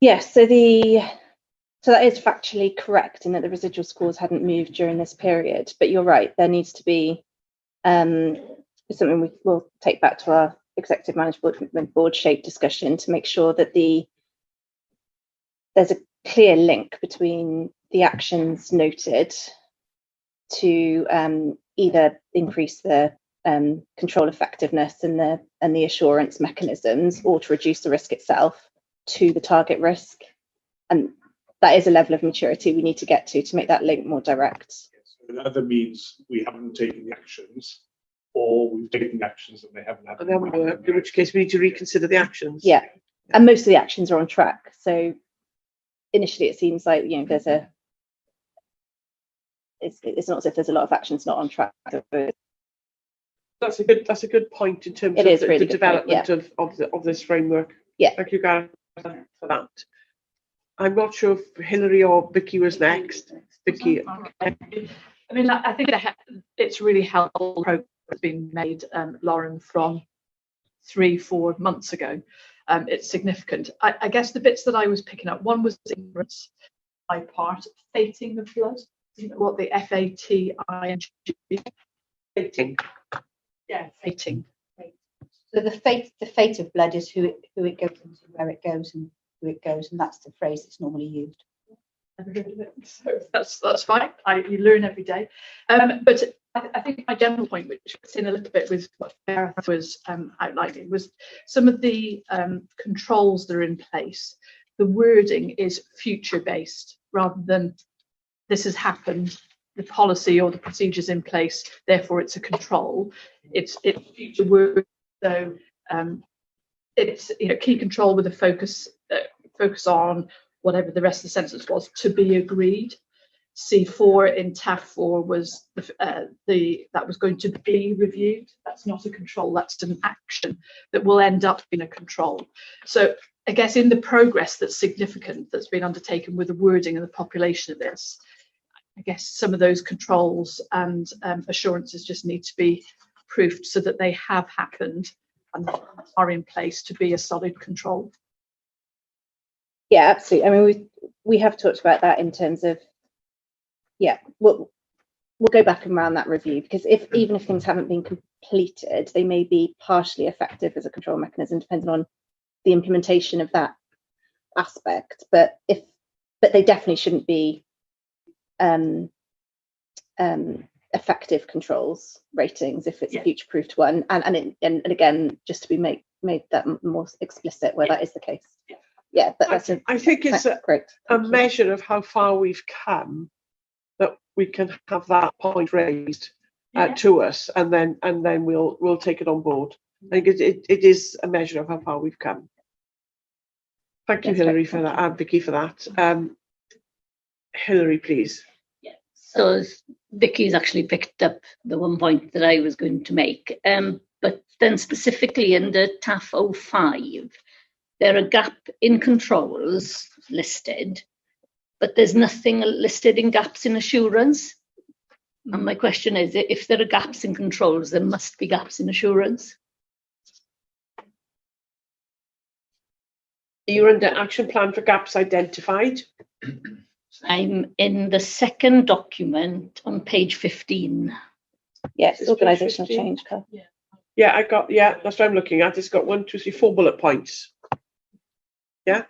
Speaker 8: Yes, so that is factually correct in that the residual scores hadn't moved during this period. But you're right, there needs to be something we will take back to our executive management board shape discussion to make sure that there's a clear link between the actions noted to either increase the control effectiveness and the assurance mechanisms, or to reduce the risk itself to the target risk. And that is a level of maturity we need to get to make that link more direct.
Speaker 5: That either means we haven't taken the actions, or we've taken actions and they haven't had.
Speaker 3: And then, in which case we need to reconsider the actions.
Speaker 8: Yeah, and most of the actions are on track. So initially, it seems like there's it's not as if there's a lot of actions not on track.
Speaker 3: That's a good point in terms of the development of this framework.
Speaker 8: Yeah.
Speaker 3: Thank you, Gareth, for that. I'm not sure if Hilary or Vicky was next. Vicky.
Speaker 9: I mean, I think it's really helpful progress that's been made, Lauren, from 3-4 months ago. It's significant. I guess the bits that I was picking up, one was ignorance by part, fating of blood. You know what the FATING.
Speaker 3: Fating.
Speaker 9: Yeah, fating.
Speaker 6: So the fate of blood is who it goes into, where it goes, and who it goes, and that's the phrase that's normally used.
Speaker 9: So that's fine. You learn every day. But I think my general point, which fits in a little bit with what Gareth was outlining, was some of the controls that are in place. The wording is future based rather than this has happened, the policy or the procedures in place, therefore it's a control. It's future word. So it's key control with a focus on whatever the rest of the sentence was, to be agreed. C4 in TAF 4 was that was going to be reviewed. That's not a control, that's an action that will end up being a control. So I guess in the progress that's significant that's been undertaken with the wording and the population of this, I guess some of those controls and assurances just need to be proofed so that they have happened and are in place to be a solid control.
Speaker 8: Yeah, absolutely. I mean, we have talked about that in terms of, we'll go back and round that review, because even if things haven't been completed, they may be partially effective as a control mechanism, depending on the implementation of that aspect. But they definitely shouldn't be effective controls ratings if it's a future-proofed one. And again, just to be made that more explicit where that is the case. Yeah, but
Speaker 3: I think it's a measure of how far we've come that we can have that point raised to us, and then we'll take it on board. I think it is a measure of how far we've come. Thank you, Hilary, for that, and Vicky for that. Hilary, please.
Speaker 16: Yeah. So Vicky's actually picked up the one point that I was going to make, but then specifically under TAF 05. There are gap in controls listed, but there's nothing listed in gaps in assurance. And my question is, if there are gaps in controls, there must be gaps in assurance.
Speaker 3: You're under action plan for gaps identified.
Speaker 16: I'm in the second document on page 15.
Speaker 8: Yes, organisational change.
Speaker 3: Yeah, that's what I'm looking at. It's got 1, 2, 3, 4 bullet points. Yeah,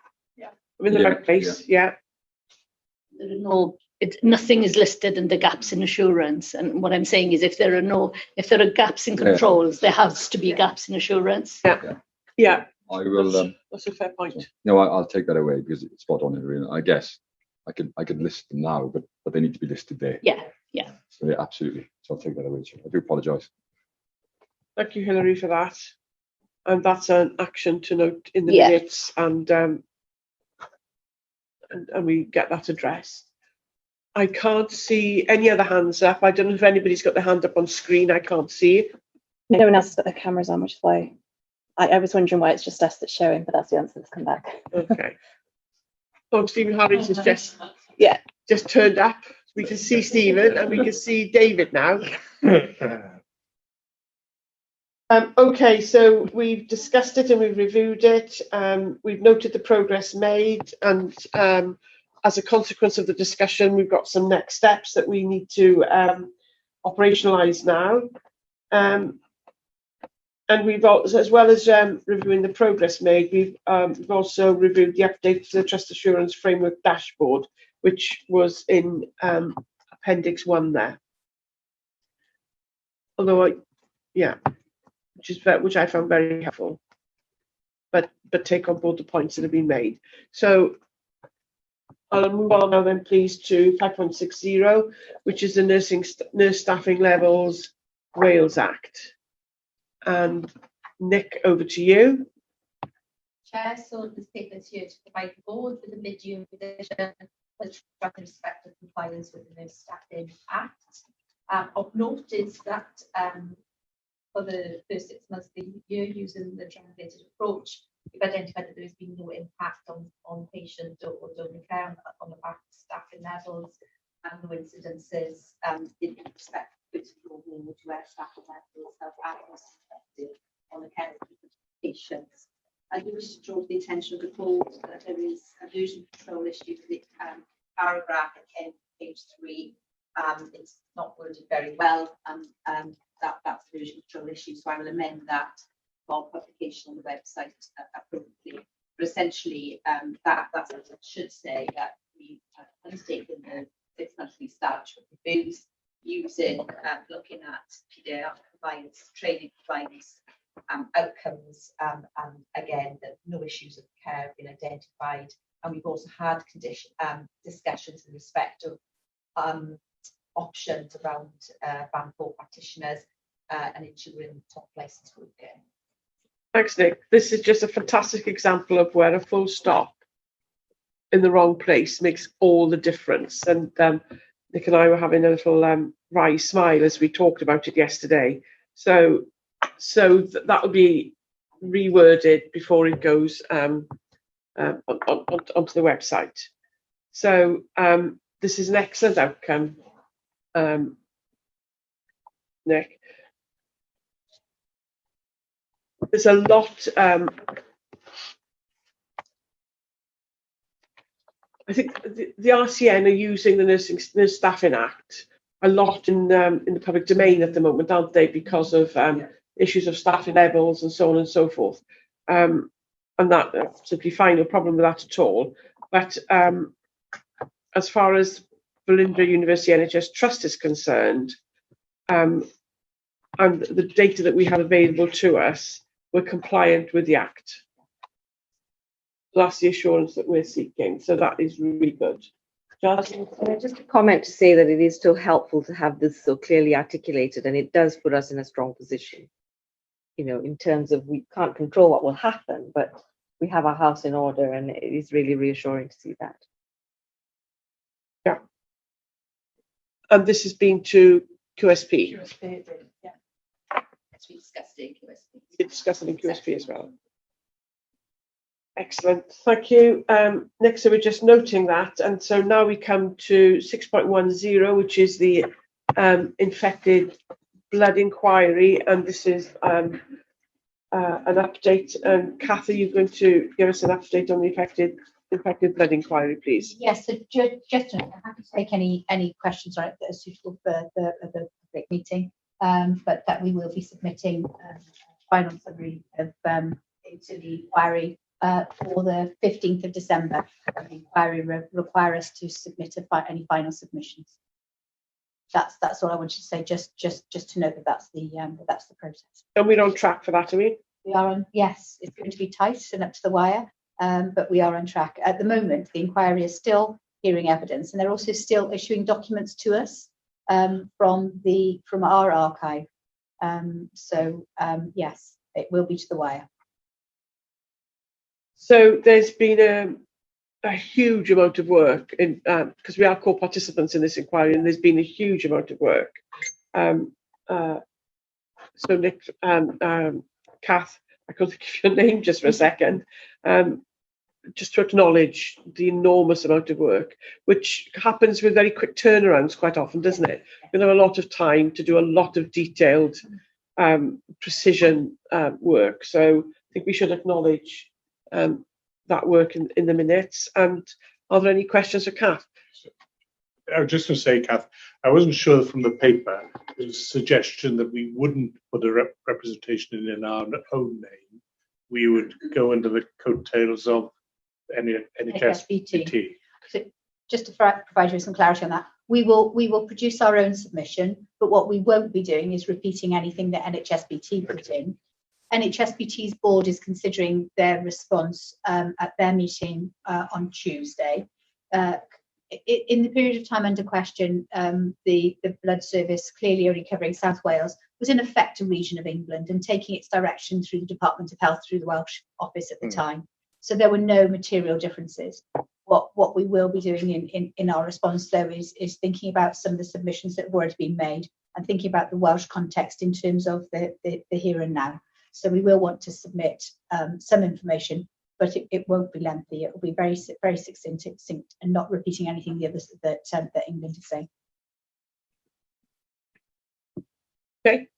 Speaker 3: I'm in the right place. Yeah.
Speaker 16: There are nothing is listed in the gaps in assurance, and what I'm saying is, if there are gaps in controls, there has to be gaps in assurance.
Speaker 3: Yeah.
Speaker 2: I will.
Speaker 3: That's a fair point.
Speaker 2: No, I'll take that away because it's spot on. I guess I could list them now, but they need to be listed there.
Speaker 16: Yeah.
Speaker 2: So yeah, absolutely. So I'll take that away. I do apologise.
Speaker 3: Thank you, Hilary, for that. And that's an action to note in the minutes, and we get that addressed. I can't see any other hands up. I don't know if anybody's got their hand up on screen. I can't see.
Speaker 8: No one else has got their cameras on, which is why I was wondering why it's just us that's showing, but that's the answer that's come back.
Speaker 3: Okay. Oh, Stephen Harris has just turned up. We can see Stephen and we can see David now. Okay, so we've discussed it and we've reviewed it. We've noted the progress made, and as a consequence of the discussion, we've got some next steps that we need to operationalise now. And we've also, as well as reviewing the progress made, we've also reviewed the update to the Trust Assurance Framework Dashboard, which was in Appendix 1 there. Although, which I found very helpful, but take on board the points that have been made. So I'll move on now then, please, to 5.60, which is the Nurse Staffing Levels Wales Act. And Nick, over to you.
Speaker 6: Chair, so this paper is here to provide the board with a mid-year revision with respect to compliance with the Nurse Staffing Act. Of note is that for the first 6 months of the year, using the triangulated approach, we've identified that there has been no impact on patient or donor care on the back of staffing levels and no incidences in respect to where staffing levels have adversely affected on the care of patients. I do wish to draw to the attention of the board that there is a version control issue for the paragraph at page 3. It's not worded very well, that's the version control issue, so I will amend that for publication on the website appropriately. But essentially, that's what it should say, that we have undertaken the 6 monthly statutory reviews using looking at PDR compliance, training compliance, outcomes, and again, that no issues of care have been identified. And we've also had discussions in respect of options around Band 4 practitioners and ensuring top license working.
Speaker 3: Thanks, Nick. This is just a fantastic example of where a full stop in the wrong place makes all the difference. And Nick and I were having a little wry smile as we talked about it yesterday. So that will be reworded before it goes onto the website. So this is an excellent outcome, Nick. There's a lot. I think the RCN are using the Nurse Staffing Act a lot in the public domain at the moment, aren't they? Because of issues of staffing levels and so on and so forth. And that's simply fine, no problem with that at all. But as far as Velindre University NHS Trust is concerned, and the data that we have available to us, we're compliant with the Act. That's the assurance that we're seeking. So that is really good.
Speaker 1: Just a comment to say that it is still helpful to have this so clearly articulated, and it does put us in a strong position. You know, in terms of we can't control what will happen, but we have our house in order, and it is really reassuring to see that.
Speaker 3: Yeah. And this has been to QSP.
Speaker 6: QSP, yeah. As we discussed in QSP.
Speaker 3: It's discussed in QSP as well. Excellent, thank you. Next, so we're just noting that, and so now we come to 6.10, which is the infected blood inquiry, and this is an update. And Kath, are you going to give us an update on the infected blood inquiry, please?
Speaker 6: Yes, so just I'm happy to take any questions on it that are suitable for the public meeting, but that we will be submitting final summary of to the inquiry for the 15th of December. The inquiry require us to submit any final submissions. That's all I wanted to say. Just to note that that's the process.
Speaker 3: And we're on track for that, are we?
Speaker 6: We are on. Yes, it's going to be tight and up to the wire, but we are on track at the moment. The inquiry is still hearing evidence, and they're also still issuing documents to us from our archive. Yes, it will be to the wire.
Speaker 3: So there's been a huge amount of work in because we are core participants in this inquiry, and there's been a huge amount of work. So Nick, Kath, I couldn't give your name just for a second, just to acknowledge the enormous amount of work, which happens with very quick turnarounds quite often, doesn't it? You have a lot of time to do a lot of detailed precision work. So I think we should acknowledge that work in the minutes. And are there any questions for Kath?
Speaker 5: I was just going to say, Kath, I wasn't sure from the paper, there was a suggestion that we wouldn't put a representation in our own name. We would go under the coattails of NHS.
Speaker 6: So just to provide you with some clarity on that, we will produce our own submission, but what we won't be doing is repeating anything that NHSBT put in. NHSBT's board is considering their response at their meeting on Tuesday. In the period of time under question, the blood service, clearly only covering South Wales, was in effect a region of England and taking its direction through the Department of Health through the Welsh office at the time. So there were no material differences. What we will be doing in our response, though, is thinking about some of the submissions that have already been made and thinking about the Welsh context in terms of the here and now. So we will want to submit some information, but it won't be lengthy. It will be very succinct and not repeating anything the others that England is saying.
Speaker 3: Okay.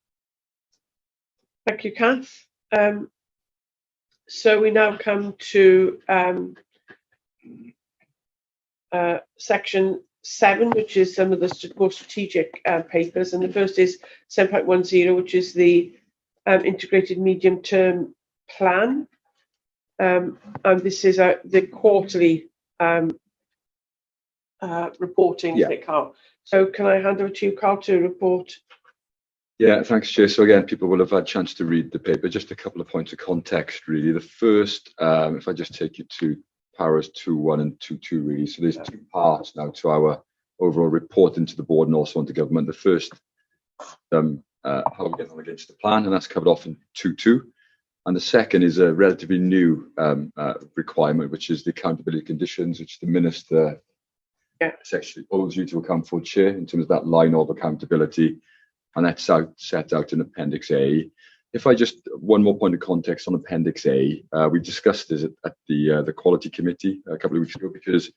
Speaker 3: Thank you, Kath. So we now come to section 7, which is some of the more strategic papers. And the first is 7.10, which is the integrated medium-term plan. And this is the quarterly reporting, isn't it, Carl? So can I hand over to you, Carl, to report?
Speaker 2: Yeah, thanks, Chair. So again, people will have had a chance to read the paper. Just a couple of points of context, really. The first, if I just take you to paras 2.1 and 2.2, really. So there's two parts now to our overall reporting to the board and also onto government. The first, how we get on against the plan, and that's covered off in 2.2. And the second is a relatively new requirement, which is the accountability conditions, which the Minister essentially holds you to account for, Chair, in terms of that line of accountability. And that's set out in Appendix A. If I just, one more point of context on Appendix A, we discussed this at the Quality Committee a couple of weeks ago, because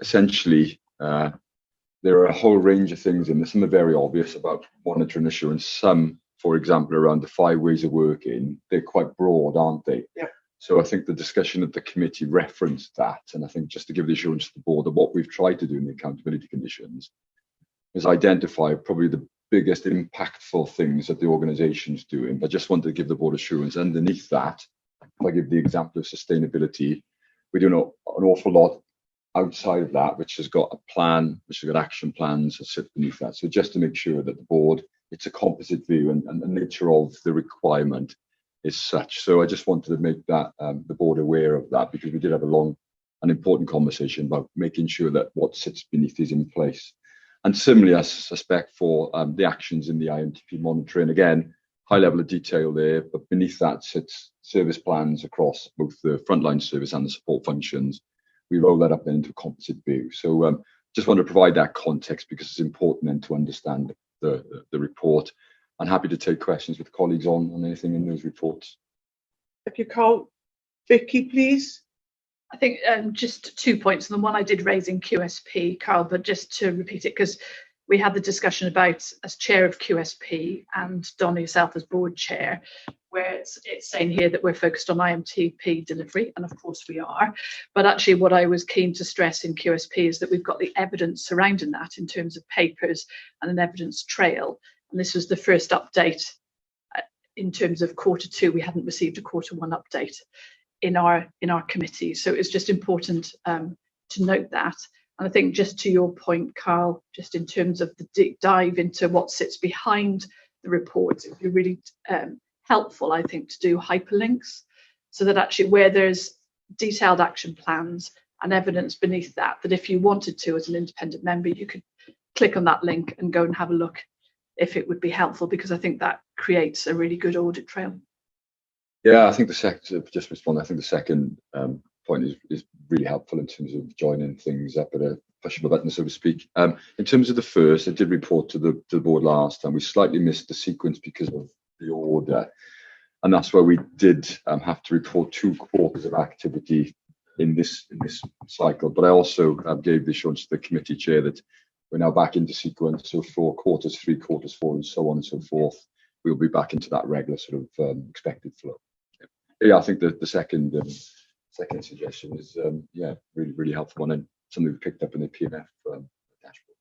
Speaker 2: essentially there are a whole range of things in this. Some are very obvious about monitoring assurance. Some, for example, around the 5 ways of working, they're quite broad, aren't they?
Speaker 3: Yeah.
Speaker 2: So I think the discussion at the committee referenced that. And I think just to give the assurance to the board that what we've tried to do in the accountability conditions is identify probably the biggest impactful things that the organisation's doing. But I just wanted to give the board assurance underneath that. If I give the example of sustainability, we do an awful lot outside of that, which has got a plan, which has got action plans that sit beneath that. So just to make sure that the board, it's a composite view, and the nature of the requirement is such. So I just wanted to make that the board aware of that, because we did have a long and important conversation about making sure that what sits beneath is in place. And similarly, I suspect for the actions in the IMTP monitoring, again, high level of detail there, but beneath that sits service plans across both the frontline service and the support functions. We roll that up into a composite view. So just want to provide that context, because it's important then to understand the report. I'm happy to take questions with colleagues on anything in those reports.
Speaker 3: Thank you, Carl. Vicky, please.
Speaker 9: I think just 2 points, and the one I did raise in QSP, Carl, but just to repeat it, because we had the discussion about, as chair of QSP and Donna yourself as board chair, where it's saying here that we're focused on IMTP delivery, and of course we are. But actually what I was keen to stress in QSP is that we've got the evidence surrounding that in terms of papers and an evidence trail. And this was the first update in terms of Q2. We hadn't received a Q1 update in our committee. So it's just important to note that. And I think just to your point, Carl, just in terms of the deep dive into what sits behind the reports, it would be really helpful, I think, to do hyperlinks, so that actually where there's detailed action plans and evidence beneath that, that if you wanted to as an independent member, you could click on that link and go and have a look if it would be helpful, because I think that creates a really good audit trail.
Speaker 2: Yeah, I think the second, just respond, I think the second point is really helpful in terms of joining things up at a push of a button, so to speak. In terms of the first, I did report to the board last time. We slightly missed the sequence because of the order, and that's why we did have to report 2 quarters of activity in this cycle. But I also gave the assurance to the committee chair that we're now back into sequence, so 4 quarters, 3 quarters, 4, and so on and so forth. we'll be back into that regular sort of expected flow. Yeah, I think the second suggestion is really helpful one, and something we picked up in the PMF dashboard.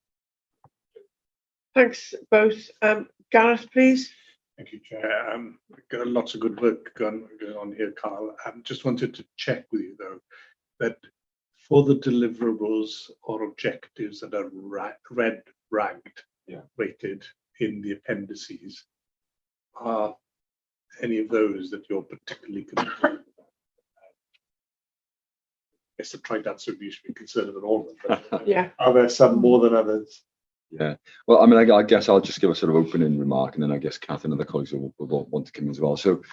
Speaker 3: Thanks both. Gareth, please.
Speaker 5: Thank you, Chair. Got lots of good work going on here, Carl. Just wanted to check with you though that for the deliverables or objectives that are red ranked, rated in the appendices, are any of those that you're particularly concerned about? I guess the tried answer you should be concerned about all of them, but are there some more than others?
Speaker 2: Yeah, well, I mean, I guess I'll just give a sort of opening remark, and then I guess Kath and other colleagues will want to come in as well. So,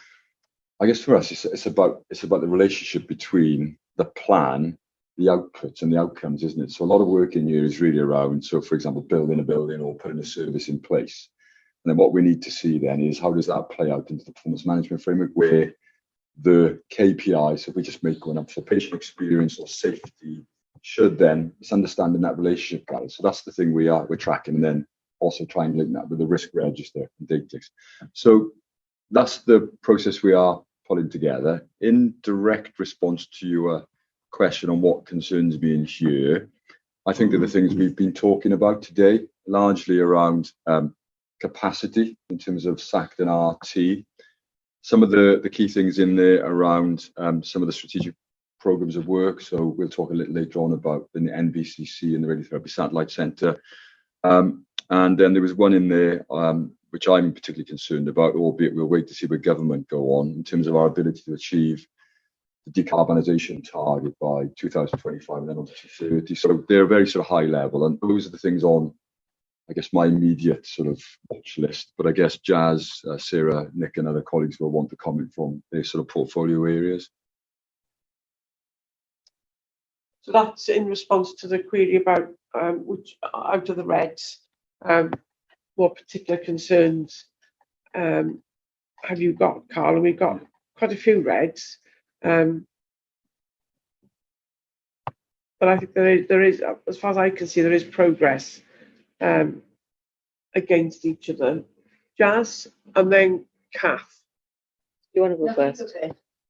Speaker 2: I guess for us, it's about the relationship between the plan, the outputs, and the outcomes, isn't it? So, a lot of work in here is really around, so for example, building a building or putting a service in place, and then what we need to see then is how does that play out into the performance management framework, where the KPIs, if we just make one up, so patient experience or safety, should then, it's understanding that relationship, guys. So that's the thing we're tracking, and then also triangulating that with the risk register and data. So that's the process we are putting together. In direct response to your question on what concerns me in here, I think that the things we've been talking about today, largely around capacity in terms of SACT and RT, some of the key things in there around some of the strategic programs of work. So we'll talk a little later on about the NVCC and the Radiotherapy Satellite Centre. And then there was one in there which I'm particularly concerned about, albeit we'll wait to see where government go on in terms of our ability to achieve the decarbonisation target by 2025 and then on to 2030. So they're very sort of high level, and those are the things on, I guess, my immediate sort of watch list. But I guess Jazz, Sarah, Nick and other colleagues will want to comment from their sort of portfolio areas.
Speaker 3: So that's in response to the query about which out of the reds, what particular concerns have you got, Carl? And we've got quite a few reds, but I think there is, as far as I can see, there is progress against each of them. Jazz, and then Kath.
Speaker 1: You want to go first?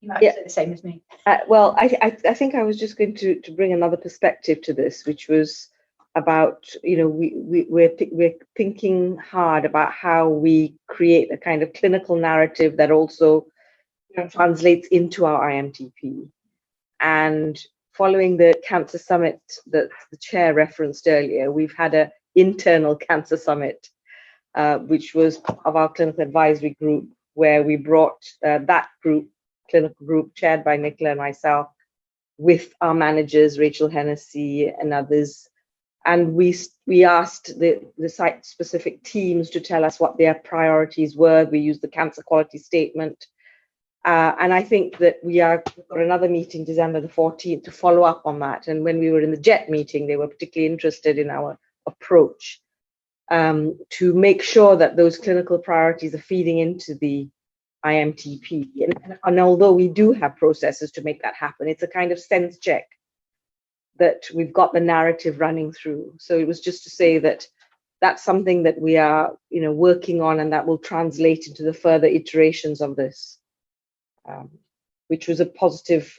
Speaker 6: You might say the same as me.
Speaker 1: Well, I think I was just going to bring another perspective to this, which was about, you know, we're thinking hard about how we create a kind of clinical narrative that also translates into our IMTP. And following the cancer summit that the chair referenced earlier, we've had an internal cancer summit, which was of our clinical advisory group, where we brought that clinical group chaired by Nicola and myself with our managers, Rachel Hennessy and others. And we asked the site-specific teams to tell us what their priorities were. We used the cancer quality statement. And I think that we've got another meeting December the 14th to follow up on that. And when we were in the JET meeting, they were particularly interested in our approach to make sure that those clinical priorities are feeding into the IMTP. And although we do have processes to make that happen, it's a kind of sense check that we've got the narrative running through. So it was just to say that that's something that we are, you know, working on, and that will translate into the further iterations of this, which was a positive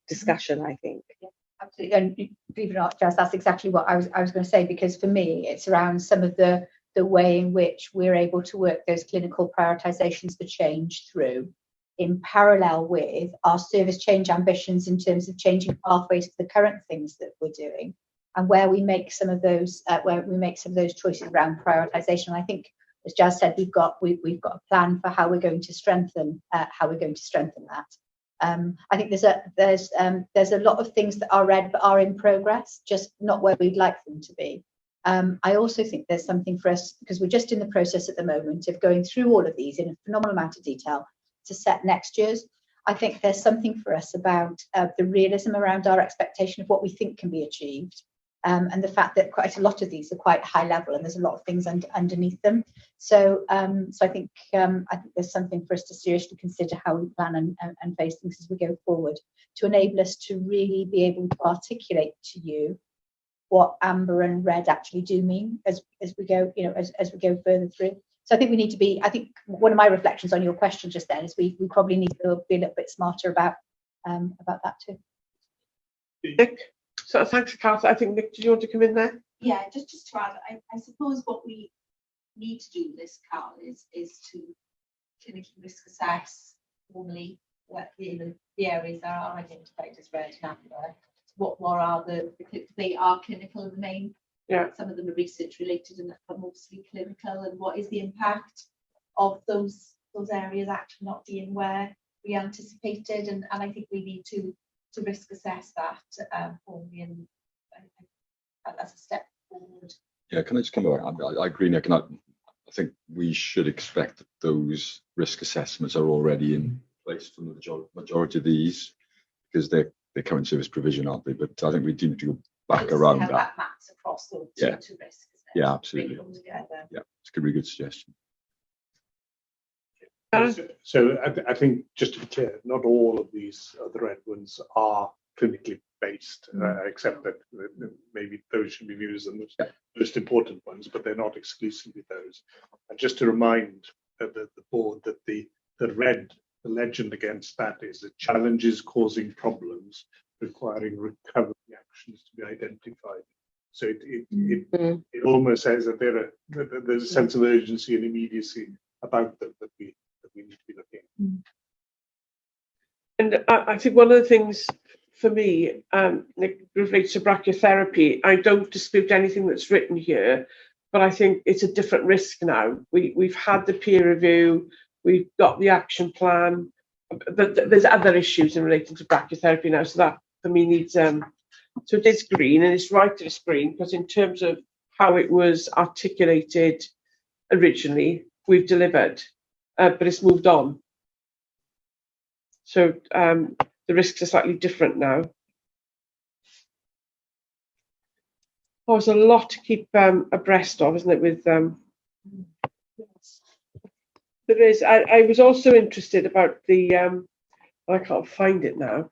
Speaker 1: discussion, I think.
Speaker 6: Yeah, absolutely. And believe it or not, Jazz, that's exactly what I was going to say, because for me, it's around some of the way in which we're able to work those clinical prioritizations for change through in parallel with our service change ambitions in terms of changing pathways for the current things that we're doing, and where we make some of those choices around prioritization. And I think, as Jazz said, we've got a plan for how we're going to strengthen that. I think there's a lot of things that are red but are in progress, just not where we'd like them to be. I also think there's something for us, because we're just in the process at the moment of going through all of these in a phenomenal amount of detail to set next year's. I think there's something for us about the realism around our expectation of what we think can be achieved, and the fact that quite a lot of these are quite high level and there's a lot of things underneath them. So I think there's something for us to seriously consider how we plan and face things as we go forward, to enable us to really be able to articulate to you what amber and red actually do mean as we go, as we go further through. So I think we need to be, I think one of my reflections on your question just then is we probably need to be a little bit smarter about that too.
Speaker 3: Nick, so thanks, Kath. I think, Nick, did you want to come in there?
Speaker 17: Yeah, just to add, I suppose what we need to do with this, Carl, is to clinically risk assess formally what the areas that are identified as red and amber. What are they are clinical in the main.
Speaker 3: Yeah.
Speaker 17: Some of them are research related and are mostly clinical, and what is the impact of those areas actually not being where we anticipated, and I think we need to risk assess that formally and as a step forward.
Speaker 2: Yeah, can I just come back? I agree, Nick, and I think we should expect that those risk assessments are already in place from the majority of these, because they're current service provision, aren't they? But I think we do need to go back around that.
Speaker 17: That maps across the
Speaker 2: Yeah.
Speaker 17: two risks.
Speaker 2: Yeah, absolutely.
Speaker 17: Yeah,
Speaker 2: it's a really good suggestion.
Speaker 5: So I think, just to be clear, not all of these other red ones are clinically based, except that maybe those should be viewed as the most important ones, but they're not exclusively those. And just to remind the board that the red, the legend against that is that challenges causing problems requiring recovery actions to be identified. So it almost says that there's a sense of urgency and immediacy about them that we need to be looking at.
Speaker 3: And I think one of the things for me, Nick, relates to brachytherapy. I don't dispute anything that's written here, but I think it's a different risk now. We've had the peer review, we've got the action plan, but there's other issues in relating to brachytherapy now. So that for me needs so it is green, and it's right that it's green, because in terms of how it was articulated originally, we've delivered, but it's moved on. So the risks are slightly different now. Oh, there's a lot to keep abreast of, isn't it? With there is. I was also interested about the. I can't find it now.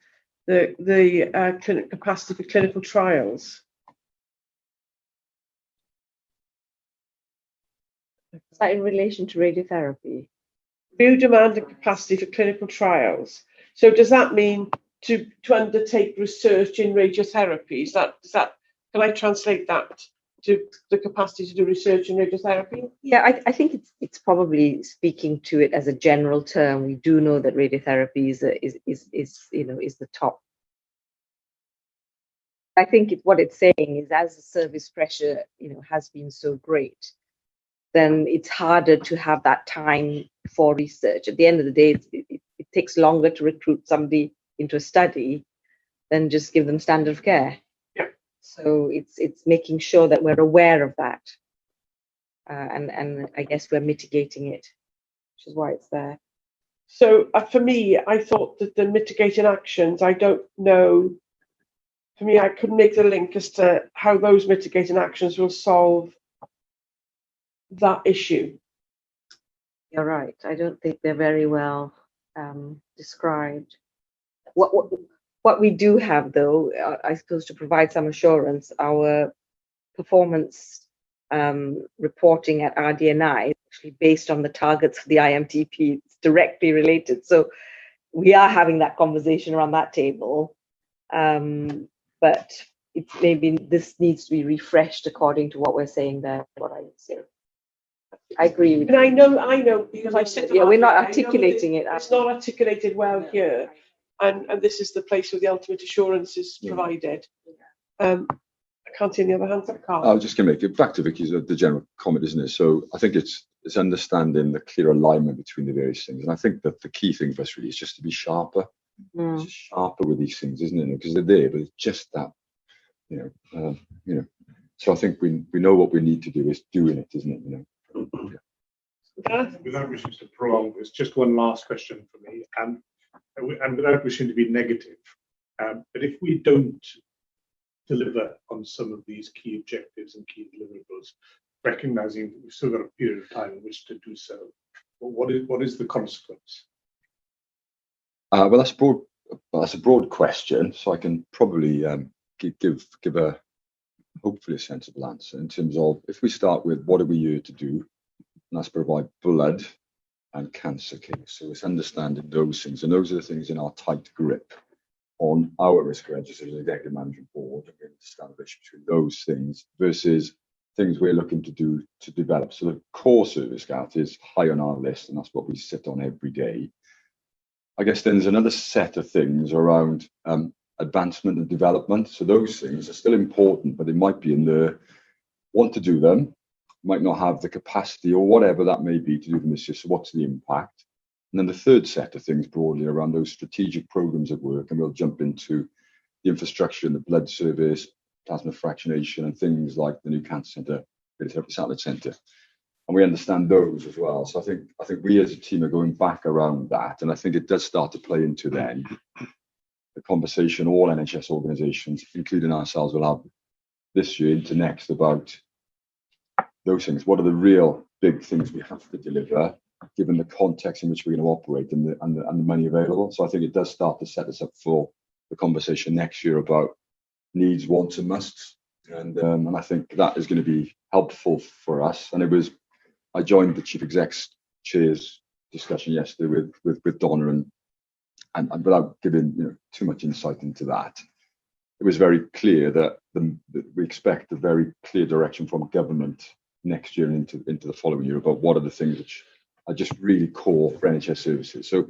Speaker 3: The clinic capacity for clinical trials.
Speaker 1: Is that in relation to radiotherapy?
Speaker 3: New demand and capacity for clinical trials. So does that mean to undertake research in radiotherapy? Is that can I translate that to the capacity to do research in radiotherapy?
Speaker 1: Yeah, I think it's probably speaking to it as a general term. We do know that radiotherapy is the top. I think what it's saying is, as the service pressure has been so great, then it's harder to have that time for research. At the end of the day, it takes longer to recruit somebody into a study than just give them standard of care.
Speaker 3: Yeah.
Speaker 1: So it's making sure that we're aware of that, and I guess we're mitigating it, which is why it's there.
Speaker 3: So for me, I thought that the mitigating actions, I don't know. For me, I couldn't make the link as to how those mitigating actions will solve that issue.
Speaker 1: You're right. I don't think they're very well described. What we do have, though, I suppose, to provide some assurance, our performance reporting at RDNI is actually based on the targets for the IMTP. It's directly related. So we are having that conversation around that table. But maybe this needs to be refreshed according to what we're saying there. What I would say. I agree with
Speaker 3: and
Speaker 1: you.
Speaker 3: I know because I've said
Speaker 1: we're not articulating it.
Speaker 3: It's not articulated well here, and this is the place where the ultimate assurance is provided. I can't see any other hands. I
Speaker 2: was just going to make it back to Vicky's the general comment, isn't it? So I think it's understanding the clear alignment between the various things, and I think that the key thing for us really is just to be sharper. Just sharper with these things, isn't it? Because they're there, but it's just that, So I think we know what we need to do is doing it, isn't it?
Speaker 5: Without wishing to prolong this, just one last question for me, and without wishing to be negative, but if we don't deliver on some of these key objectives and key deliverables, recognizing that we've still got a period of time in which to do so, what is the consequence?
Speaker 2: Well, that's a broad question, so I can probably give a hopefully a sensible answer in terms of, if we start with what are we here to do, and that's provide blood and cancer care. So it's understanding those things, and those are the things in our tight grip on our risk register as an executive management board, and we understand the relationship between those things versus things we're looking to do to develop. So the core service, Gareth, is high on our list, and that's what we sit on every day. I guess then there's another set of things around advancement and development. So those things are still important, but they might be in the want to do them, might not have the capacity or whatever that may be to do them this year. So what's the impact? And then the third set of things broadly around those strategic programs of work, and we'll jump into the infrastructure and the blood service, plasma fractionation, and things like the new cancer centre, radiotherapy satellite centre. And we understand those as well. So I think we as a team are going back around that, and I think it does start to play into then the conversation all NHS organisations, including ourselves, will have this year into next about those things. What are the real big things we have to deliver, given the context in which we're going to operate and the money available? So I think it does start to set us up for the conversation next year about needs, wants, and musts, and I think that is going to be helpful for us. And I joined the chief exec's chair's discussion yesterday with Donna, and without giving too much insight into that, it was very clear that we expect a very clear direction from government next year and into the following year about what are the things which are just really core for NHS services. So,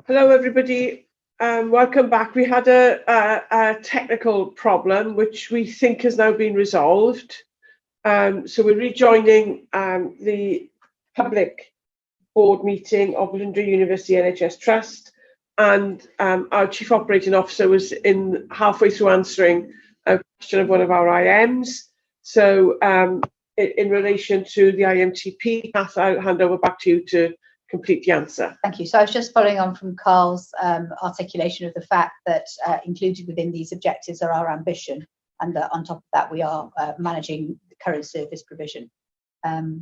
Speaker 3: Hello, everybody. Welcome back. We had a technical problem, which we think has now been resolved. So we're rejoining the public board meeting of Velindre University NHS Trust, and our Chief Operating Officer was halfway through answering a question of one of our IMs. So in relation to the IMTP, Kath, I'll hand over back to you to complete the answer.
Speaker 6: Thank you. So I was just following on from Carl's articulation of the fact that included within these objectives are our ambition, and that on top of that we are managing the current service provision.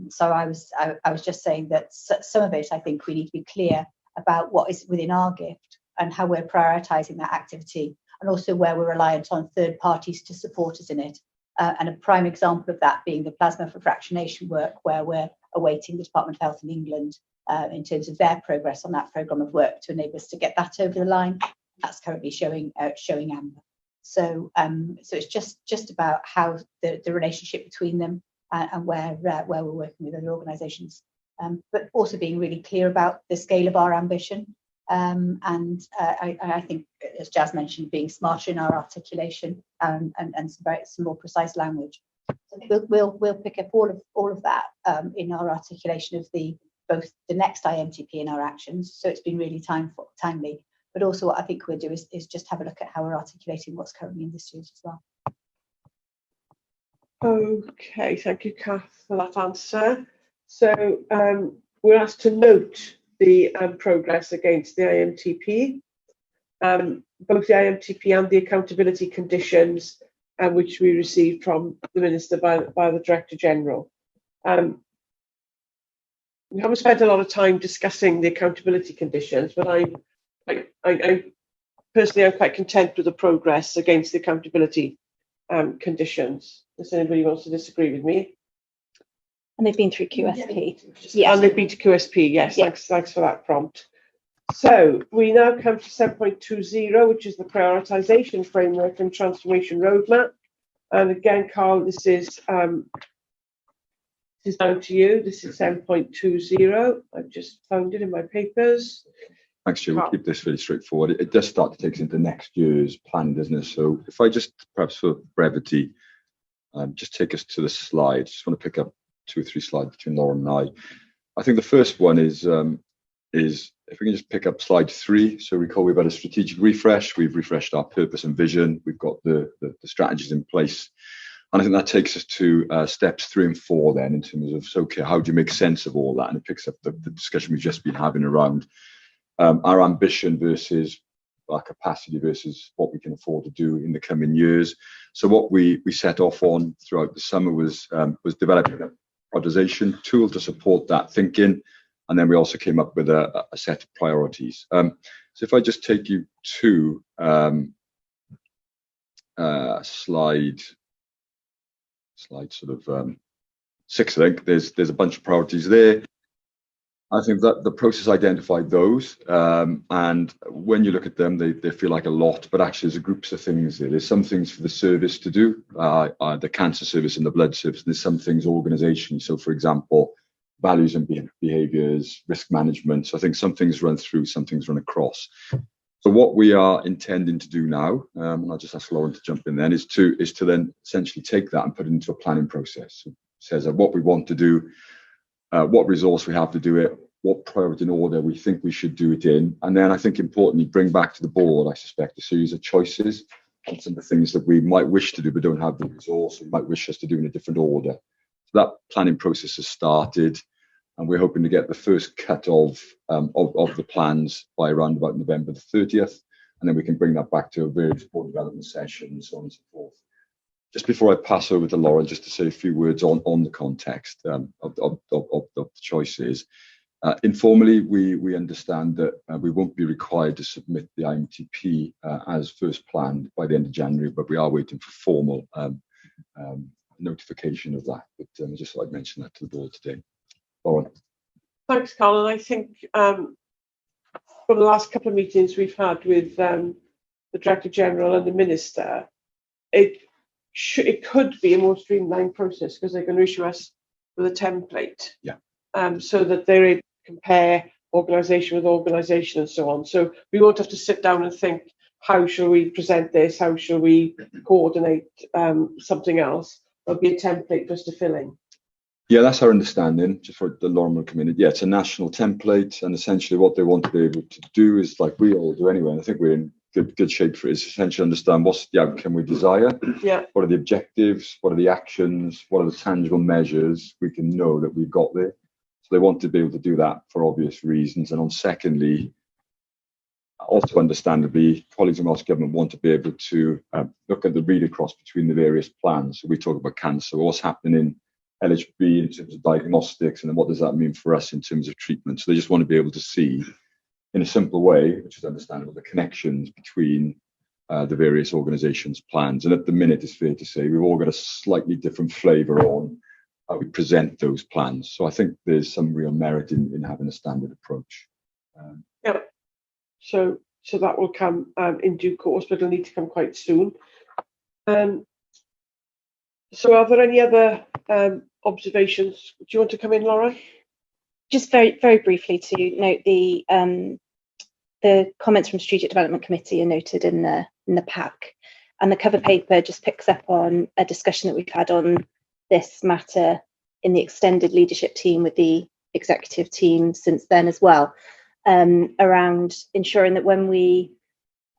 Speaker 6: So I was just saying that some of it, I think we need to be clear about what is within our gift and how we're prioritising that activity, and also where we're reliant on third parties to support us in it. And a prime example of that being the plasma for fractionation work, where we're awaiting the Department of Health in England in terms of their progress on that programme of work to enable us to get that over the line. That's currently showing amber. So it's just about how the relationship between them and where we're working with other organisations, but also being really clear about the scale of our ambition. And I think, as Jazz mentioned, being smarter in our articulation and some more precise language. So we'll pick up all of that in our articulation of both the next IMTP and our actions. So it's been really timely. But also what I think we'll do is just have a look at how we're articulating what's currently in this year's as well.
Speaker 3: Okay, thank you, Kath, for that answer. So we're asked to note the progress against the IMTP, both the IMTP and the accountability conditions, which we received from the Minister by the Director General. We haven't spent a lot of time discussing the accountability conditions, but I personally am quite content with the progress against the accountability conditions. Does anybody wants to disagree with me?
Speaker 10: And they've been through QSP.
Speaker 3: Yeah. And they've been to QSP, yes. Yeah. Thanks for that prompt. So we now come to 7.20, which is the prioritisation framework and transformation roadmap. And again, Carl, this is down to you. This is 7.20. I've just found it in my papers.
Speaker 2: Thanks, Chair. We'll keep this really straightforward. It does start to take us into next year's plan, doesn't it? So if I just, perhaps for brevity, just take us to the slides. Just want to pick up 2 or 3 slides between Lauren and I think the first one is if we can just pick up slide 3. So recall we've had a strategic refresh. We've refreshed our purpose and vision. We've got the strategies in place. And I think that takes us to steps 3 and 4 then, in terms of, so, okay, how do you make sense of all that? And it picks up the discussion we've just been having around our ambition versus our capacity versus what we can afford to do in the coming years. So what we set off on throughout the summer was developing a prioritization tool to support that thinking. And then we also came up with a set of priorities. So if I just take you to slide sort of 6, I think. There's a bunch of priorities there. I think that the process identified those, and when you look at them, they feel like a lot, but actually there's groups of things there. There's some things for the service to do, the cancer service and the blood service, and there's some things organizationally. So for example, values and behaviors, risk management. So I think some things run through, some things run across. So what we are intending to do now, and I'll just ask Lauren to jump in then, is to then essentially take that and put it into a planning process. So it says what we want to do, what resource we have to do it, what priority and order we think we should do it in. And then I think importantly, bring back to the board, I suspect, a series of choices on some of the things that we might wish to do but don't have the resource, or might wish us to do in a different order. So that planning process has started, and we're hoping to get the first cut of the plans by around about November the 30th, and then we can bring that back to a various board development session and so on and so forth. Just before I pass over to Lauren, just to say a few words on the context of the choices. Informally, we understand that we won't be required to submit the IMTP as first planned by the end of January, but we are waiting for formal notification of that. But just thought I'd mention that to the board today. Lauren.
Speaker 3: Thanks, Carl. And I think from the last couple of meetings we've had with the Director General and the Minister, it could be a more streamlined process because they're going to issue us with a template.
Speaker 2: Yeah.
Speaker 3: So that they're able to compare organisation with organisation and so on. So we won't have to sit down and think, how shall we present this? How shall we coordinate something else? There'll be a template for us to fill in.
Speaker 2: Yeah, that's our understanding. Just for the Lauren will come in. Yeah, it's a national template, and essentially what they want to be able to do is, like we all do anyway, and I think we're in good shape for it, is essentially understand what's the outcome we desire.
Speaker 3: Yeah.
Speaker 2: What are the objectives? What are the actions? What are the tangible measures we can know that we've got there? So they want to be able to do that for obvious reasons. And on secondly, also understandably, colleagues in Welsh Government want to be able to look at the read across between the various plans. So we talk about cancer, what's happening in LHB in terms of diagnostics, and then what does that mean for us in terms of treatment? So they just want to be able to see in a simple way, which is understandable, the connections between the various organisations' plans. And at the minute, it's fair to say we've all got a slightly different flavour on how we present those plans. So I think there's some real merit in having a standard approach.
Speaker 3: Yeah. So that will come in due course, but it'll need to come quite soon. So are there any other observations? Do you want to come in, Laura?
Speaker 8: Just very, very briefly to note the comments from Strategic Development Committee are noted in the pack, and the cover paper just picks up on a discussion that we've had on this matter in the extended leadership team with the executive team since then as well, around ensuring that when we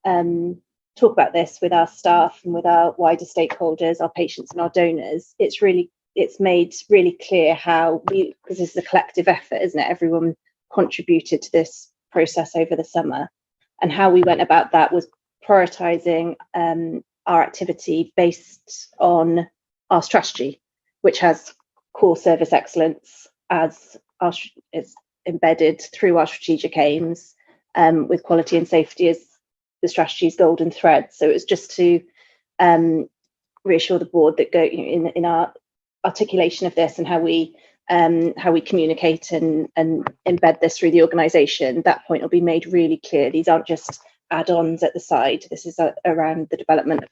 Speaker 8: talk about this with our staff and with our wider stakeholders, our patients and our donors, it's made really clear how because this is a collective effort, isn't it? Everyone contributed to this process over the summer, and how we went about that was prioritising our activity based on our strategy, which has core service excellence as it's embedded through our strategic aims, with quality and safety as the strategy's golden thread. So it was just to reassure the board that in our articulation of this and how we communicate and embed this through the organisation, that point will be made really clear. These aren't just add-ons at the side. This is around the development of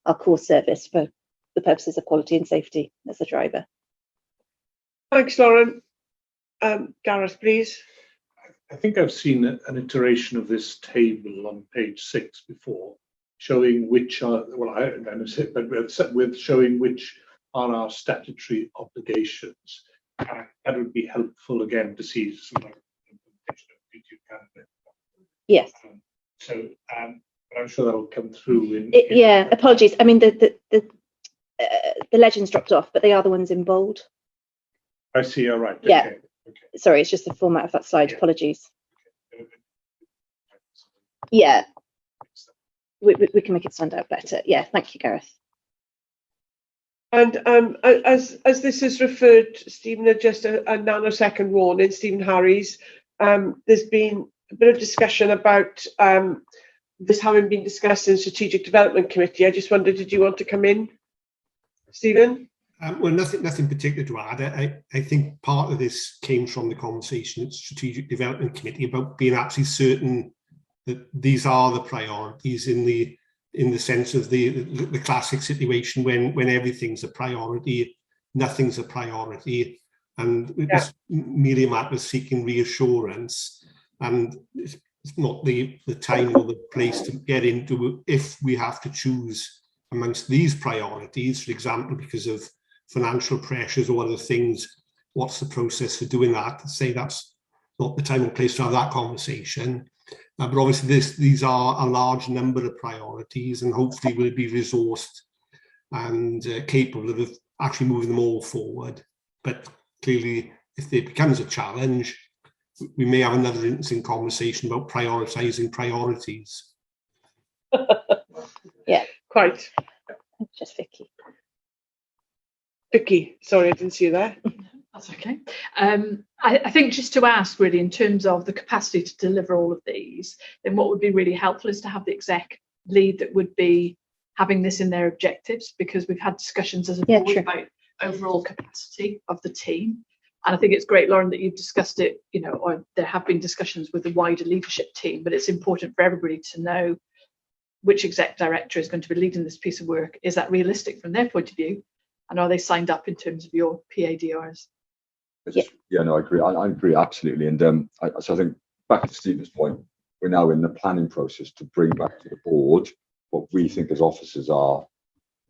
Speaker 8: our core service for the purposes of quality and safety as the driver.
Speaker 3: Thanks, Lauren. Gareth, please.
Speaker 5: I think I've seen an iteration of this table on page 6 before, showing which are, well, I don't know, but with showing which are our statutory obligations. That would be helpful again to see some implementation of YouTube candidate.
Speaker 8: Yes.
Speaker 5: But I'm sure that will come through.
Speaker 8: Yeah, apologies. I mean, the legends dropped off, but they are the ones in bold.
Speaker 5: I see. All right.
Speaker 8: Yeah.
Speaker 5: Okay.
Speaker 8: Sorry, it's just the format of that slide. Yeah. Apologies. Yeah. We can make it stand out better. Yeah. Thank you, Gareth.
Speaker 3: And as this is referred, Stephen, just a nanosecond warning, Stephen Harries, there's been a bit of discussion about this having been discussed in Strategic Development Committee, I just wondered, did you want to come in, Stephen?
Speaker 14: Well, nothing particular to add. I think part of this came from the conversation at Strategic Development Committee about being absolutely certain that these are the priorities in the sense of the classic situation when everything's a priority, nothing's a priority, and it was merely a matter of seeking reassurance. And it's not the time or the place to get into if we have to choose amongst these priorities, for example, because of financial pressures or other things, what's the process for doing that? Say that's not the time or place to have that conversation. But obviously these are a large number of priorities, and hopefully will be resourced and capable of actually moving them all forward. But clearly, if it becomes a challenge, we may have another interesting conversation about prioritising priorities.
Speaker 10: Yeah,
Speaker 3: quite.
Speaker 10: Just Vicky.
Speaker 3: Vicky, sorry, I didn't see you there.
Speaker 9: That's okay. I think just to ask really in terms of the capacity to deliver all of these, then what would be really helpful is to have the exec lead that would be having this in their objectives, because we've had discussions as a board about overall capacity of the team. And I think it's great, Lauren, that you've discussed it, you know, or there have been discussions with the wider leadership team, but it's important for everybody to know which exec director is going to be leading this piece of work. Is that realistic from their point of view? And are they signed up in terms of your PADRs?
Speaker 2: Yeah, no, I agree. I agree absolutely. And so I think back to Stephen's point, we're now in the planning process to bring back to the board what we think as officers are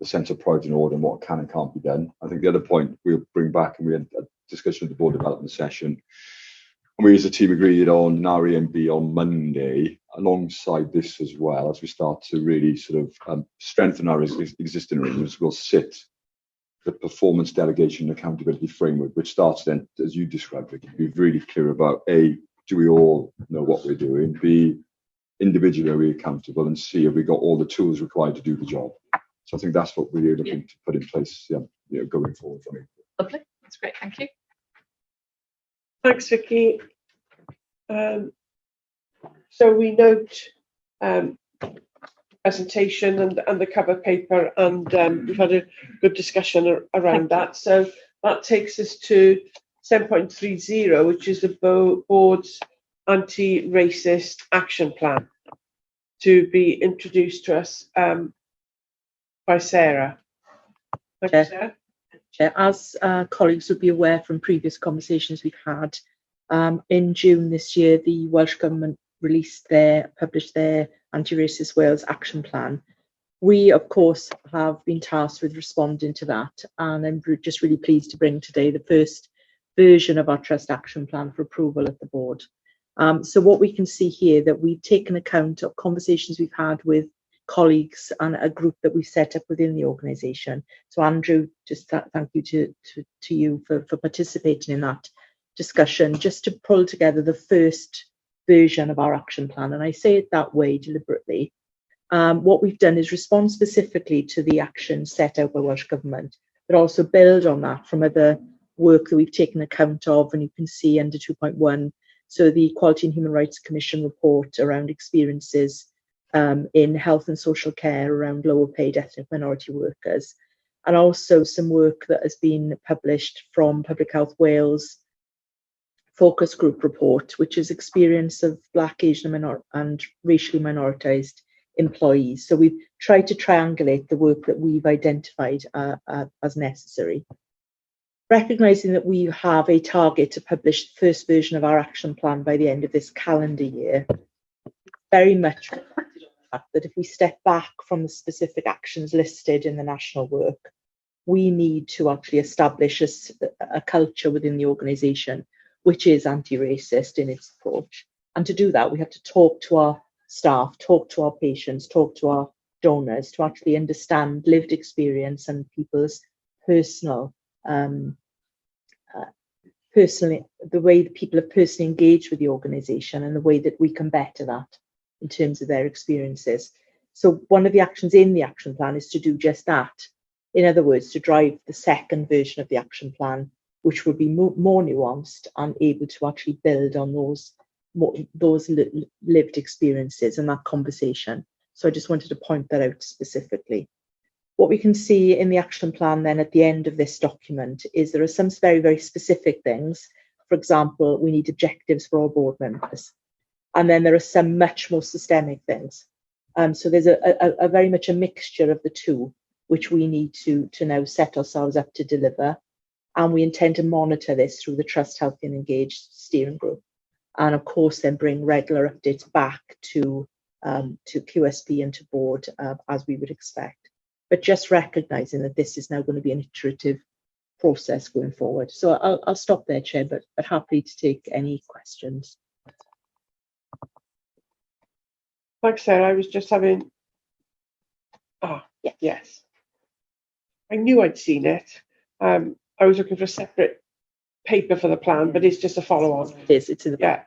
Speaker 2: the sense of priority and order and what can and can't be done. I think the other point we'll bring back, and we had a discussion at the board development session, and we as a team agreed on an REMB on Monday, alongside this as well, as we start to really sort of strengthen our existing arrangements, we'll sit the performance delegation and accountability framework, which starts then, as you described, Vicky, be really clear about A, do we all know what we're doing? B, individually are we accountable? And C, have we got all the tools required to do the job? So I think that's what we're looking to put in place, going forward from it.
Speaker 9: Lovely, that's great, thank you.
Speaker 3: Thanks, Vicky. So we note presentation and the cover paper, and we've had a good discussion around that. So that takes us to 7.30, which is the board's anti-racist action plan, to be introduced to us by Sarah. Thank you, Sarah.
Speaker 13: Chair, as colleagues would be aware from previous conversations we've had, in June this year, the Welsh Government published their Anti-Racist Wales Action Plan. We, of course, have been tasked with responding to that, and I'm just really pleased to bring today the first version of our Trust Action Plan for approval at the board. So what we can see here, that we've taken account of conversations we've had with colleagues and a group that we set up within the organisation. So Andrew, just thank you to you for participating in that discussion, just to pull together the first version of our action plan. And I say it that way deliberately. What we've done is respond specifically to the actions set out by Welsh Government, but also build on that from other work that we've taken account of. And you can see under 2.1, so the Equality and Human Rights Commission report around experiences in health and social care around lower paid ethnic minority workers, and also some work that has been published from Public Health Wales focus group report, which is experience of Black, Asian and racially minoritized employees. So we've tried to triangulate the work that we've identified as necessary. Recognising that we have a target to publish the first version of our action plan by the end of this calendar year, very much reflected on the fact that if we step back from the specific actions listed in the national work, we need to actually establish a culture within the organisation which is anti-racist in its approach. And to do that, we have to talk to our staff, talk to our patients, talk to our donors, to actually understand lived experience and people's personally, the way that people have personally engaged with the organisation, and the way that we can better that in terms of their experiences. So one of the actions in the action plan is to do just that. In other words, to drive the second version of the action plan, which would be more nuanced and able to actually build on those those lived experiences and that conversation. So I just wanted to point that out specifically. What we can see in the action plan then at the end of this document is there are some very, very specific things. For example, we need objectives for all board members. And then there are some much more systemic things. So there's a very much a mixture of the two, which we need to now set ourselves up to deliver. And we intend to monitor this through the Trust, Healthy and Engaged steering group. And of course, then bring regular updates back to QSP and to board as we would expect. But just recognising that this is now going to be an iterative process going forward. So I'll stop there, Chair, but happy to take any questions.
Speaker 3: Thanks, Sarah. I was just having. Yes. I knew I'd seen it. I was looking for a separate paper for the plan, but it's just a follow-on.
Speaker 13: It's in the
Speaker 3: yeah.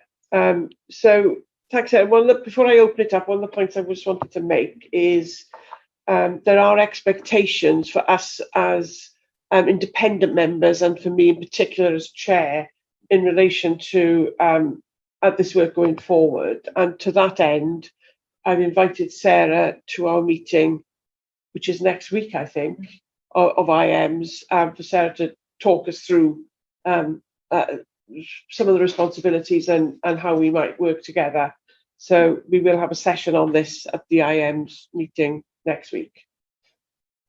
Speaker 3: So thanks, Sarah. Before I open it up, one of the points I just wanted to make is there are expectations for us as independent members, and for me in particular as chair, in relation to this work going forward. And to that end, I've invited Sarah to our meeting, which is next week, I think, of IMs, for Sarah to talk us through some of the responsibilities and how we might work together. So we will have a session on this at the IMs meeting next week.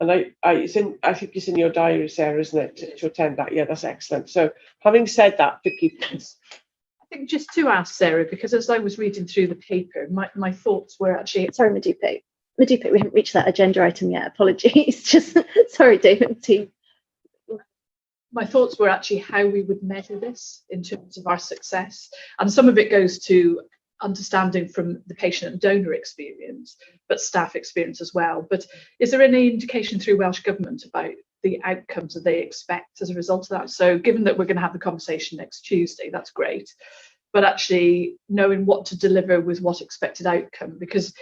Speaker 3: And I think it's in your diary, Sarah, isn't it, to attend that? Yeah, that's excellent. So having said that, Vicky, please.
Speaker 9: I think just to ask Sarah, because as I was reading through the paper, my thoughts were actually...
Speaker 10: Sorry, Madupe, we haven't reached that agenda item yet. Apologies. Just sorry, David.
Speaker 9: My thoughts were actually how we would measure this in terms of our success. And some of it goes to understanding from the patient and donor experience, but staff experience as well. But is there any indication through Welsh Government about the outcomes that they expect as a result of that? So given that we're going to have the conversation next Tuesday, that's great. But actually knowing what to deliver with what expected outcome, because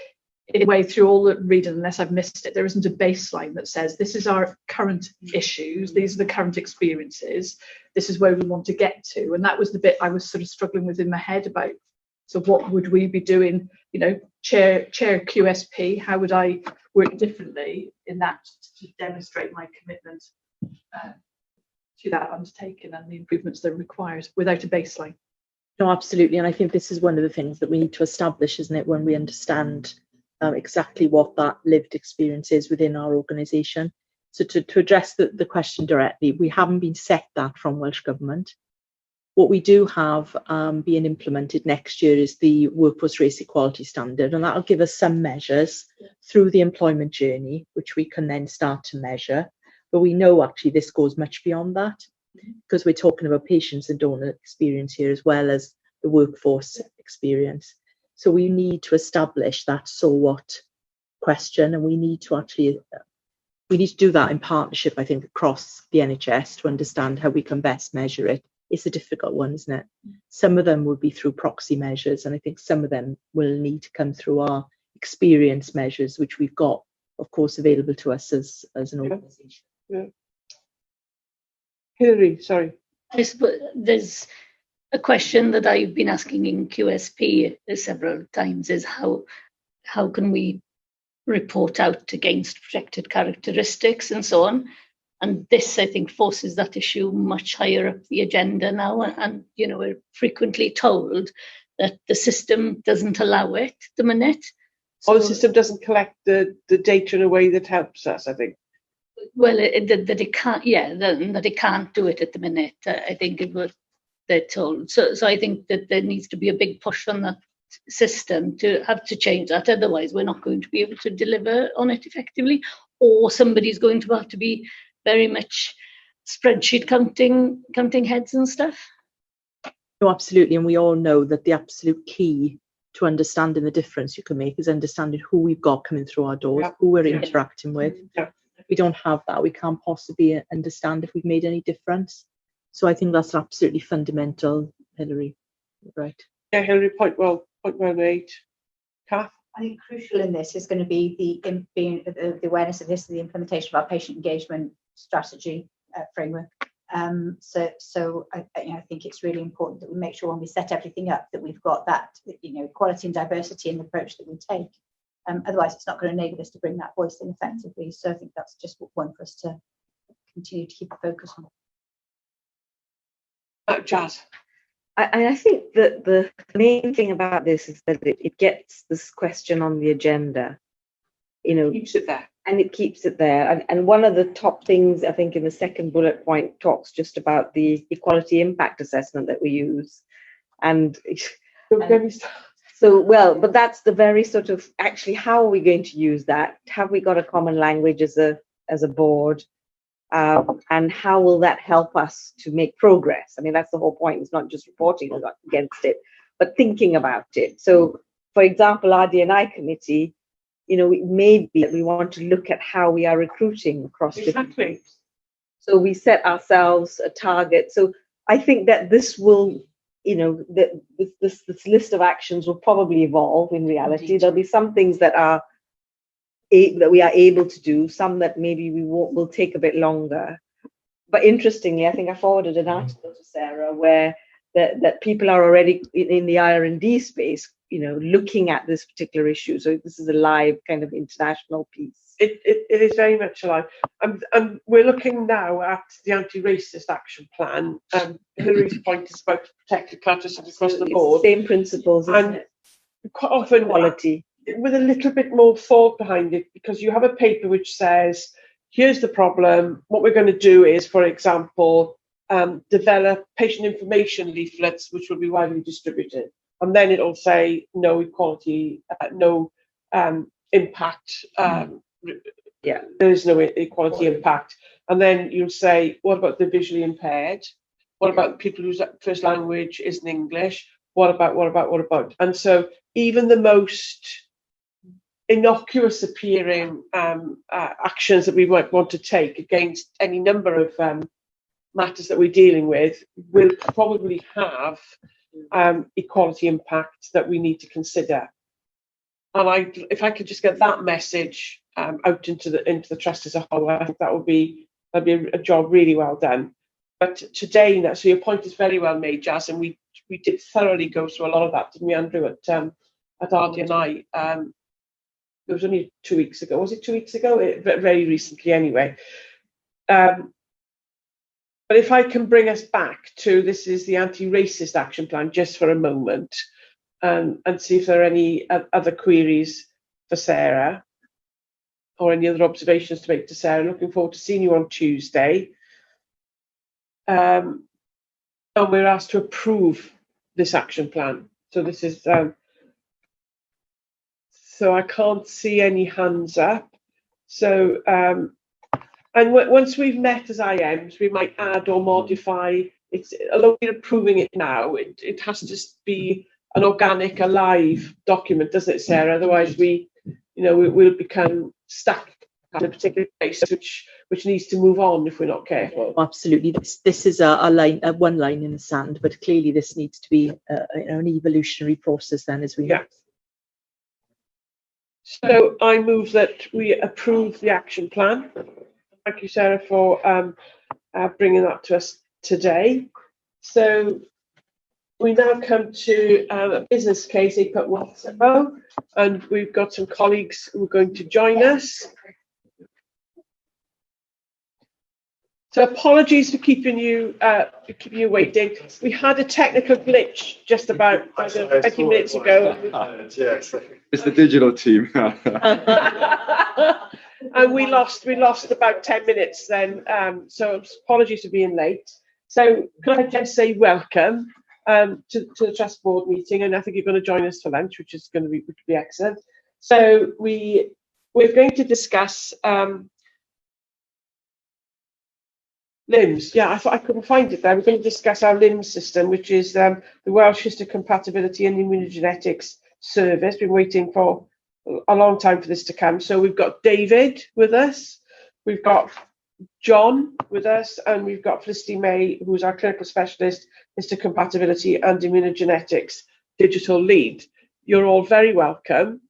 Speaker 9: in a way through all the reading, unless I've missed it, there isn't a baseline that says this is our current issues, these are the current experiences, this is where we want to get to. And that was the bit I was sort of struggling with in my head about, so what would we be doing, you know, chair QSP, how would I work differently in that to demonstrate my commitment to that undertaking and the improvements that are required without a baseline?
Speaker 13: No, absolutely. And I think this is one of the things that we need to establish, isn't it, when we understand exactly what that lived experience is within our organisation. So to address the question directly, we haven't been set that from Welsh Government. What we do have being implemented next year is the Workforce Race Equality Standard, and that'll give us some measures through the employment journey, which we can then start to measure. But we know actually this goes much beyond that, because we're talking about patients and donor experience here as well as the workforce experience. So we need to establish that so what question, and we need to do that in partnership, I think, across the NHS to understand how we can best measure it. It's a difficult one, isn't it? Some of them will be through proxy measures, and I think some of them will need to come through our experience measures, which we've got, of course, available to us as an organisation.
Speaker 3: Yeah. Hilary, sorry.
Speaker 16: I suppose there's a question that I've been asking in QSP several times is how can we report out against protected characteristics and so on. And this, I think, forces that issue much higher up the agenda now. And, you know, we're frequently told that the system doesn't allow it at the minute.
Speaker 3: Or the system doesn't collect the data in a way that helps us, I think.
Speaker 16: Well, that it can't, yeah, that it can't do it at the minute. I think it was they're told. So I think that there needs to be a big push on that system to have to change that. Otherwise, we're not going to be able to deliver on it effectively, or somebody's going to have to be very much spreadsheet counting heads and stuff.
Speaker 13: No, absolutely. And we all know that the absolute key to understanding the difference you can make is understanding who we've got coming through our doors, who we're interacting with. If we don't have that, we can't possibly understand if we've made any difference. So I think that's absolutely fundamental, Hilary. Right.
Speaker 3: Yeah, Hilary, point well made. Kath?
Speaker 6: I think crucial in this is going to be the awareness of this, the implementation of our patient engagement strategy framework. So I think it's really important that we make sure when we set everything up that we've got that, equality and diversity in the approach that we take. Otherwise, it's not going to enable us to bring that voice in effectively. So I think that's just one for us to continue to keep a focus on.
Speaker 3: Jazz.
Speaker 1: I think that the main thing about this is that it gets this question on the agenda,
Speaker 3: Keeps it there.
Speaker 1: and it keeps it there. And one of the top things, I think, in the second bullet point talks just about the equality impact assessment that we use. And so, well, but that's the very sort of, actually, how are we going to use that? Have we got a common language as a board? And how will that help us to make progress? I mean, that's the whole point. It's not just reporting against it, but thinking about it. So, for example, our D&I committee, it may be that we want to look at how we are recruiting across different groups. So we set ourselves a target. So I think that this will, this list of actions will probably evolve in reality. Indeed. There'll be some things that we are able to do, some that maybe will take a bit longer. But interestingly, I think I forwarded an article to Sarah where that people are already in the R&D space, looking at this particular issue. So this is a live kind of international piece.
Speaker 3: It is very much alive. And we're looking now at the anti-racist action plan. Hillary's point is about protected classes across the board.
Speaker 1: Same principles, isn't it?
Speaker 3: Quite often quality, with a little bit more thought behind it, because you have a paper which says, here's the problem. What we're going to do is, for example, develop patient information leaflets which will be widely distributed, and then it'll say no equality, no impact. There is no equality impact. And then you'll say, what about the visually impaired? What about people whose first language isn't English? What about? And so even the most innocuous appearing actions that we might want to take against any number of matters that we're dealing with will probably have equality impact that we need to consider. And if I could just get that message out into the trust as a whole, I think that'd be a job really well done. But today, so your point is very well made, Jazz, and we did thoroughly go through a lot of that, didn't we, Andrew, at RD&I? It was only 2 weeks ago. Was it 2 weeks ago? Very recently, anyway. But if I can bring us back to, this is the anti-racist action plan, just for a moment, and see if there are any other queries for Sarah or any other observations to make to Sarah. Looking forward to seeing you on Tuesday. And we're asked to approve this action plan. So this is, so I can't see any hands up. So, and once we've met as IMs, we might add or modify. Although we're approving it now, it has to just be an organic, alive document, doesn't it, Sarah? Otherwise, we'll become stuck at a particular place, which needs to move on if we're not careful.
Speaker 13: Absolutely, this is a one line in the sand, but clearly this needs to be an evolutionary process then, as we know.
Speaker 3: So I move that we approve the action plan. Thank you, Sarah, for bringing that to us today. So we now come to a business case, 8.10, and we've got some colleagues who are going to join us. So apologies for keeping you waiting. We had a technical glitch just about 20 minutes ago.
Speaker 2: It's the digital team.
Speaker 3: And we lost about 10 minutes then. So apologies for being late. So can I just say welcome to the Trust Board meeting, and I think you're going to join us for lunch, which would be excellent. So we're going to discuss LIMS. Yeah, I thought I couldn't find it there. We're going to discuss our LIMS system, which is the Welsh Histocompatibility and Immunogenetics Service. Been waiting for a long time for this to come. So we've got David with us, we've got John with us, and we've got Felicity May, who's our clinical specialist, histocompatibility and immunogenetics digital lead. You're all very welcome.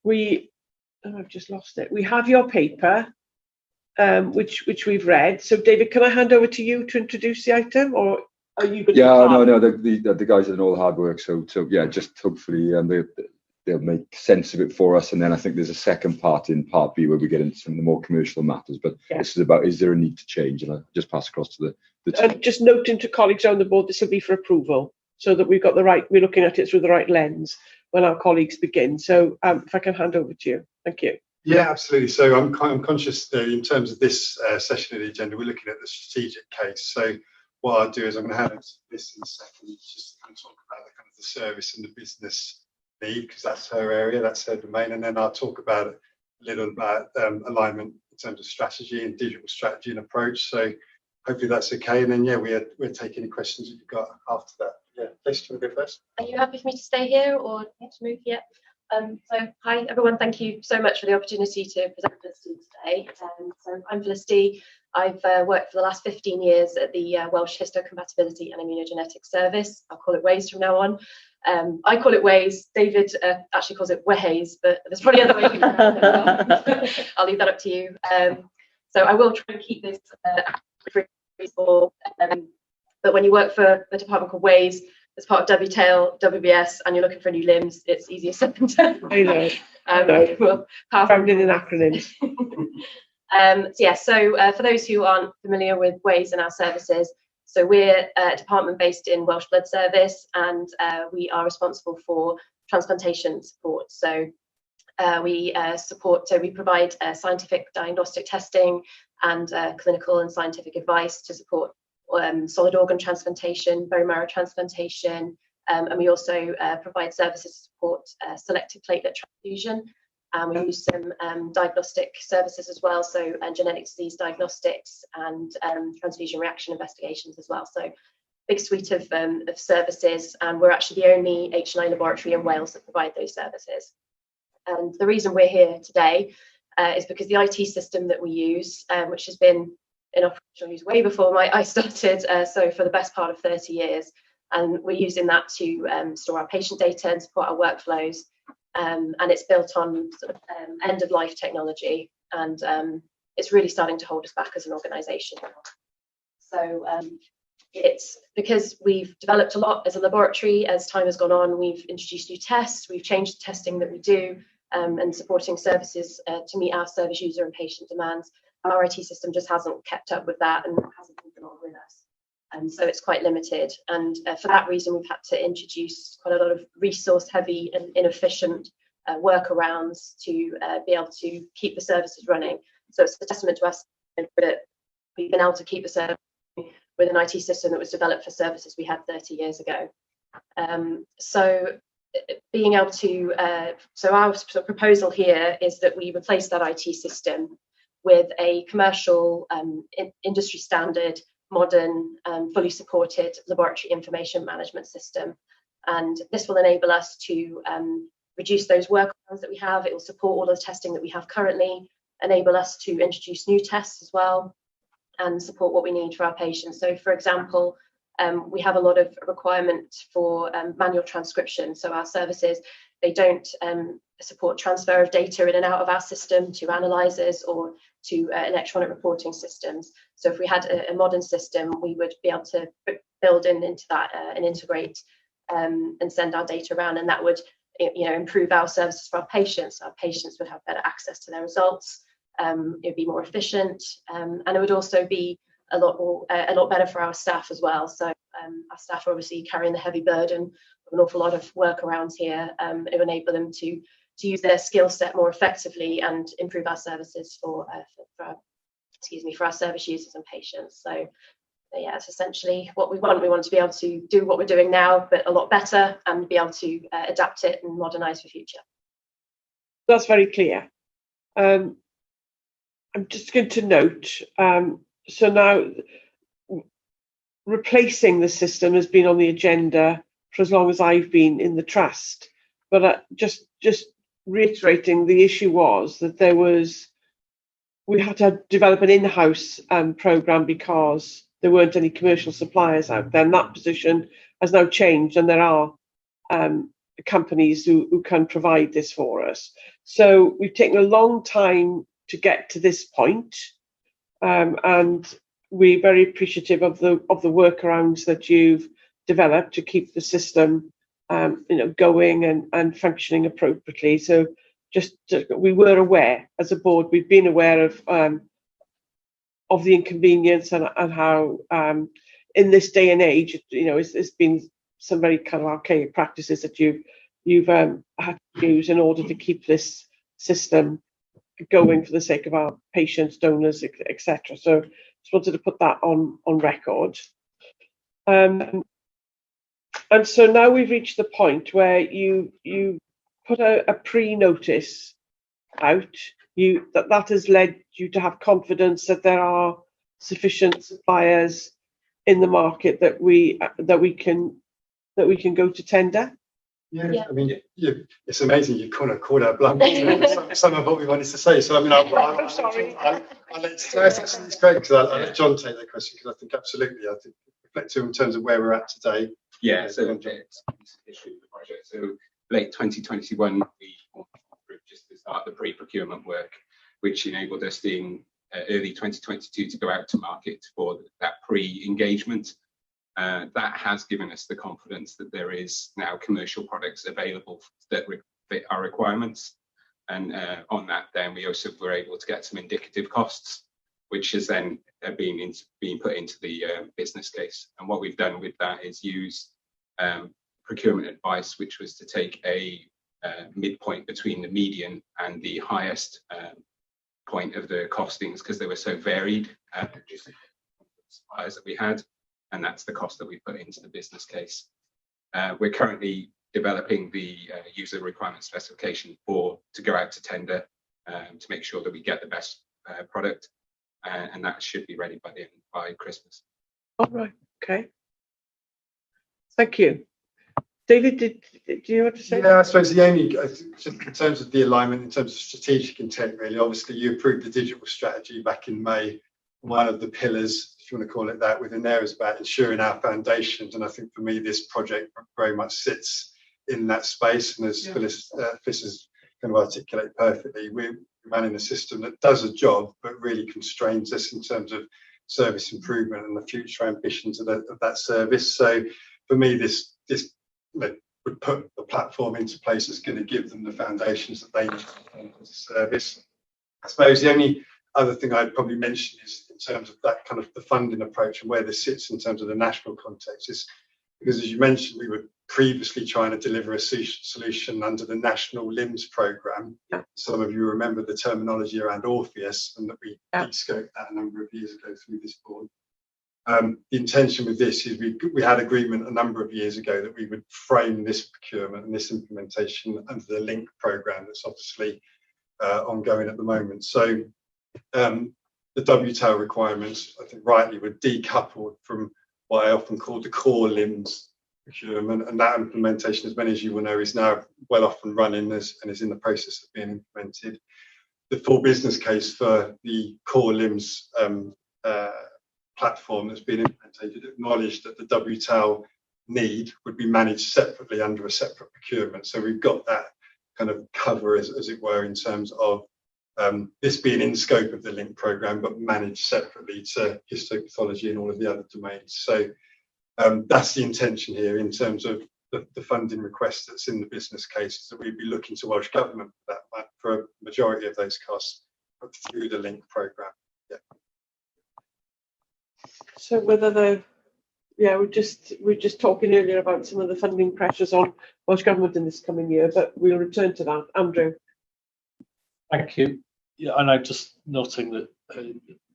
Speaker 3: I've just lost it. We have your paper. which we've read. So David, can I hand over to you to introduce the item, or are you going to?
Speaker 2: Yeah, no, the guys are doing all the hard work. So yeah, just hopefully they'll make sense of it for us. And then I think there's a second part in part B where we get into some of the more commercial matters. But this is about, is there a need to change? And I just pass across to the
Speaker 3: and just noting to colleagues on the board, this will be for approval, so that we've got we're looking at it through the right lens when our colleagues begin. So if I can hand over to you. Thank you.
Speaker 18: Yeah, absolutely. So I'm conscious that in terms of this session of the agenda, we're looking at the strategic case. So what I'll do is I'm going to hand this in a second, just kind of talk about the kind of the service and the business need, because that's her area, that's her domain, and then I'll talk about a little about alignment in terms of strategy and digital strategy and approach. So hopefully that's okay. And then we'll take any questions that you've got after that. Yeah, Liz, do you want to go first?
Speaker 19: Are you happy for me to stay here or to move yet? So hi everyone, thank you so much for the opportunity to present this to you today. So I'm Felicity. I've worked for the last 15 years at the Welsh Histocompatibility and Immunogenetics Service. I'll call it WAYS from now on. I call it WAYS. David actually calls it WAYS, but there's probably other ways you can pronounce it. I'll leave that up to you. So I will try and keep this reasonable. But when you work for a department called WAYS, as part of WTAIL, WBS, and you're looking for new limbs, it's easier said than done.
Speaker 3: I know.
Speaker 19: We'll
Speaker 3: found in acronyms.
Speaker 19: So for those who aren't familiar with WAYS and our services, so we're a department based in Welsh Blood Service, and we are responsible for transplantation support. So we provide scientific diagnostic testing and clinical and scientific advice to support solid organ transplantation, bone marrow transplantation, and we also provide services to support selected platelet transfusion. We use some diagnostic services as well, so genetic disease diagnostics and transfusion reaction investigations as well. So big suite of services, and we're actually the only H&I laboratory in Wales that provide those services. And the reason we're here today is because the IT system that we use, which has been in operational use way before I started, so for the best part of 30 years, and we're using that to store our patient data and support our workflows, and it's built on sort of end-of-life technology, and it's really starting to hold us back as an organisation. So it's because we've developed a lot as a laboratory. As time has gone on, we've introduced new tests, we've changed the testing that we do, and supporting services to meet our service user and patient demands. Our IT system just hasn't kept up with that and hasn't moved along with us. And so it's quite limited. And for that reason, we've had to introduce quite a lot of resource heavy and inefficient workarounds to be able to keep the services running. So it's a testament to us that we've been able to keep the service with an IT system that was developed for services we had 30 years ago. So being able to, so our sort of proposal here is that we replace that IT system with a commercial, industry standard, modern, fully supported laboratory information management system. And this will enable us to reduce those workarounds that we have. It will support all the testing that we have currently, enable us to introduce new tests as well, and support what we need for our patients. So for example, we have a lot of requirement for manual transcription. So our services, they don't support transfer of data in and out of our system to analyzers or to electronic reporting systems. So if we had a modern system, we would be able to build into that and integrate and send our data around, and that would improve our services for our patients. Our patients would have better access to their results. It would be more efficient, and it would also be a lot better for our staff as well. So our staff are obviously carrying the heavy burden of an awful lot of workarounds here. It will enable them to use their skill set more effectively and improve our services for our service users and patients. So yeah, it's essentially what we want. We want to be able to do what we're doing now, but a lot better, and be able to adapt it and modernise for future.
Speaker 3: That's very clear. I'm just going to note, so now replacing the system has been on the agenda for as long as I've been in the trust, but just reiterating, the issue was that we had to develop an in-house programme because there weren't any commercial suppliers out there, and that position has now changed, and there are companies who can provide this for us. So we've taken a long time to get to this point, and we're very appreciative of the workarounds that you've developed to keep the system going and functioning appropriately. So just we were aware as a board, we've been aware of the inconvenience and how in this day and age, it's been some very kind of archaic practices that you've had to use in order to keep this system going for the sake of our patients, donors, etc. So just wanted to put that on record. And so now we've reached the point where you put a pre-notice out. That has led you to have confidence that there are sufficient suppliers in the market that we can go to tender.
Speaker 18: Yeah. I mean, it's amazing you kind of called out blunt some of what we wanted to say. So I mean, I'm sorry. I'll let it's great because I'll let John take that question, because I think absolutely, I think reflect in terms of where we're at today.
Speaker 20: Yeah, so it's history of the project. So late 2021, we just to start the pre-procurement work, which enabled us in early 2022 to go out to market for that pre-engagement. That has given us the confidence that there is now commercial products available that fit our requirements. And on that, then we also were able to get some indicative costs, which has then been put into the business case. And what we've done with that is use procurement advice, which was to take a midpoint between the median and the highest point of the costings, because they were so varied, just the suppliers that we had. And that's the cost that we put into the business case. We're currently developing the user requirement specification to go out to tender to make sure that we get the best product, and that should be ready by Christmas.
Speaker 3: All right. Okay. Thank you. David, do you want to say?
Speaker 18: Yeah, I suppose the only, just in terms of the alignment, in terms of strategic intent, really, obviously you approved the digital strategy back in May. One of the pillars, if you want to call it that, within there is about ensuring our foundations. And I think for me, this project very much sits in that space. And as Phyllis has kind of articulated perfectly, we're running a system that does a job, but really constrains us in terms of service improvement and the future ambitions of that service. So for me, this would put the platform into place that's going to give them the foundations that they need for the service. I suppose the only other thing I'd probably mention is in terms of that kind of the funding approach and where this sits in terms of the national context, is because, as you mentioned, we were previously trying to deliver a solution under the National LIMS programme. Some of you remember the terminology around Orpheus, and that we scoped that a number of years ago through this board. The intention with this is we had agreement a number of years ago that we would frame this procurement and this implementation under the LINK programme that's obviously ongoing at the moment. So the WTAL requirements, I think rightly, were decoupled from what I often call the core LIMS procurement, and that implementation, as many as you will know, is now well off and running and is in the process of being implemented. The full business case for the core LIMS platform that's been implemented acknowledged that the WTAL need would be managed separately under a separate procurement. So we've got that kind of cover, as it were, in terms of this being in scope of the LINK programme, but managed separately to histopathology and all of the other domains. So that's the intention here in terms of the funding request that's in the business case, is that we'd be looking to Welsh Government for a majority of those costs through the LINK programme. Yeah.
Speaker 3: So whether we're just talking earlier about some of the funding pressures on Welsh Government in this coming year, but we'll return to that. Andrew.
Speaker 11: Thank you. Yeah, and I'm just noting that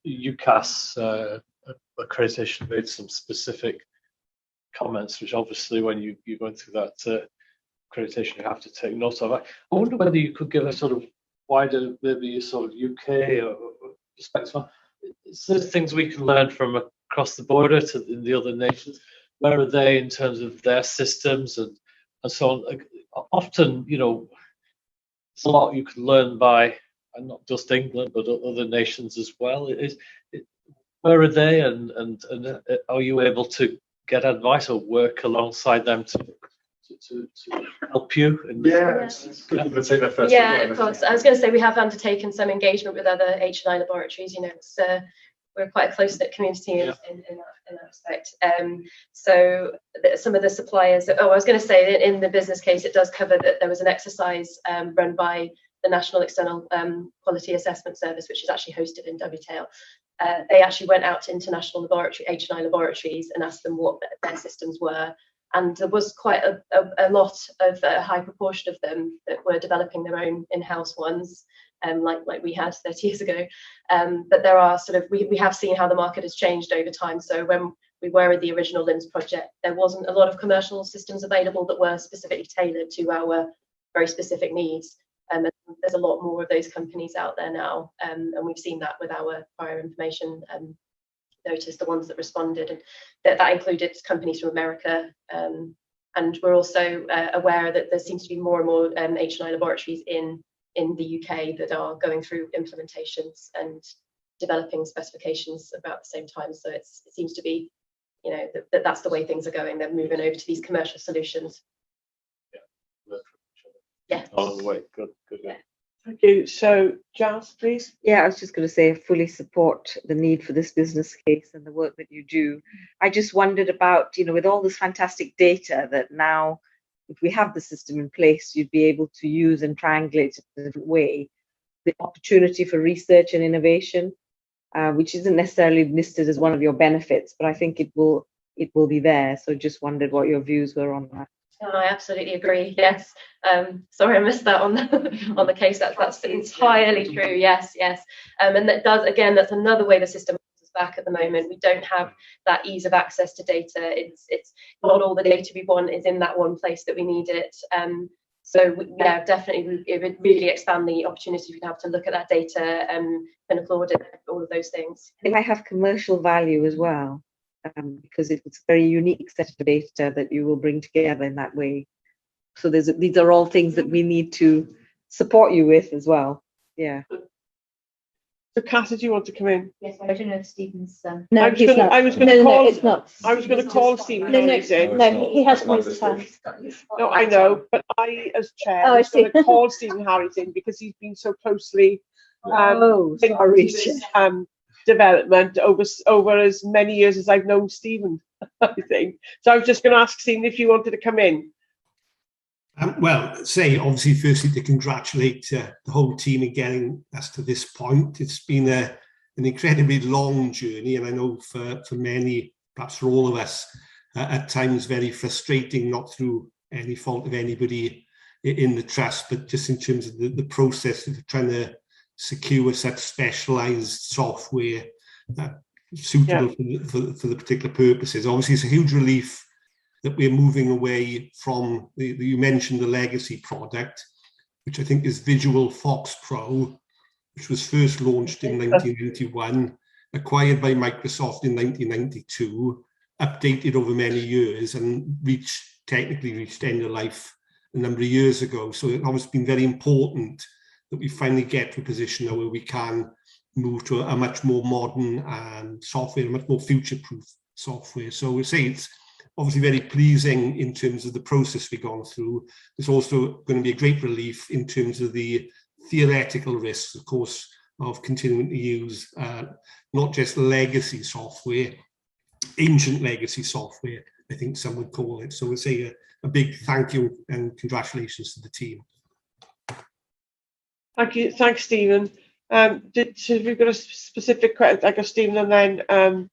Speaker 11: UCAS accreditation made some specific comments, which obviously when you're going through that accreditation, you have to take note of. I wonder whether you could give a sort of wider, maybe sort of UK or perspective. Is there things we can learn from across the border to the other nations? Where are they in terms of their systems and so on? Like, often, there's a lot you can learn by, and not just England, but other nations as well. Where are they, and are you able to get advice or work alongside them to help you?
Speaker 18: Yeah, take that first.
Speaker 19: Yeah, of course. I was going to say we have undertaken some engagement with other H&I laboratories. we're quite a close-knit community in that respect. So some of the suppliers, I was going to say that in the business case, it does cover that there was an exercise run by the National External Quality Assessment Service, which is actually hosted in Dovetail. They actually went out to international laboratory, H&I laboratories, and asked them what their systems were. And there was quite a lot of a high proportion of them that were developing their own in-house ones, like we had 30 years ago. But there are we have seen how the market has changed over time. So when we were in the original LIMS project, there wasn't a lot of commercial systems available that were specifically tailored to our very specific needs. And there's a lot more of those companies out there now, and we've seen that with our prior information notice, the ones that responded, and that included companies from America. And we're also aware that there seems to be more and more H&I laboratories in the UK that are going through implementations and developing specifications about the same time. So it seems to be, that's the way things are going. They're moving over to these commercial solutions. Yeah.
Speaker 11: All the way. Good.
Speaker 19: Yeah.
Speaker 3: Thank you. So, Giles, please.
Speaker 1: Yeah, I was just going to say I fully support the need for this business case and the work that you do. I just wondered about, with all this fantastic data that now, if we have the system in place, you'd be able to use and triangulate it in a different way, the opportunity for research and innovation, which isn't necessarily listed as one of your benefits, but I think it will be there. So just wondered what your views were on that.
Speaker 19: No, I absolutely agree. Yes. Sorry, I missed that on the case. That's entirely true. Yes. And that does, again, that's another way the system holds us back at the moment. We don't have that ease of access to data. It's not all the data we want is in that one place that we need it. Definitely, it would really expand the opportunity we have to look at that data, clinical audit, all of those things.
Speaker 1: It might have commercial value as well. Because it's a very unique set of data that you will bring together in that way. So these are all things that we need to support you with as well. Yeah.
Speaker 3: So, Kath, do you want to come in?
Speaker 6: Yes, I don't know if Stephen's.
Speaker 10: No,
Speaker 3: I was going to call Stephen.
Speaker 10: No, he hasn't raised his hand.
Speaker 3: No, I know, but I, as chair, was going to call Stephen Harrington because he's been so closely development over as many years as I've known Stephen, I think. So I was just going to ask Stephen if you wanted to come in.
Speaker 14: Obviously, firstly, to congratulate the whole team in getting us to this point. It's been an incredibly long journey, and I know for many, perhaps for all of us, at times very frustrating, not through any fault of anybody in the trust, but just in terms of the process of trying to secure such specialised software suitable for the particular purposes. Obviously, it's a huge relief that we're moving away from you mentioned the legacy product, which I think is Visual Fox Pro, which was first launched in 1991, acquired by Microsoft in 1992, updated over many years, and technically reached end of life a number of years ago. So it's always been very important that we finally get to a position now where we can move to a much more modern software, a much more future-proof software. So we say it's obviously very pleasing in terms of the process we've gone through. It's also going to be a great relief in terms of the theoretical risks, of course, of continuing to use not just legacy software, ancient legacy software, I think some would call it. So we'll say a big thank you and congratulations to the team.
Speaker 3: Thank you. Thanks, Stephen. So we've got a specific question, I guess, Stephen, and then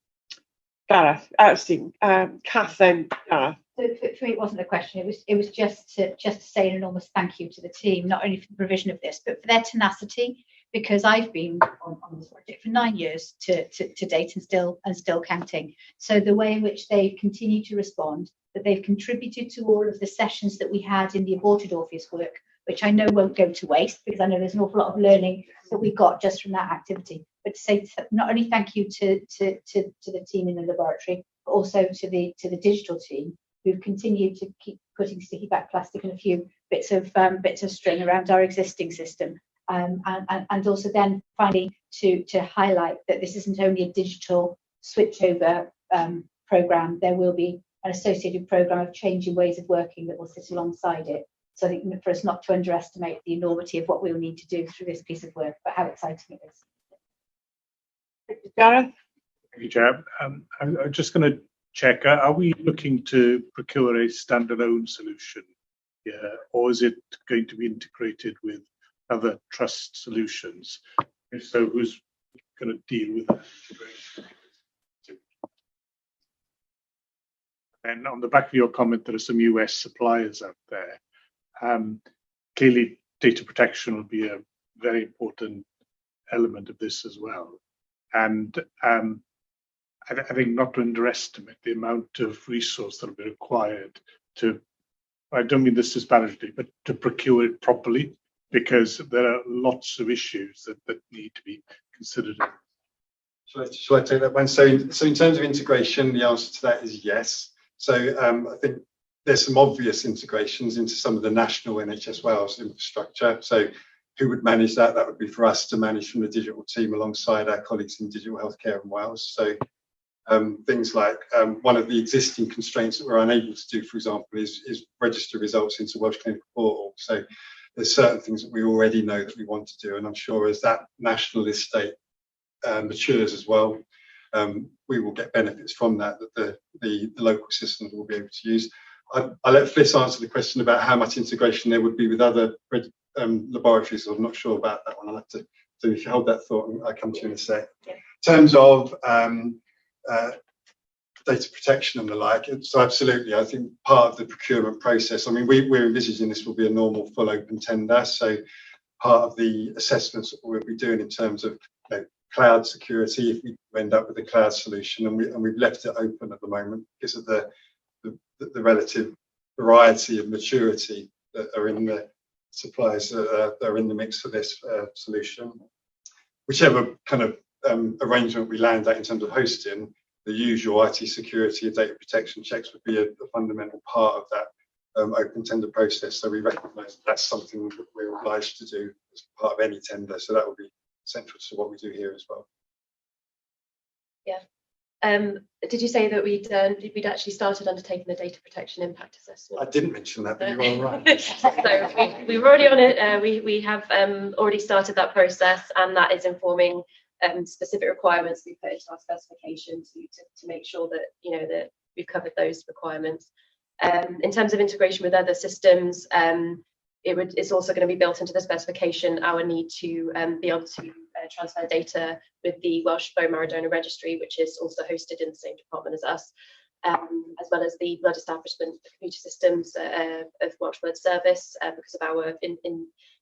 Speaker 3: Gareth. Stephen, Kath, then Gareth.
Speaker 6: So for me, it wasn't a question. It was just to say an enormous thank you to the team, not only for the provision of this, but for their tenacity. Because I've been on this project for 9 years to date, and still counting. So the way in which they continue to respond, that they've contributed to all of the sessions that we had in the aborted Orpheus work, which I know won't go to waste, because I know there's an awful lot of learning that we got just from that activity. But to say not only thank you to the team in the laboratory, but also to the digital team who've continued to keep putting sticky back plastic and a few bits of string around our existing system. And also then finally to highlight that this isn't only a digital switchover programme, there will be an associated programme of changing ways of working that will sit alongside it. So I think for us not to underestimate the enormity of what we will need to do through this piece of work, but how exciting it is.
Speaker 3: Gareth?
Speaker 5: Thank you, Chair. I'm just going to check, are we looking to procure a standalone solution here, or is it going to be integrated with other trust solutions? If so, who's going to deal with that integration? And on the back of your comment, there are some US suppliers out there. Clearly, data protection will be a very important element of this as well. And I think not to underestimate the amount of resource that will be required to, I don't mean this disparagingly, but to procure it properly, because there are lots of issues that need to be considered.
Speaker 18: Shall I take that one? So in terms of integration, the answer to that is yes. So I think there's some obvious integrations into some of the national NHS Wales infrastructure. So who would manage that? That would be for us to manage from the digital team alongside our colleagues in digital healthcare in Wales. So things like one of the existing constraints that we're unable to do, for example, is register results into Welsh Clinical Portal. So there's certain things that we already know that we want to do, and I'm sure as that national estate matures as well, we will get benefits from that the local systems will be able to use. I'll let Fliss answer the question about how much integration there would be with other laboratories. I'm not sure about that one. I'll have to, so if you hold that thought, and I'll come to you in a sec. In terms of data protection and the like, so absolutely, I think part of the procurement process, I mean, we're envisaging this will be a normal full open tender, so part of the assessments that we'll be doing in terms of cloud security, if we end up with a cloud solution, and we've left it open at the moment because of the relative variety of maturity that are in the suppliers that are in the mix for this solution. Whichever kind of arrangement we land at in terms of hosting, the usual IT security and data protection checks would be a fundamental part of that open tender process. So we recognise that's something that we're obliged to do as part of any tender. So that will be central to what we do here as well.
Speaker 19: Yeah. Did you say that we'd actually started undertaking the data protection impact assessment?
Speaker 18: I didn't mention that, but you are right.
Speaker 19: So we were already on it. We have already started that process, and that is informing specific requirements we put into our specification to make sure that that we've covered those requirements. In terms of integration with other systems, it's also going to be built into the specification our need to be able to transfer data with the Welsh Bone Marrow Donor Registry, which is also hosted in the same department as us, as well as the blood establishment computer systems of Welsh Blood Service, because of our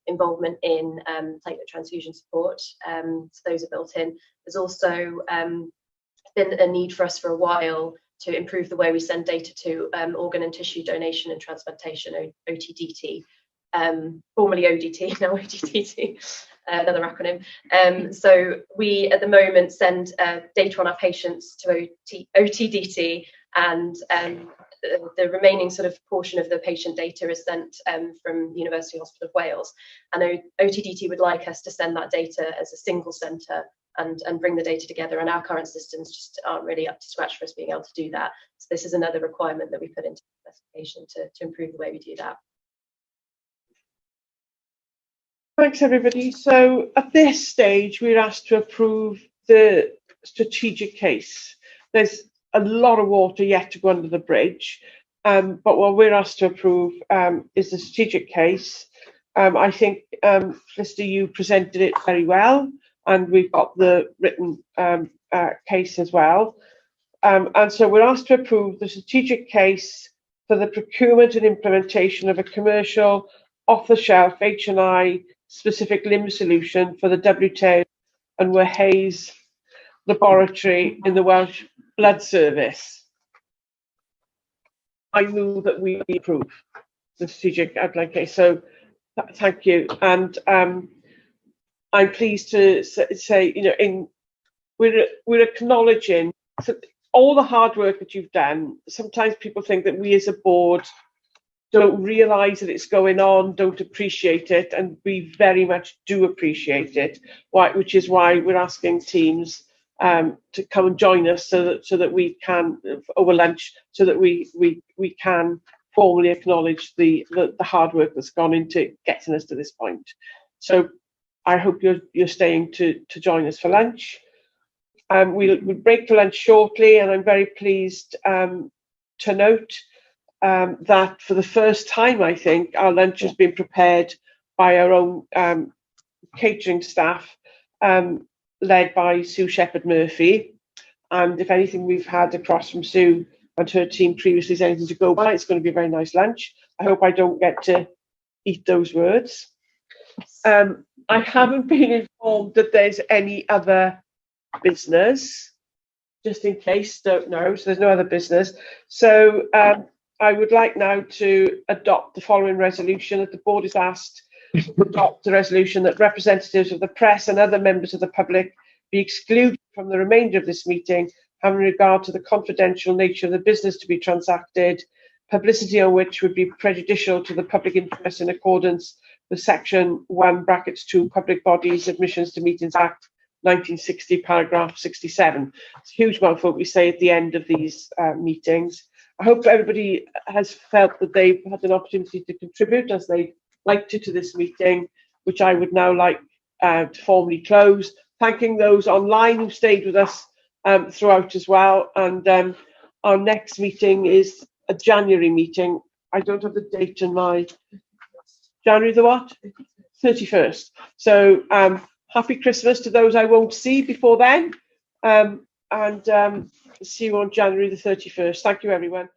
Speaker 19: involvement in platelet transfusion support. So those are built in. There's also been a need for us for a while to improve the way we send data to organ and tissue donation and transplantation, OTDT. Formerly ODT, now OTDT, another acronym. So we at the moment send data on our patients to OTDT, and the remaining sort of portion of the patient data is sent from the University Hospital of Wales. And OTDT would like us to send that data as a single centre and bring the data together, and our current systems just aren't really up to scratch for us being able to do that. So this is another requirement that we put into the specification to improve the way we do that.
Speaker 3: Thanks, everybody. So at this stage, we're asked to approve the strategic case. There's a lot of water yet to go under the bridge, but what we're asked to approve is the strategic case. I think, Felicity, you presented it very well, and we've got the written case as well. And so we're asked to approve the strategic case for the procurement and implementation of a commercial off-the-shelf H&I specific limb solution for the WTED and Hayes laboratory in the Welsh Blood Service. I move that we approve the strategic outline case. So thank you. And I'm pleased to say, we're acknowledging all the hard work that you've done. Sometimes people think that we as a board don't realise that it's going on, don't appreciate it, and we very much do appreciate it, which is why we're asking teams to come and join us so that we can, over lunch, so that we can formally acknowledge the hard work that's gone into getting us to this point. So I hope you're staying to join us for lunch. We'll break for lunch shortly, and I'm very pleased to note that for the first time, I think, our lunch has been prepared by our own catering staff, led by Sue Shepherd-Murphy. And if anything we've had across from Sue and her team previously is anything to go by, it's going to be a very nice lunch. I hope I don't get to eat those words. I haven't been informed that there's any other business, just in case, don't know, so there's no other business. So I would like now to adopt the following resolution, that the board is asked to adopt the resolution that representatives of the press and other members of the public be excluded from the remainder of this meeting, having regard to the confidential nature of the business to be transacted, publicity on which would be prejudicial to the public interest in accordance with section 1(2) Public Bodies Admissions to Meetings Act 1960, paragraph 67. It's a huge mouthful we say at the end of these meetings. I hope everybody has felt that they've had an opportunity to contribute as they like to this meeting, which I would now like to formally close, thanking those online who stayed with us throughout as well. And our next meeting is a January meeting. I don't have the date in my January the what? 31st. So happy Christmas to those I won't see before then, and see you on January the 31st. Thank you, everyone.